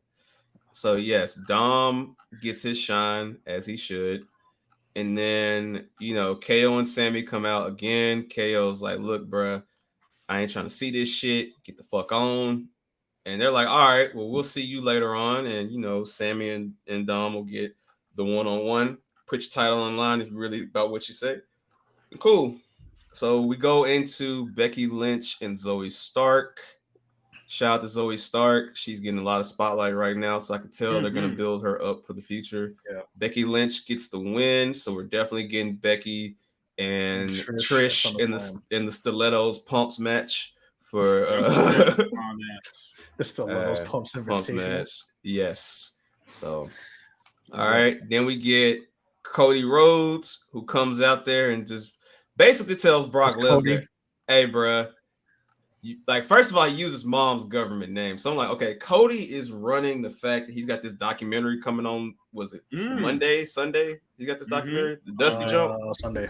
So yes, Dom gets his shine as he should. And then, KO and Sammy come out again. KO's like, look, bruh, I ain't trying to see this shit. Get the fuck on. And they're like, all right, well, we'll see you later on. And, Sammy and Dom will get the one-on-one. Put your title online if you're really about what you say. Cool. So we go into Becky Lynch and Zoe Stark. Shout out to Zoe Stark. She's getting a lot of spotlight right now, so I can tell they're going to build her up for the future. Yeah. Becky Lynch gets the win, so we're definitely getting Becky and Trish in the Stilettos Pumps match for the Stilettos Pumps match. Yes. So, all right. Then we get Cody Rhodes, who comes out there and just basically tells Brock Lesnar, hey, bruh, first of all, he uses mom's government name. So I'm like, okay, Cody is running the fact that he's got this documentary coming on. Was it Monday, Sunday? He got this documentary, the Dusty Jump? Sunday.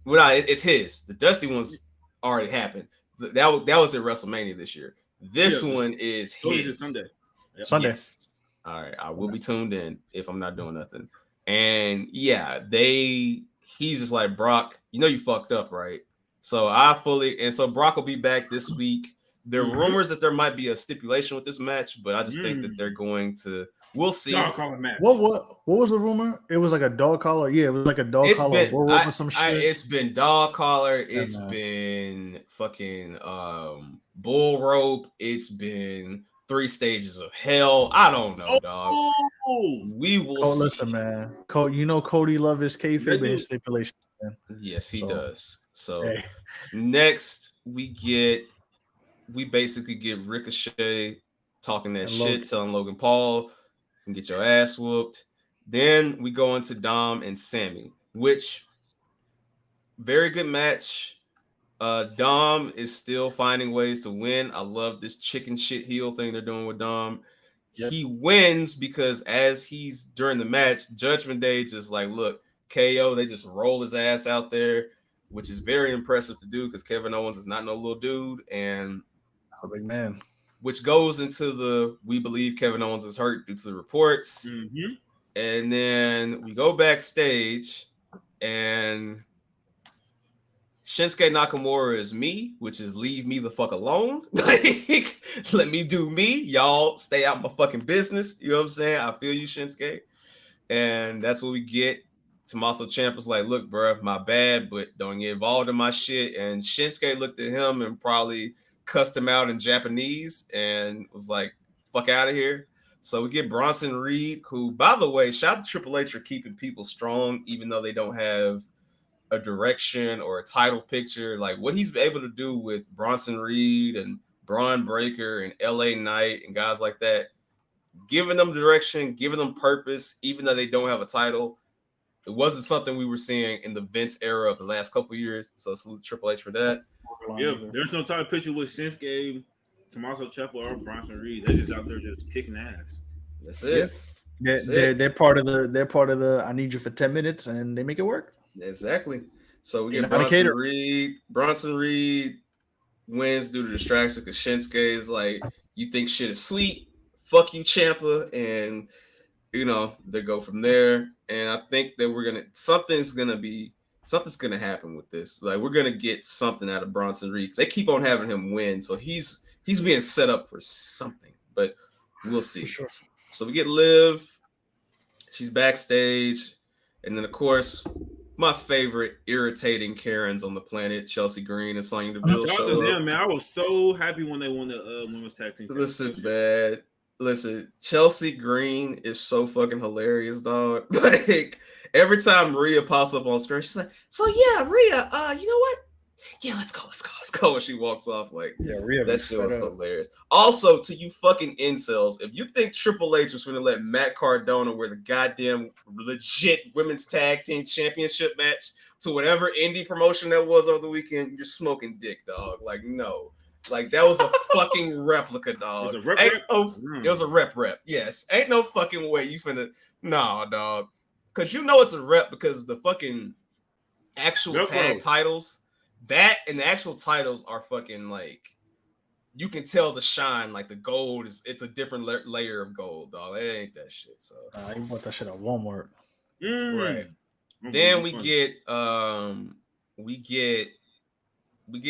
Well, it's his. The Dusty one's already happened. That was at WrestleMania this year. This one is his. Sunday. Yep. Sunday. Yes. All right, I will be tuned in if I'm not doing nothing. And yeah, he's just like, Brock, you fucked up, right? So so Brock will be back this week. There are rumors that there might be a stipulation with this match, but I just think that they're going to. We'll see. Dog collar match. What was the rumor? It was like a dog collar. Yeah, it was like a dog collar. It's been dog collar. It's been fucking bull rope. It's been 3 stages of hell. I don't know, dog. We will see. Listen, man. Cody love his kayfabe and his stipulation. Man. Yes, he does. So next we basically get Ricochet talking that shit, telling Logan Paul and get your ass whooped. Then we go into Dom and Sammy, which very good match. Dom is still finding ways to win. I love this chicken shit heel thing they're doing with Dom. Yep. He wins because as he's during the match, Judgment Day just like, look, KO, they just roll his ass out there. which is very impressive to do because Kevin Owens is not no little dude, and a big man. Which goes into the we believe Kevin Owens is hurt due to the reports. Mm-hmm. And then we go backstage, and Shinsuke Nakamura is me, which is leave me the fuck alone. Like, let me do me. Y'all stay out my fucking business. You know what I'm saying? I feel you, Shinsuke. And that's what we get. Tommaso Ciampa's like, look, bro, my bad, but don't get involved in my shit. And Shinsuke looked at him and probably cussed him out in Japanese and was like, fuck out of here. So we get Bronson Reed, who, by the way, shout out to Triple H for keeping people strong, even though they don't have a direction or a title picture. Like what he's able to do with Bronson Reed and Braun Breaker and LA Knight and guys like that, giving them direction, giving them purpose, even though they don't have a title. It wasn't something we were seeing in the Vince era of the last couple of years. So salute Triple H for that. Yeah, there's no title picture with Shinsuke, Tommaso Ciampa, or Bronson Reed. They're just out there just kicking ass. That's it. They're part of the I need you for 10 minutes and they make it work. Exactly. So we get Bronson Reed wins due to distraction because Shinsuke is like, you think shit is sweet, fuck you, Ciampa, and you know they go from there. And I think that something's gonna happen with this. Like we're gonna get something out of Bronson Reed. They keep on having him win, so he's being set up for something. But we'll see. For sure. So we get Liv. She's backstage, and then of course my favorite irritating Karens on the planet, Chelsea Green and Sonya Deville show up. Man, I was so happy when they won the women's tag team. Listen, Chelsea Green is so fucking hilarious, dog. Like every time Rhea pops up on screen, she's like, "So yeah, Rhea, you know what? Yeah, let's go." And she walks off like, Rhea, that show is hilarious. Also, to you fucking incels, if you think Triple H was going to let Matt Cardona wear the goddamn legit women's tag team championship match to whatever indie promotion that was over the weekend, you're smoking dick, dog. Like, no. Like, that was a fucking replica, dog. It was It was a rep. Yes. Ain't no fucking way you finna. Nah, dog. Because you know it's a rep because the fucking actual tag titles, that and the actual titles are fucking like, you can tell the shine, like the gold it's a different layer of gold, dog. It ain't that shit. So you bought that shit at Walmart. Right. Then we get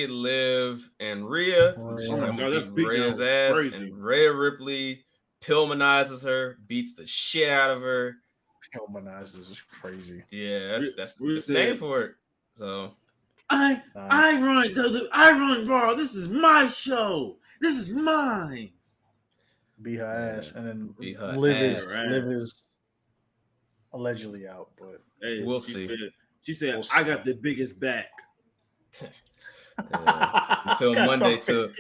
Liv and Rhea. She's gonna beat Rhea's ass, crazy. And Rhea Ripley Pillmanizes her, beats the shit out of her. Pillmanizes is crazy. Yeah, that's the name for it. So I run Raw. This is my show. This is mine. Beat her ass, and then Liv is allegedly out, but hey, we'll see. She said, "I got the biggest back." Until Monday to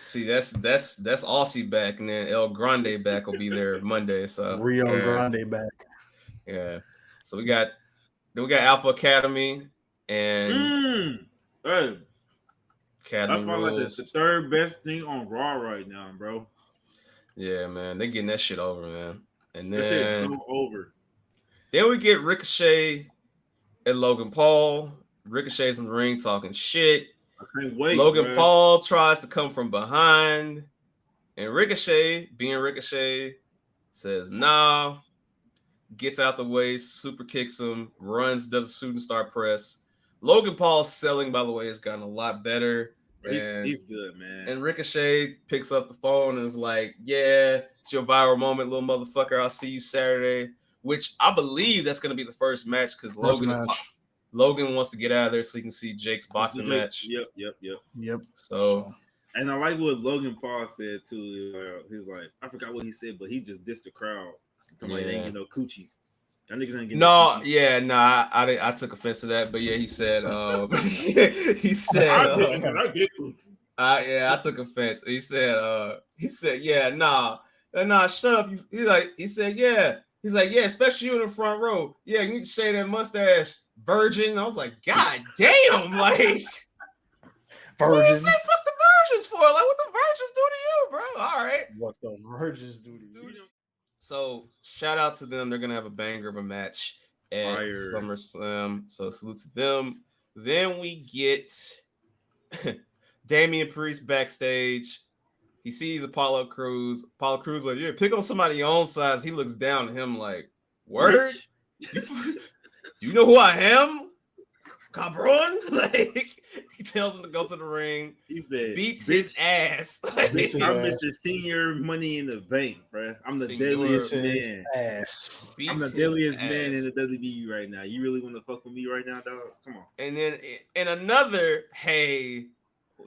see that's Aussie back, and then El Grande back will be there Monday. So Rio Grande back. Yeah. So we got Alpha Academy and Academy I feel like that's the third best thing on Raw right now, bro. Yeah, man, they getting that shit over, man. And then that shit's so over. Then we get Ricochet and Logan Paul. Ricochet's in the ring talking shit. I can't wait. Logan Paul tries to come from behind, and Ricochet, being Ricochet, says nah, gets out the way, super kicks him, runs, does a shooting star press. Logan Paul's selling, by the way, has gotten a lot better. He's good, man. And Ricochet picks up the phone and is like, yeah, it's your viral moment, little motherfucker. I'll see you Saturday, which I believe that's going to be the first match because Logan wants to get out of there so he can see Jake's boxing match. Yep. So, and I like what Logan Paul said too. He was like, I forgot what he said, but he just dissed the crowd. Like, they ain't get no coochie. That niggas ain't getting no coochie. Yeah, nah, I took offense to that, but yeah, he said, he said, I get coochie. I took offense. He said, yeah, nah, shut up. He said, yeah. He's like, yeah, especially you in the front row. Yeah, you need to shave that mustache. Virgin. I was like, God damn, like virgin. What did he say fuck the virgins for? Like, what the virgins do to you, bro? All right. What the virgins do to you? So shout out to them. They're gonna have a banger of a match at SummerSlam. So salute to them. Then we get Damian Priest backstage. He sees Apollo Crews. Apollo Crews like, yeah, pick on somebody your own size. He looks down at him like, word? You know who I am? Cabron? Like, he tells him to go to the ring. He said, beats his ass. Like, I'm Mr. Senior Money in the Bank, bro. I'm the deadliest man. I'm the deadliest man in the WWE right now. You really want to fuck with me right now, dog? Come on. And then in another, hey,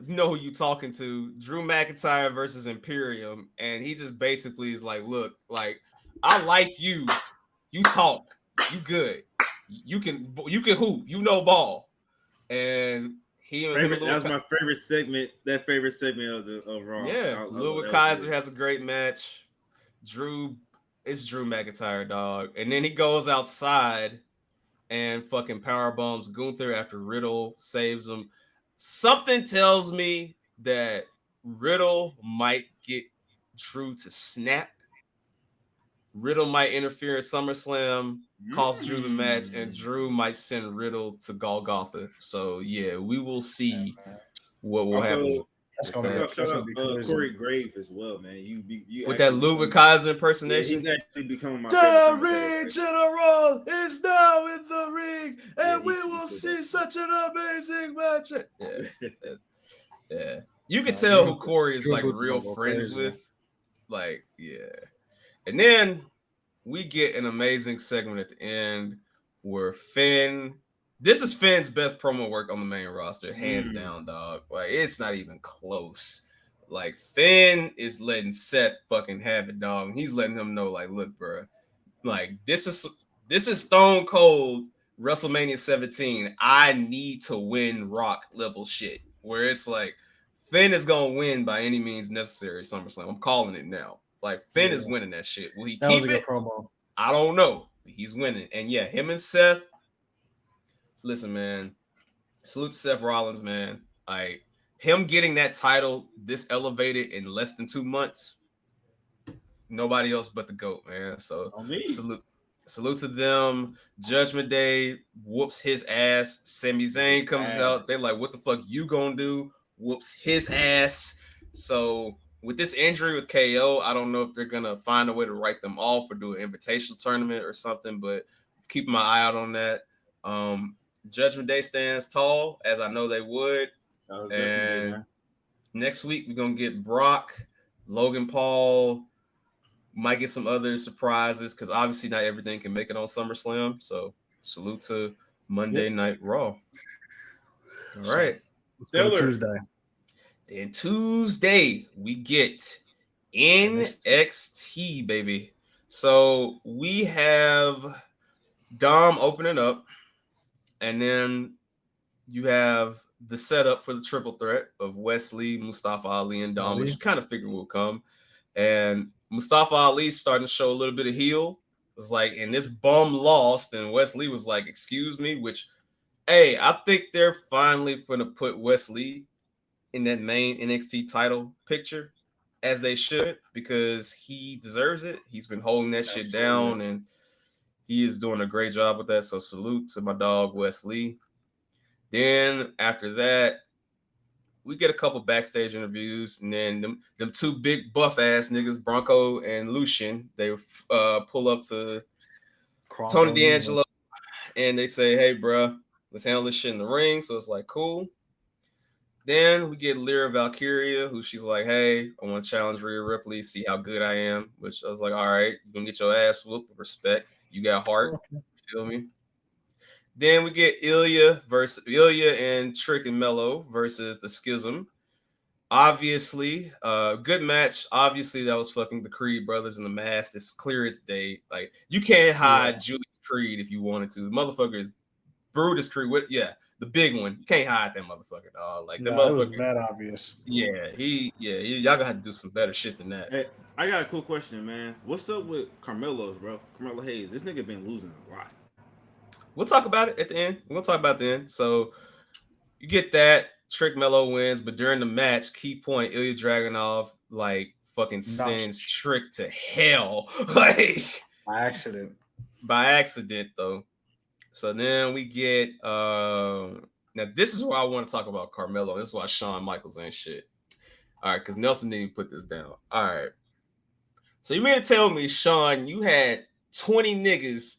you know who you talking to? Drew McIntyre versus Imperium, and he just basically is like, look, like, I like you. You talk. You good. You can hoop. You know ball. And that was my favorite segment. That favorite segment of Raw. Yeah, Ludwig Kaiser has a great match. It's Drew McIntyre, dog. And then he goes outside and fucking power bombs Gunther after Riddle saves him. Something tells me that Riddle might get Drew to snap. Riddle might interfere at SummerSlam, cost Drew the match, and Drew might send Riddle to Golgotha. So yeah, we will see what will happen. Shout out Corey Graves as well, man. You with that Ludwig Kaiser impersonation. He's actually becoming my the ring general is now in the ring, and we will see such an amazing match. Yeah. You can tell who Corey is like real friends with. Like, yeah. And then we get an amazing segment at the end where Finn. This is Finn's best promo work on the main roster, hands down, dog. Like, it's not even close. Like, Finn is letting Seth fucking have it, dog. And he's letting him know, like, look, bro, like, this is Stone Cold WrestleMania 17. I need to win Rock level shit. Where it's like, Finn is gonna win by any means necessary at SummerSlam. I'm calling it now. Like, Finn is winning that shit. Will he keep it? Promo. I don't know. He's winning. And yeah, him and Seth. Listen, man. Salute to Seth Rollins, man. Like, him getting that title this elevated in less than 2 months. Nobody else but the GOAT, man. So salute to them. Judgment Day whoops his ass. Sami Zayn comes out. They're like, what the fuck you gonna do? Whoops his ass. So with this injury with KO, I don't know if they're going to find a way to write them off or do an invitational tournament or something, but keeping my eye out on that. Judgment Day stands tall, as I know they would. And next week, we're going to get Brock, Logan Paul, might get some other surprises because obviously not everything can make it on SummerSlam. So salute to Monday Night Raw. All right. Tuesday. Then Tuesday, we get NXT, baby. So we have Dom opening up, and then you have the setup for the triple threat of Wesley, Mustafa Ali, and Dom, which you kind of figured will come. And Mustafa Ali's starting to show a little bit of heel. It's like, and this bum lost, and Wesley was like, excuse me, which, hey, I think they're finally going to put Wesley in that main NXT title picture, as they should, because he deserves it. He's been holding that shit down, and he is doing a great job with that. So salute to my dog, Wesley. Then after that, we get a couple backstage interviews, and then them two big buff ass niggas, Bronco and Lucian, they pull up to Tony D'Angelo, and they say, hey, bro, let's handle this shit in the ring. So it's like, cool. Then we get Lyra Valkyria, who she's like, hey, I want to challenge Rhea Ripley, see how good I am. Which I was like, all right, you're going to get your ass whooped with respect. You got heart. Okay. You feel me? Then we get Ilya and Trick and Mello versus the Schism. Obviously, good match. Obviously, that was fucking the Creed brothers in the mask. It's clear as day. Like, you can't hide Julius Creed if you wanted to. The mother is Brutus Creed. The big one. You can't hide that motherfucker, dog. Like, that motherfucker. It was mad obvious. Y'all gotta have to do some better shit than that. Hey, I got a cool question, man. What's up with Carmelo's, bro? Carmelo Hayes. This nigga been losing a lot. We'll talk about it at the end. We'll talk about it then. So you get that. Trick Mello wins, but during the match, key point, Ilya Dragunov like fucking sends Trick to hell. Like, by accident though. So then we get Now, this is why I want to talk about Carmelo. This is why Shawn Michaels ain't shit. All right, because Nelson didn't put this down. All right. So you mean to tell me, Sean, you had 20 niggas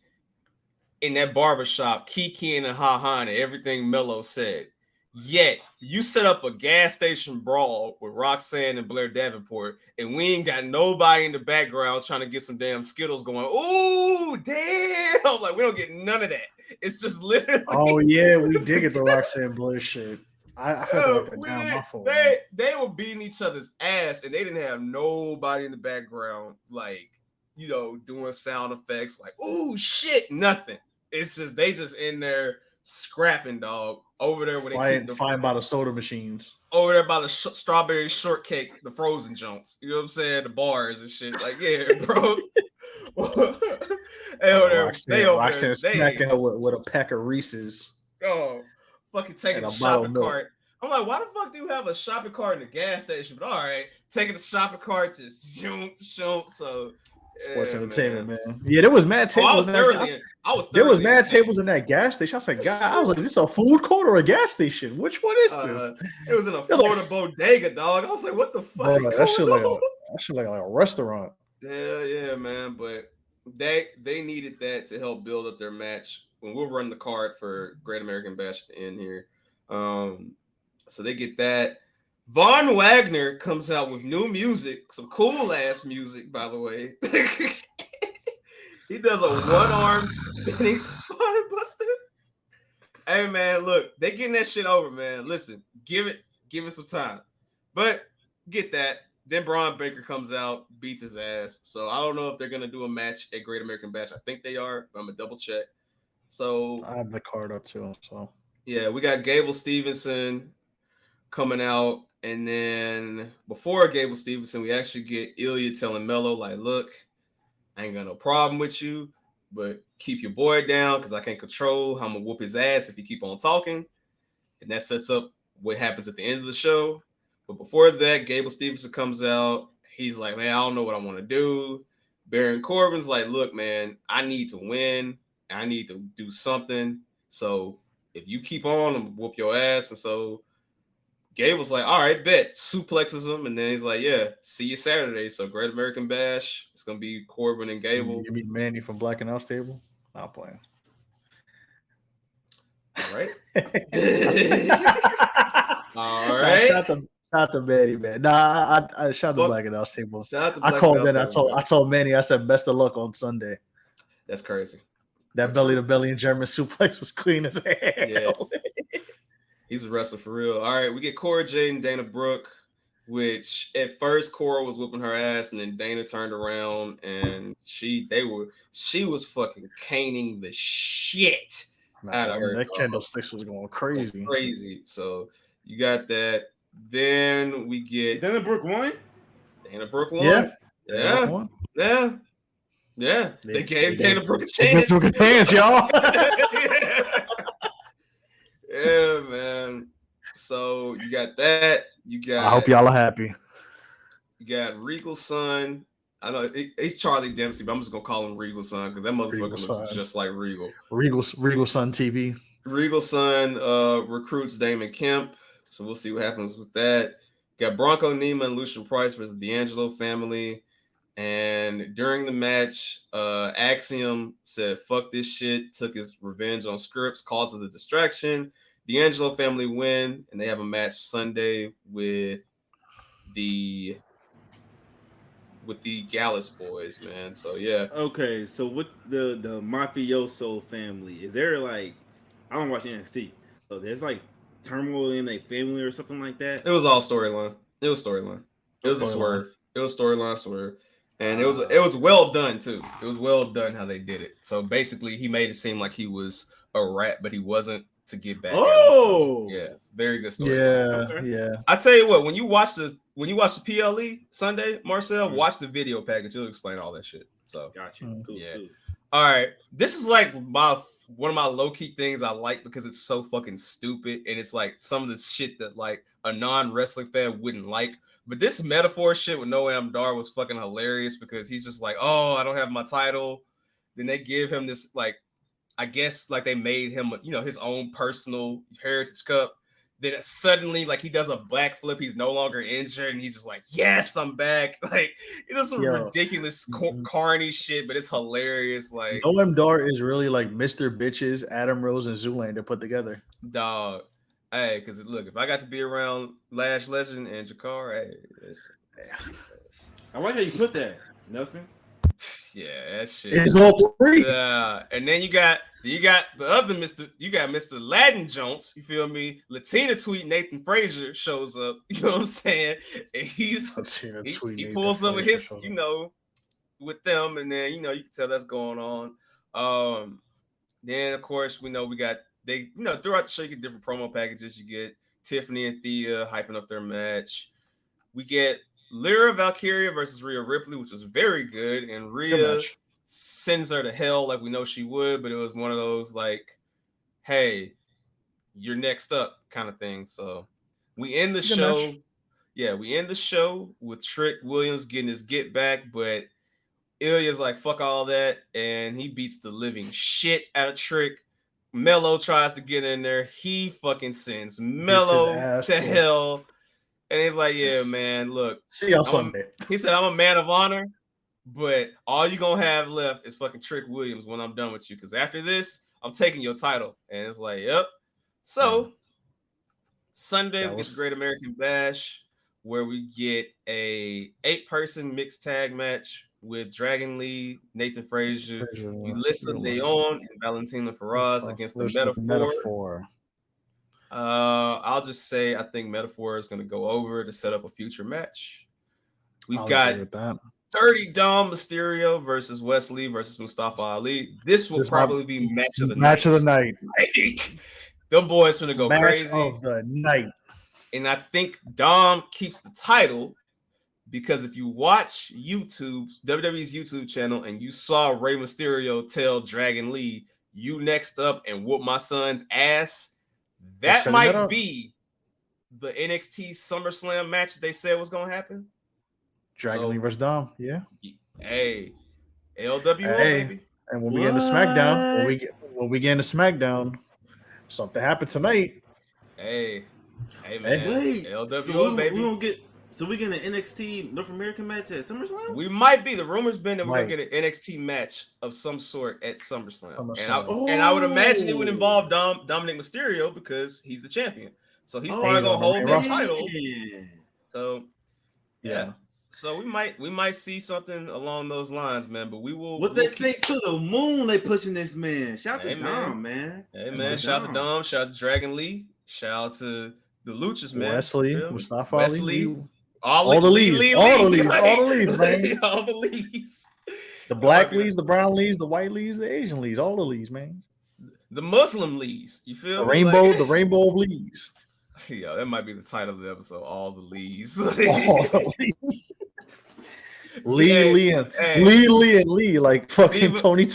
in that barbershop kikiing and ha-haing and everything Melo said, yet you set up a gas station brawl with Roxanne and Blair Davenport, and we ain't got nobody in the background trying to get some damn Skittles going, ooh, damn, like we don't get none of that. It's just literally. Oh yeah, we did get the Roxanne Blair shit. I felt like that down my fault. They were beating each other's ass, and they didn't have nobody in the background, like, you know, doing sound effects, like, ooh, shit, nothing. It's just they just in there scrapping, dog, over there when they fine by the soda machines, over there by the strawberry shortcake, the frozen junks. You know what I'm saying? The bars and shit. Like, yeah, bro. Roxanne smacking her with a pack of Reese's. Oh, fucking taking a shopping cart. I'm like, why the fuck do you have a shopping cart in the gas station? But all right, taking the shopping cart to shoot. So sports entertainment, man. Yeah, there was mad tables. There was mad tables in that gas station. I was like, God, I was like, is this a food court or a gas station? Which one is this? It was in a Florida bodega, dog. I was like, what the fuck? Bro, that shit like a restaurant. Yeah, man. But they needed that to help build up their match. When we'll run the card for Great American Bash at the end here. So they get that. Von Wagner comes out with new music, some cool ass music, by the way. He does a one-arm spinning spine buster. Hey man, look, they getting that shit over, man. Listen, give it some time. But get that. Then Braun Baker comes out, beats his ass. So I don't know if they're gonna do a match at Great American Bash. I think they are, but I'm gonna double check. So I have the card up too. So yeah, we got Gable Stevenson coming out. And then before Gable Stevenson, we actually get Ilya telling Melo, like, look, I ain't got no problem with you, but keep your boy down because I can't control how I'm going to whoop his ass if you keep on talking. And that sets up what happens at the end of the show. But before that, Gable Stevenson comes out. He's like, man, I don't know what I want to do. Baron Corbin's like, look, man, I need to win. I need to do something. So if you keep on, I'm going to whoop your ass. And so Gable's like, all right, bet. Suplexes him, and then he's like, yeah, see you Saturday. So Great American Bash. It's going to be Corbin and Gable. You mean Manny from Black and House Table? Not playing. All right. All right. Shout to Manny, man. Nah, I shout to Black and House Table. I called that. I told Manny, I said, best of luck on Sunday. That's crazy. That belly-to-belly and German suplex was clean as hell. Yeah. He's a wrestler for real. All right, we get Cora Jade and Dana Brooke, which at first Cora was whooping her ass, and then Dana turned around and she was fucking caning the shit out of her. That candlesticks was going crazy. Crazy. So you got that. Then we get Dana Brooke won. Dana Brooke won. Yeah. They gave Dana Brooke a chance. They took a chance, y'all. Yeah, man. So you got that. You got. I hope y'all are happy. You got Regal's son. I know he's Charlie Dempsey, but I'm just gonna call him Regal's son because that motherfucker looks just like Regal. Regal's son TV. Regal's son recruits Damon Kemp, so we'll see what happens with that. Got Bronco Nima and Lucian Price versus the D'Angelo family. And during the match, Axiom said, fuck this shit, took his revenge on Scripps, causes the distraction. D'Angelo family win, and they have a match Sunday with the Gallus boys, man. So, yeah. Okay, so with the Mafioso family, is there like, I don't watch NXT, so there's like turmoil in their family or something like that? It was all storyline. It was a swerve. It was storyline swerve. And it was well done too. It was well done how they did it. So basically, he made it seem like he was a rat, but he wasn't, to get back. Oh, yeah, very good story. Yeah. I tell you what, when you watch the PLE Sunday, Marcel, watch the video package. It'll explain all that shit. So got you. Cool, yeah. Cool. All right, this is like one of my low key things I like because it's so fucking stupid and it's like some of the shit that like a non wrestling fan wouldn't like. But this metaphor shit with Noam Dar was fucking hilarious because he's just like, oh, I don't have my title. Then they give him this like I guess like they made him, his own personal Heritage Cup. Then suddenly, like he does a backflip, he's no longer injured, and he's just like, "Yes, I'm back!" Like it does some ridiculous, corny shit, but it's hilarious. Like Noam Dar is really like Mr. Bitches, Adam Rose, and Zoolander put together. Dog, hey, because look, if I got to be around Lash Legend and Jakar, hey, I like how you put that, Nelson. Yeah, that shit. It's all three. And then you got the other Mr. Latin Jones. You feel me? Latina tweet Nathan Frazier shows up. You know what I'm saying? And he pulls some of his, with them, and then you can tell that's going on. Then of course we got throughout the show you get different promo packages. You get Tiffany and Thea hyping up their match. We get Lyra Valkyria versus Rhea Ripley, which was very good, and Rhea sends her to hell like we know she would, but it was one of those like, hey, you're next up kind of thing. So we end the show. Yeah, we end the show with Trick Williams getting his get back, but Ilya's like, fuck all that, and he beats the living shit out of Trick. Mello tries to get in there. He fucking sends Mello to hell. And he's like, yeah, man, look. See y'all Sunday. He said, I'm a man of honor, but all you're going to have left is fucking Trick Williams when I'm done with you. Because after this, I'm taking your title. And it's like, yep. So, Sunday, we get the Great American Bash, where we get a 8-person mixed tag match with Dragon Lee, Nathan Frazier, Ulissa Leon, and Valentina Feroz against the Metaphor. I'll just say I think Metaphor is going to go over to set up a future match. We've got Dirty Dom Mysterio versus Wesley versus Mustafa Ali. This will probably be match of the night. Them boys going to go crazy. Match of the night. And I think Dom keeps the title because if you watch WWE's YouTube channel, and you saw Rey Mysterio tell Dragon Lee, "You next up and whoop my son's ass," that might be the NXT SummerSlam match they said was going to happen. Dragon Lee versus Dom, yeah. Hey, LWO, baby. And when we get into SmackDown, something happened tonight. Hey, man. Wait, LWO, baby. We get an NXT North American match at SummerSlam? We might be. The rumor's been that we're going to get an NXT match of some sort at SummerSlam. And I would imagine it would involve Dominic Mysterio because he's the champion. So he's probably going to hold that title. So, yeah. So we might see something along those lines, man. But we will. What they say to the moon, they pushing this man. Shout out to Dom, man. Hey, man. Shout out to Dom. Shout out to Dragon Lee. Shout out to the Luchas, man. Wesley, Mustafa Ali. All the leads, man. All the leads. The black leads, the brown leads, the white leads, the Asian leads, all the leads, man. The Muslim leads, you feel the rainbow, the rainbow of leads. Yeah, that might be the title of the episode. All the leads. All the leads. Lee and Lee, like fucking Tony.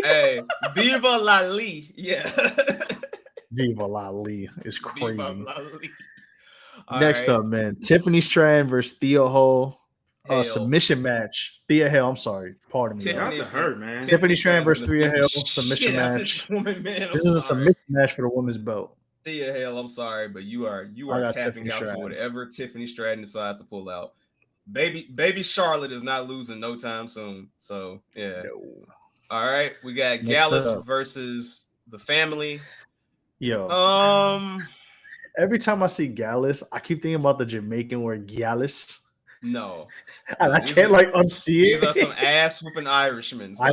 Hey, Viva la Lee. Yeah. Viva la Lee is crazy. Viva la Lee. Next up, man, Tiffany Strand versus Thea Hall. Submission match. Thea Hale, I'm sorry. Pardon me. Tiffany Strand versus Thea Hale submission match. This is a submission match for the women's belt. Thea Hale, I'm sorry, but you are tapping out to whatever Tiffany Stratton decides to pull out. Baby Charlotte is not losing no time soon. So yeah. No. All right, we got Gallus versus the family. Yo. Every time I see Gallus, I keep thinking about the Jamaican word Gallus. No. And I can't unsee it. These are some ass whooping Irishmen. So I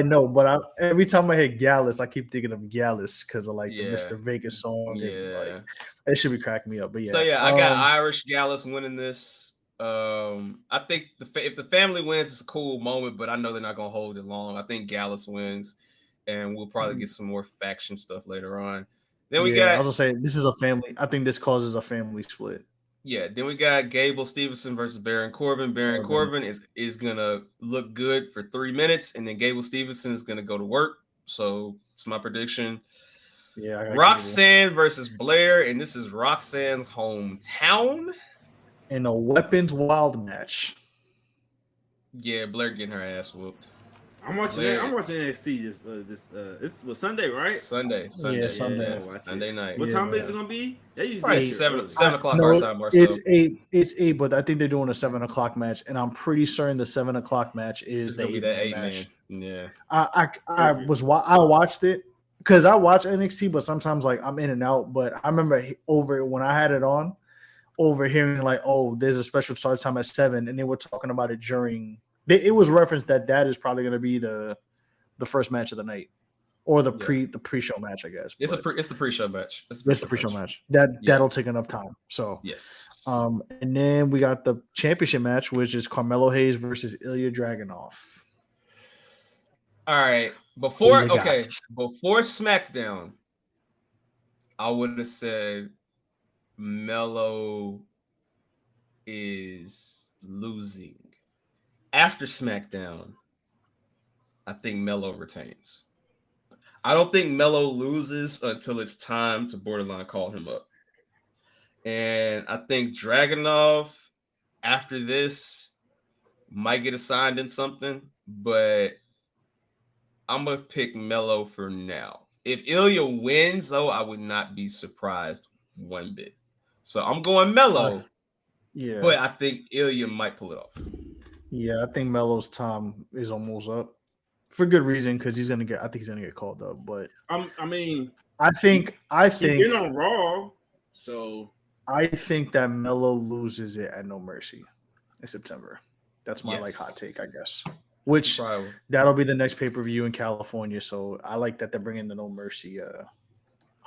know, but every time I hear Gallus, I keep thinking of Gallus because of the Mr. Vegas song. Yeah. It should be cracking me up. But yeah. So yeah, I got Irish Gallus winning this. I think if the family wins, it's a cool moment, but I know they're not gonna hold it long. I think Gallus wins, and we'll probably get some more faction stuff later on. Then we got. I was gonna say this is a family. I think this causes a family split. Yeah. Then we got Gable Stevenson versus Baron Corbin. Baron Corbin is gonna look good for 3 minutes, and then Gable Stevenson is gonna go to work. So it's my prediction. Yeah. Roxanne versus Blair, and this is Roxanne's hometown. In a weapons wild match. Yeah, Blair getting her ass whooped. I'm watching that. I'm watching NXT this was Sunday, right? Sunday. Yeah, Sunday. Sunday night. What time is it gonna be? That usually Probably be 7 o'clock No, our time, Marcel. it's 8, but I think they're doing a 7 o'clock match, and I'm pretty certain the 7 o'clock match is It's the gonna be that 8 8 man. Yeah. I watched it because I watch NXT, but sometimes like I'm in and out. But I remember when I had it on, overhearing like, oh, there's a special start time at 7, and they were talking about it during. It was referenced that is probably going to be the first match of the night, or the pre-show match, I guess. It's the pre-show match. It's the pre-show match. That'll take enough time. So yes. And then we got the championship match, which is Carmelo Hayes versus Ilya Dragunov. All right. Before SmackDown, I would have said Melo is losing. After SmackDown, I think Melo retains. I don't think Melo loses until it's time to borderline call him up. And I think Dragunov, after this, might get assigned in something, but I'm going to pick Melo for now. If Ilya wins, though, I would not be surprised one bit. So I'm going Melo. Yeah. But I think Ilya might pull it off. Yeah, I think Melo's time is almost up. For good reason, because I think he's gonna get called up. But I think he's been on Raw, so I think that Melo loses it at No Mercy in September. That's my hot take, I guess. Which that'll be the next pay-per-view in California. So I like that they're bringing the No Mercy. I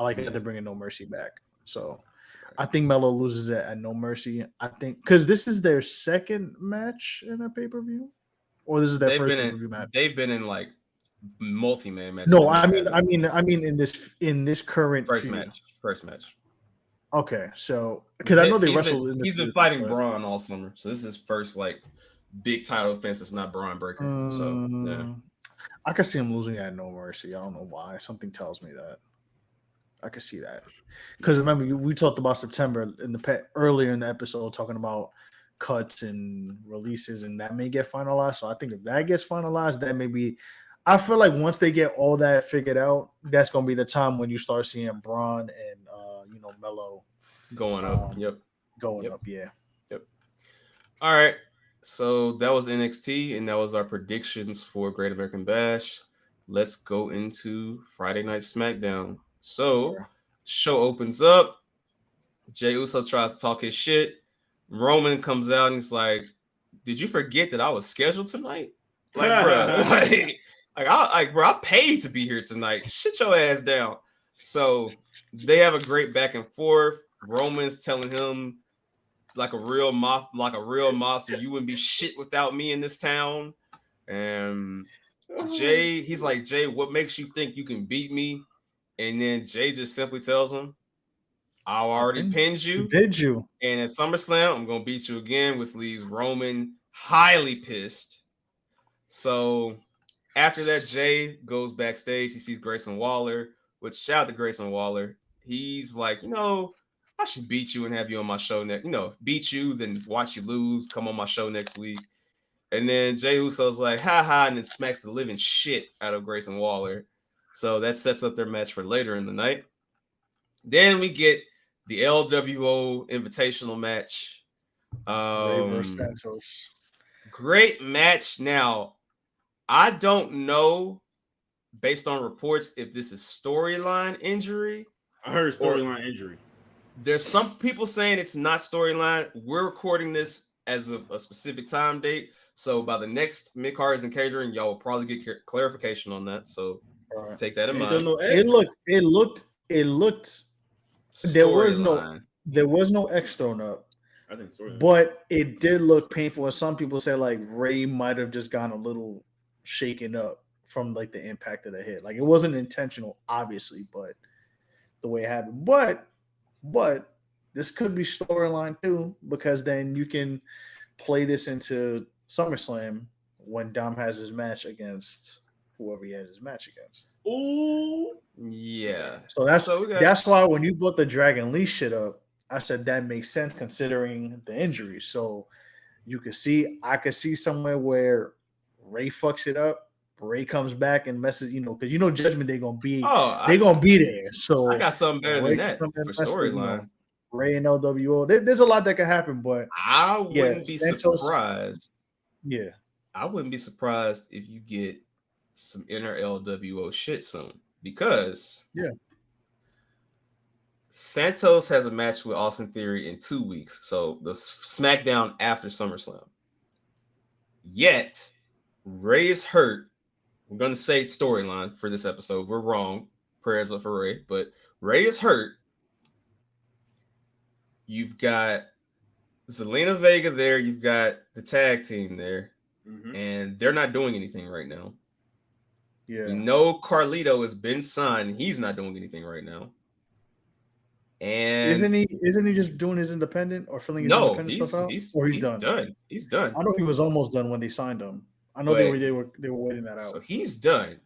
like that they're bringing No Mercy back. So I think Melo loses it at No Mercy. I think because this is their second match in a pay-per-view, or this is their first pay-per-view match. They've been in like multi-man matches. No, I mean in this current first feud. match. Okay, so because I know they wrestled. He's been fighting Braun all summer, so this is his first like big title defense. That's not Braun breaker. So yeah, I could see him losing at No Mercy. I don't know why. Something tells me that. I could see that because remember we talked about September earlier in the episode talking about cuts and releases, and that may get finalized. So I think if that gets finalized, that may be. I feel like once they get all that figured out, that's going to be the time when you start seeing Braun and Melo going up. Going up. Yeah. Yep. All right. So that was NXT, and that was our predictions for Great American Bash. Let's go into Friday Night SmackDown. So, show opens up. Jey Uso tries to talk his shit. Roman comes out and he's like, "Did you forget that I was scheduled tonight? Like, bro, I paid to be here tonight. Shit your ass down." So they have a great back and forth. Roman's telling him, like a real monster, you wouldn't be shit without me in this town. And Jey, he's like, "Jey, what makes you think you can beat me?" And then Jey just simply tells him, "I already pinned you. Did you? And at SummerSlam, I'm going to beat you again," which leaves Roman highly pissed. So after that, Jey goes backstage. He sees Grayson Waller, which shout out to Grayson Waller. He's like, I should beat you and have you on my show next. Beat you, then watch you lose, come on my show next week. And then Jey Uso's like, ha ha, and then smacks the living shit out of Grayson Waller. So that sets up their match for later in the night. Then we get the LWO Invitational match. Santos. Great match. Now, I don't know, based on reports, if this is storyline injury. I heard storyline injury. There's some people saying it's not storyline. We're recording this as a specific time date. So by the next Midcarders and Catering, y'all will probably get clarification on that. So take that in mind. It looked. There was no X thrown up. I think so. But it did look painful. And some people say like Ray might have just gone a little shaken up from like the impact of the hit. Like it wasn't intentional, obviously, but the way it happened. But this could be storyline too, because then you can play this into SummerSlam when Dom has his match against whoever he has his match against. Ooh. Yeah. So that's why when you brought the Dragon Lee shit up, I said that makes sense considering the injury. So I could see somewhere where Ray fucks it up Ray comes back and messes, because Judgment Day gonna be gonna be there. So I got something better Ray than that comes for and messes, storyline. Ray and LWO. There's a lot that can happen, but I wouldn't be Santos- surprised. yeah, I wouldn't be surprised if you get some inner LWO shit soon because Santos has a match with Austin Theory in 2 weeks, so the SmackDown after SummerSlam. Yet Ray is hurt. We're gonna say storyline for this episode. We're wrong. Prayers up for Ray, but Ray is hurt. You've got Zelina Vega there. You've got the tag team there, and they're not doing anything right now. yeah. Carlito has been signed. He's not doing anything right now. And Isn't he just doing his independent or filling his independent stuff out? Or he's done? He's done. I know he was almost done when they signed him. I know they were waiting that out. So he's done.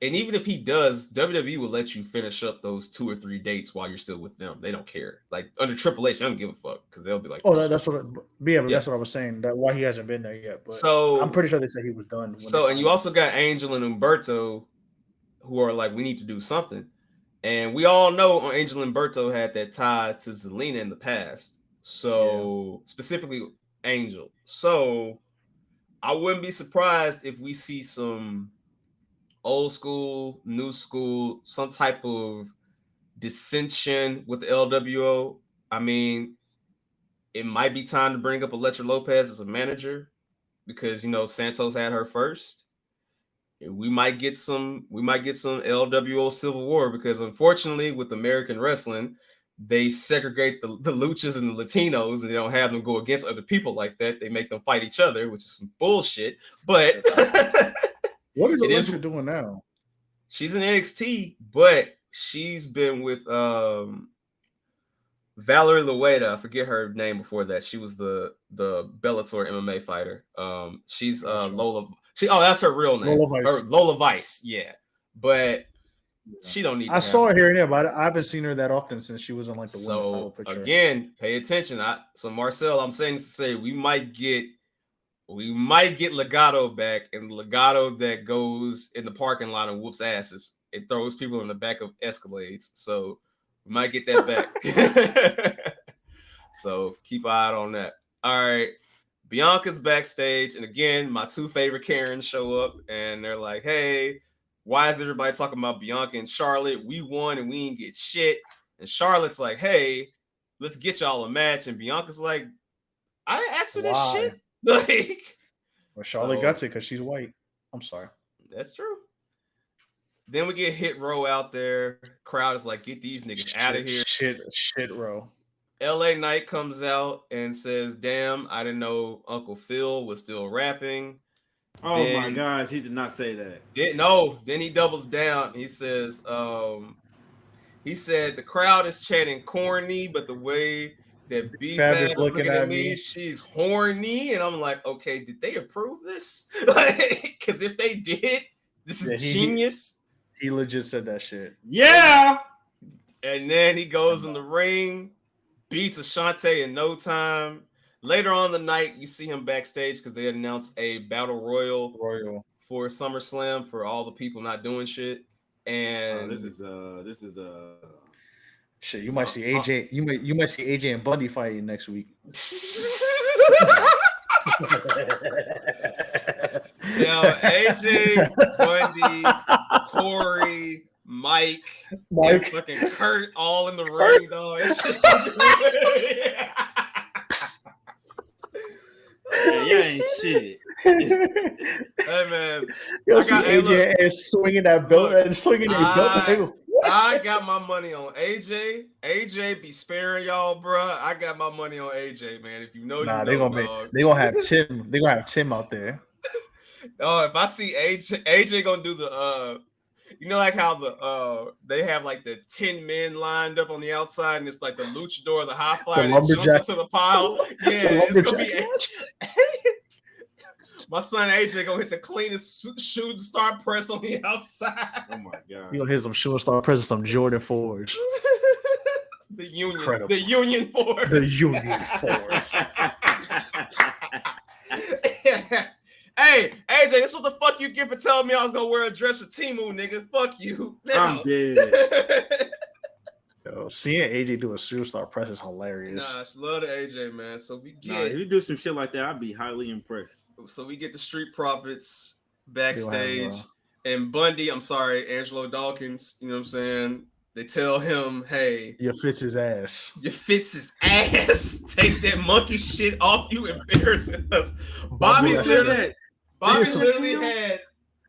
And even if he does, WWE will let you finish up those 2 or 3 dates while you're still with them. They don't care. Like under Triple H, they don't give a fuck because they'll be like, "Oh, that's what." That's what I was saying. That why he hasn't been there yet. But so I'm pretty sure they said he was done. So and you also got Angel and Humberto, who are like, we need to do something. And we all know Angel and Humberto had that tie to Zelina in the past. So specifically Angel. So I wouldn't be surprised if we see some old school, new school, some type of dissension with the LWO. I mean, it might be time to bring up Elektra Lopez as a manager because Santos had her first. We might get some LWO Civil War because unfortunately with American wrestling, they segregate the luchas and the Latinos and they don't have them go against other people like that. They make them fight each other, which is some bullshit. But what is Elektra doing now? She's in NXT, but she's been with Valerie Loeda. I forget her name before that. She was the Bellator MMA fighter. She's Lola. That's her real name. Lola Vice. Yeah, but she don't need. I saw her here and there, but I haven't seen her that often since she was on like the women's title picture. Again, pay attention. So Marcel, I'm saying to say we might get Legado back, and Legado that goes in the parking lot and whoops asses and throws people in the back of Escalades. So we might get that back. So keep an eye on that. All right. Bianca's backstage, and again, my 2 favorite Karens show up, and they're like, hey, why is everybody talking about Bianca and Charlotte? We won, and we didn't get shit. And Charlotte's like, hey, let's get y'all a match. And Bianca's like, I didn't ask for this shit. Like, well, Charlotte got it because she's white. I'm sorry. That's true. Then we get Hit Row out there. Crowd is like, get these niggas out of here. Shit row. LA Knight comes out and says, damn, I didn't know Uncle Phil was still rapping. Oh my gosh, he did not say that. Then he doubles down. He says, he said the crowd is chanting corny, but the way that B-Fab is looking at me, she's horny. And I'm like, okay, did they approve this? Because if they did, this is genius. He legit said that shit. Yeah. And then he goes in the ring, beats Ashante in no time. Later on in the night, you see him backstage because they announced a battle royal for SummerSlam for all the people not doing shit. And this is shit. You might see AJ. You might see AJ and Bundy fighting next week. AJ, Bundy, Corey, Mike, and fucking Kurt all in the ring, dog. You ain't shit. Hey man, I see AJ is swinging that belt and swinging that belt. I got my money on AJ. AJ be sparing y'all, bro. I got my money on AJ, man. If you know, they gonna have Tim. They gonna have Tim out there. Oh, if I see AJ gonna do the like how they have like the 10 men lined up on the outside, and it's like the luchador, the high flyer that jumps into the pile. Yeah, it's gonna be AJ. My son AJ gonna hit the cleanest shooting star press on the outside. Oh my god! You gonna hit some shooting star press and some Jordan Forge. The Union, Incredible. the Union Force. The Union Force. Hey, Hey, AJ, this what the fuck you get for telling me I was gonna wear a dress for Temu, nigga. Fuck you. I'm dead. Yo, seeing AJ do a superstar press is hilarious. Nah, she love the AJ, man. So we Nah, get if you do some shit like that, I'd be highly impressed. the Street Profits backstage, and Bundy, Angelo Dawkins, you know what I'm saying? They tell him, hey, You fits his ass. Take that monkey shit off you, embarrassing us. Bobby literally had.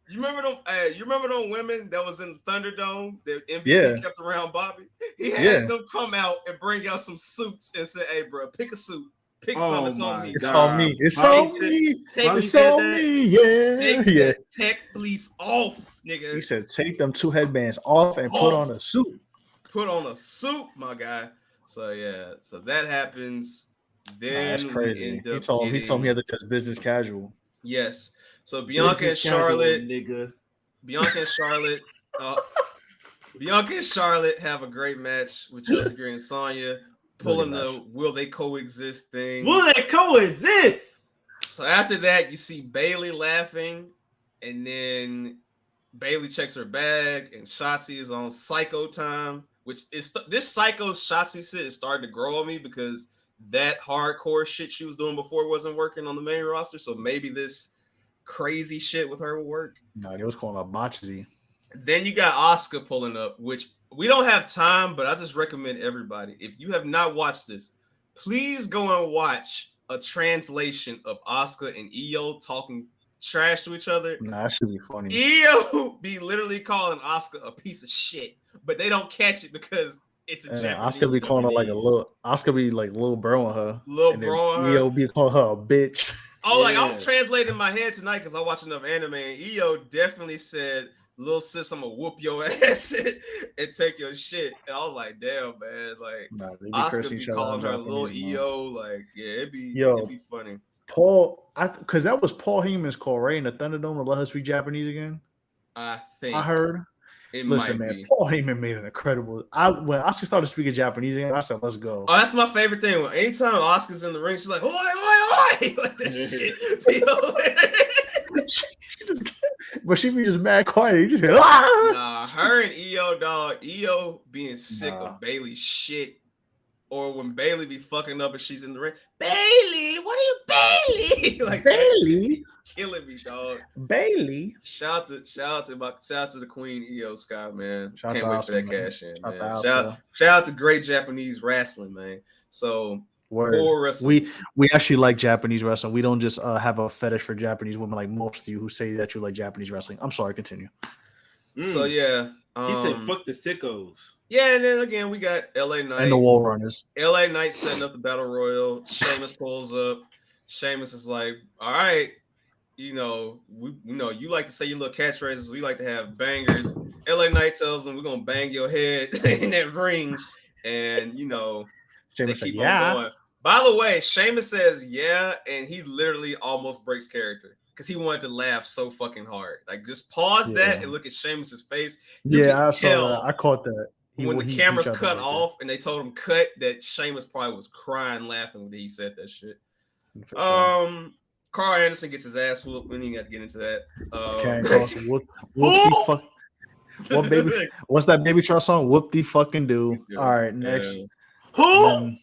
You remember them women that was in the Thunderdome that MVP kept around Bobby? He had them come out and bring out some suits and say, hey, bro, pick a suit. Pick some. It's on me. It's on me. It's on me. It's on me. Yeah. Take that tech fleece off, nigga. He said, take them 2 headbands off and put on a suit. Put on a suit, my guy. So yeah. So that happens. Then that's crazy. He told me he had to just business casual. Yes. So Bianca and Charlotte have a great match with Chelsea Green and Sonya, pulling the will they coexist thing. Will they coexist? So after that, you see Bailey laughing, and then Bailey checks her bag, and Shotzi is on psycho time, which is this psycho Shotzi shit is starting to grow on me because that hardcore shit she was doing before wasn't working on the main roster. So maybe this crazy shit with her will work. No, they was calling her Botchy. Then you got Asuka pulling up, which we don't have time, but I just recommend everybody, if you have not watched this, please go and watch a translation of Asuka and Io talking trash to each other. Nah, that should be funny. Io be literally calling Asuka a piece of shit, but they don't catch it because it's a Japanese. Asuka be calling her like a little. Asuka be like little bro on her. Little bro on her. Io be calling her a bitch. Oh, like I was translating in my head tonight because I watch enough anime, and Io definitely said, little sis, I'm gonna whoop your ass and take your shit. And I was like, damn, man. Like, Asuka be calling her little Io. Like, yeah, it'd be funny. Paul, because that was Paul Heyman's call, right? In the Thunderdome to let her speak Japanese again? I think. I heard. Listen, man, Paul Heyman made an incredible. When Asuka started speaking Japanese again, I said, "Let's go." Oh, that's my favorite thing. Anytime Asuka's in the ring, she's like, "Oi, oi, oi!" Like that shit. But she be just mad quiet. You just hear, ah! Nah, her and Io, dog. Io being sick of Bailey's shit, or when Bailey be fucking up and she's in the ring. Bailey, what are you, Bailey? Like Bailey, killing me, dog. Bailey. Shout out to the Queen Io Sky, man. Shout Can't wait Asuka, for that man. cash in, man. Shout Shout out to great Japanese wrestling, man. So we actually like Japanese wrestling. We don't just have a fetish for Japanese women like most of you who say that you like Japanese wrestling. I'm sorry, continue. So yeah, he said, "Fuck the sickos." Yeah, and then again we got LA Knight and the Wall Runners. LA Knight setting up the Battle Royal. Sheamus pulls up. Sheamus is like, "All right, you know, you like to say your little catchphrases. We like to have bangers." LA Knight tells him, "We're gonna bang your head in that ring," and Sheamus they keep said, on going. By the way, Sheamus says yeah, and he literally almost breaks character because he wanted to laugh so fucking hard. Like, just pause that and look at Sheamus's face. I saw that. I caught that. When the cameras cut off and they told him cut, that Sheamus probably was crying laughing when he said that shit. Carl Anderson gets his ass whooped. We didn't have to get into that. What baby? What's that Baby Trout song? Whoop the fucking do. All right, next. Who?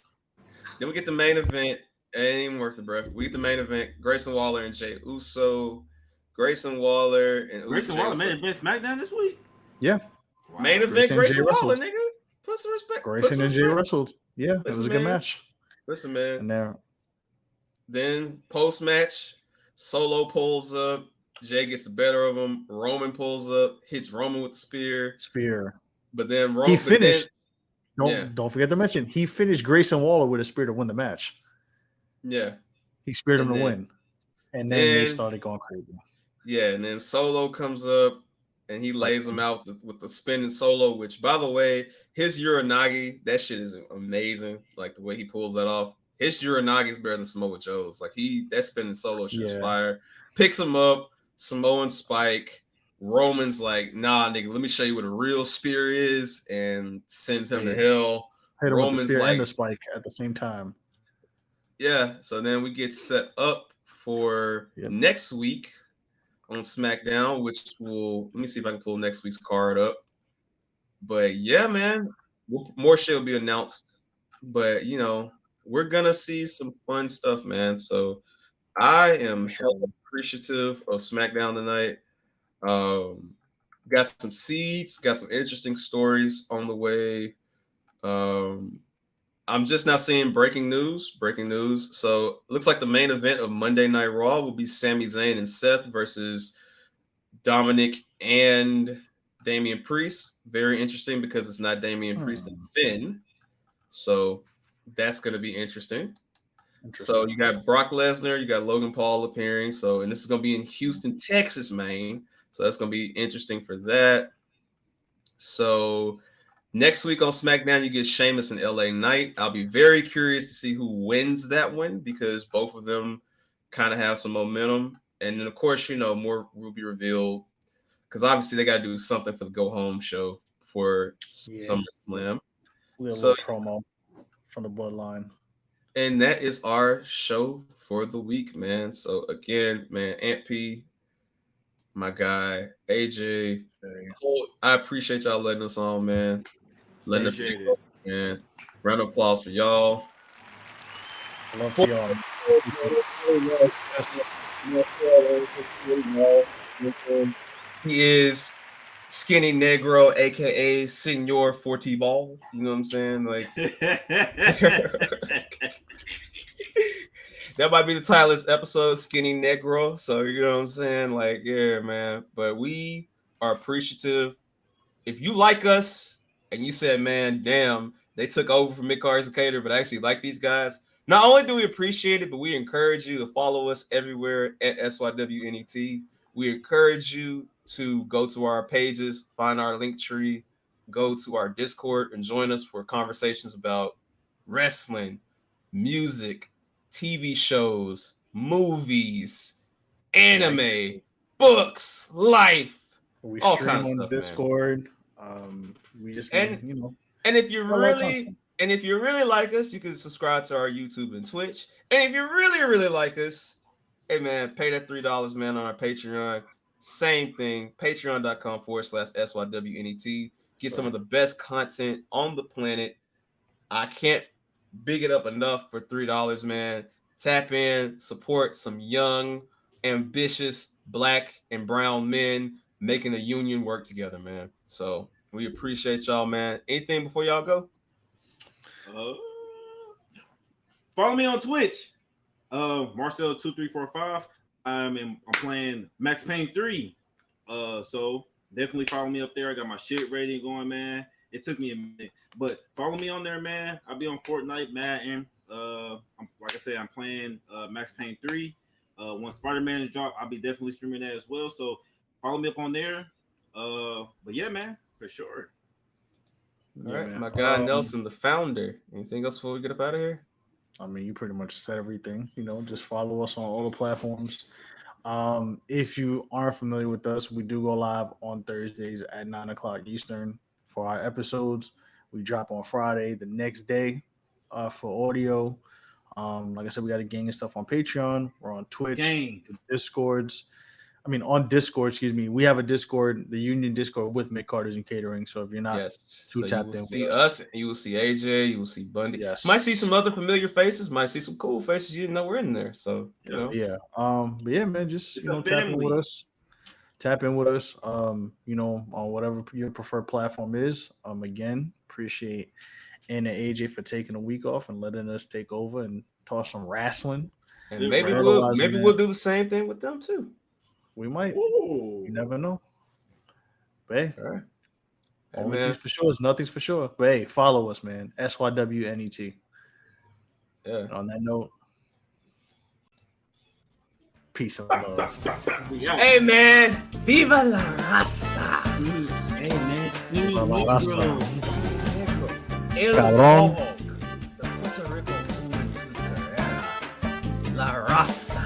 Then we get the main event. It ain't even worth it, bro. We get the main event. Grayson Waller and Jey Uso. Grayson Waller made it best SmackDown this week. Yeah. Wow. Main event, Grayson Waller, nigga. Put some respect. Grayson and Jey wrestled. Yeah, it was a good match. Listen, man. And there. Then post match, Solo pulls up. Jay gets the better of him. Roman pulls up, hits Roman with the spear. But then Roman finished. Don't forget to mention he finished Grayson Waller with a spear to win the match. Yeah, he speared him to win, and then they started going crazy. Yeah, and then Solo comes up and he lays him out with the spinning Solo. Which, by the way, his Uranagi, that shit is amazing. Like the way he pulls that off. His Uranagi is better than Samoa Joe's. Like that spinning Solo shit is fire. Picks him up, Samoan spike. Roman's like, nah, nigga, let me show you what a real spear is, and sends him to hell. Hit him with the spear and the spike at the same time. Yeah, so then we get set up for next week. on SmackDown, which will let me see if I can pull next week's card up. But yeah, man, more shit will be announced. But you know, we're gonna see some fun stuff, man. So I am hella appreciative of SmackDown tonight. Got some seeds, got some interesting stories on the way. I'm just now seeing breaking news. So it looks like the main event of Monday Night Raw will be Sami Zayn and Seth versus Dominic and Damian Priest. Very interesting because it's not Damian Priest and Finn. So that's going to be interesting. So you got Brock Lesnar, you got Logan Paul appearing. So, and this is going to be in Houston, Texas, man. So that's going to be interesting for that. So next week on SmackDown, you get Sheamus and LA Knight. I'll be very curious to see who wins that one because both of them kind of have some momentum. And then, of course, you know, more will be revealed because obviously they got to do something for the Go Home show for SummerSlam. We have a little promo from the Bloodline. And that is our show for the week, man. So, again, man, Aunt P, my guy, AJ, I appreciate y'all letting us on, man. Letting us take over, man. Round of applause for y'all. Love to y'all. He is Skinny Negro, aka Senor Forty Ball. You know what I'm saying? Like that might be the title of this episode, Skinny Negro. So you know what I'm saying? Like, yeah, man. But we are appreciative. If you like us and you said, man, damn, they took over from Midcarders and Catering, but I actually like these guys. Not only do we appreciate it, but we encourage you to follow us everywhere at SYWNET. We encourage you to go to our pages, find our link tree, go to our Discord, and join us for conversations about wrestling, music, TV shows, movies, anime, books, life. We all stream kinds of on stuff, Discord. We just, you know. And if you really like us, you can subscribe to our YouTube and Twitch. And if you really like us, hey man, pay that $3, man, on our Patreon. Same thing, patreon.com/SYWNET. Get some of the best content on the planet. I can't big it up enough for $3, man. Tap in, support some young, ambitious Black and brown men making a union work together, man. So we appreciate y'all, man. Anything before y'all go? Follow me on Twitch, Marcel2345. I'm playing Max Payne 3. So definitely follow me up there. I got my shit ready going, man. It took me a minute, but follow me on there, man. I'll be on Fortnite, Madden. Like I said, I'm playing Max Payne 3. When Spider-Man is dropped, I'll be definitely streaming that as well. So follow me up on there. But yeah, man, for sure. All right, my guy Nelson, the founder. Anything else before we get up out of here? I mean, you pretty much said everything. You know, just follow us on all the platforms. If you aren't familiar with us, we do go live on Thursdays at 9:00 Eastern for our episodes. We drop on Friday the next day for audio. Like I said, we got a gang of stuff on Patreon. We're on Twitch, Discords. On Discord, excuse me. We have a Discord, the Union Discord with Midcarders and Catering. So if you're not too tapped in, see us, you will see AJ, you will see Bundy. Yes. Might see some other familiar faces, might see some cool faces you didn't know were in there. So you know. Yeah. But yeah, man, just tap in with us. Tap in with us. On whatever your preferred platform is. Again, appreciate Anna and AJ for taking a week off and letting us take over and talk some wrestling. And maybe we'll do the same thing with them too. We might. Ooh. You never know. But hey, all right. Only things for sure is nothing's for sure. But hey, follow us, man. SYWNET. Yeah. And on that note, peace and love. Hey, man. Viva la raza. Hey, man. Viva la raza. El Cabrón. Puerto Rico. La raza.